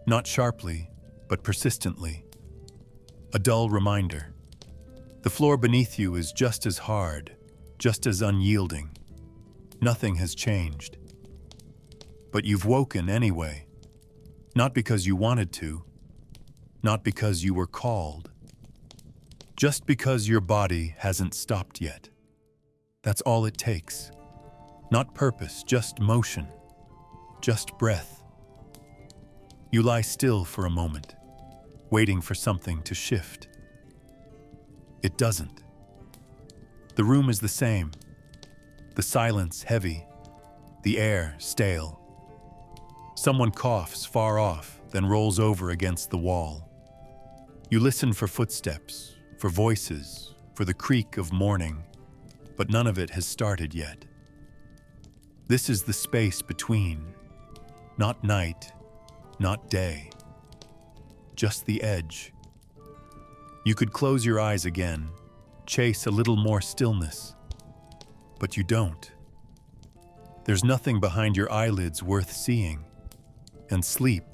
not sharply, but persistently. A dull reminder. The floor beneath you is just as hard, just as unyielding. Nothing has changed. But you've woken anyway. Not because you wanted to, not because you were called. Just because your body hasn't stopped yet. That's all it takes. Not purpose, just motion. Just breath. You lie still for a moment, waiting for something to shift. It doesn't. The room is the same. The silence heavy. The air stale. Someone coughs far off, then rolls over against the wall. You listen for footsteps, for voices, for the creak of morning, but none of it has started yet. This is the space between, not night, not day, just the edge. You could close your eyes again, chase a little more stillness, but you don't. There's nothing behind your eyelids worth seeing. And sleep,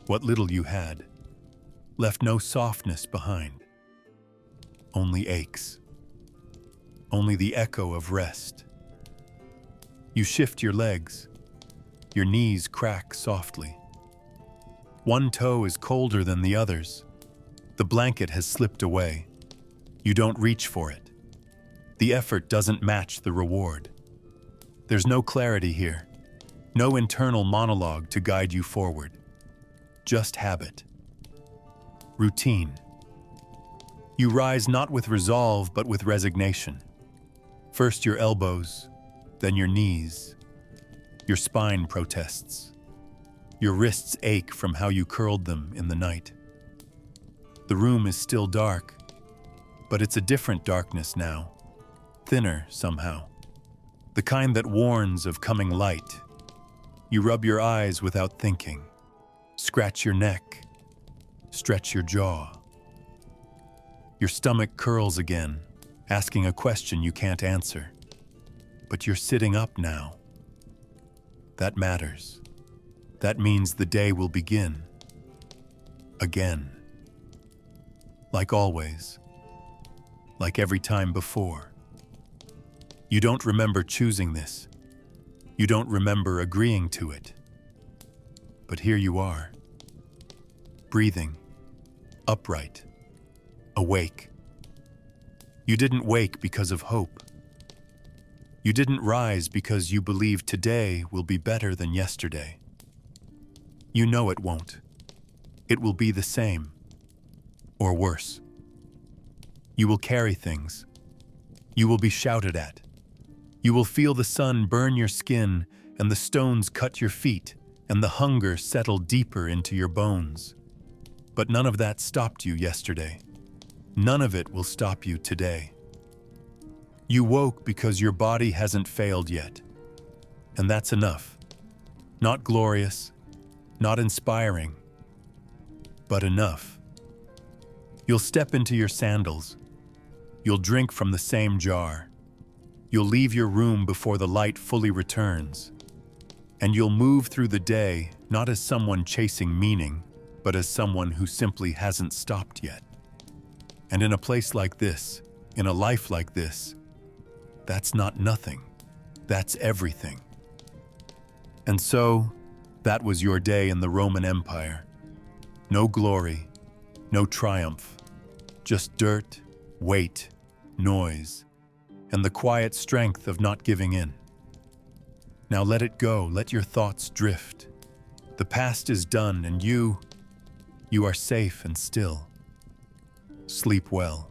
what little you had, left no softness behind. Only aches. Only the echo of rest. You shift your legs. Your knees crack softly. One toe is colder than the others. The blanket has slipped away. You don't reach for it. The effort doesn't match the reward. There's no clarity here. No internal monologue to guide you forward. Just habit. Routine. You rise not with resolve, but with resignation. First your elbows, then your knees. Your spine protests. Your wrists ache from how you curled them in the night. The room is still dark, but it's a different darkness now. Thinner somehow. The kind that warns of coming light. You rub your eyes without thinking. Scratch your neck. stretch your jaw. Your stomach curls again, asking a question you can't answer. But you're sitting up now. That matters. That means the day will begin. Again. Like always. Like every time before. You don't remember choosing this. You don't remember agreeing to it. But here you are. Breathing. Upright. Awake. You didn't wake because of hope. You didn't rise because you believe today will be better than yesterday. You know it won't. It will be the same. Or worse. You will carry things. You will be shouted at. You will feel the sun burn your skin and the stones cut your feet and the hunger settle deeper into your bones. But none of that stopped you yesterday. None of it will stop you today. You woke because your body hasn't failed yet. And that's enough. Not glorious, not inspiring, but enough. You'll step into your sandals. You'll drink from the same jar. You'll leave your room before the light fully returns. And you'll move through the day not as someone chasing meaning, but as someone who simply hasn't stopped yet. And in a place like this, in a life like this, that's not nothing. That's everything. And so, that was your day in the Roman Empire. No glory, no triumph, just dirt, weight, noise, and the quiet strength of not giving in. Now let it go, let your thoughts drift. The past is done and you are safe and still. Sleep well.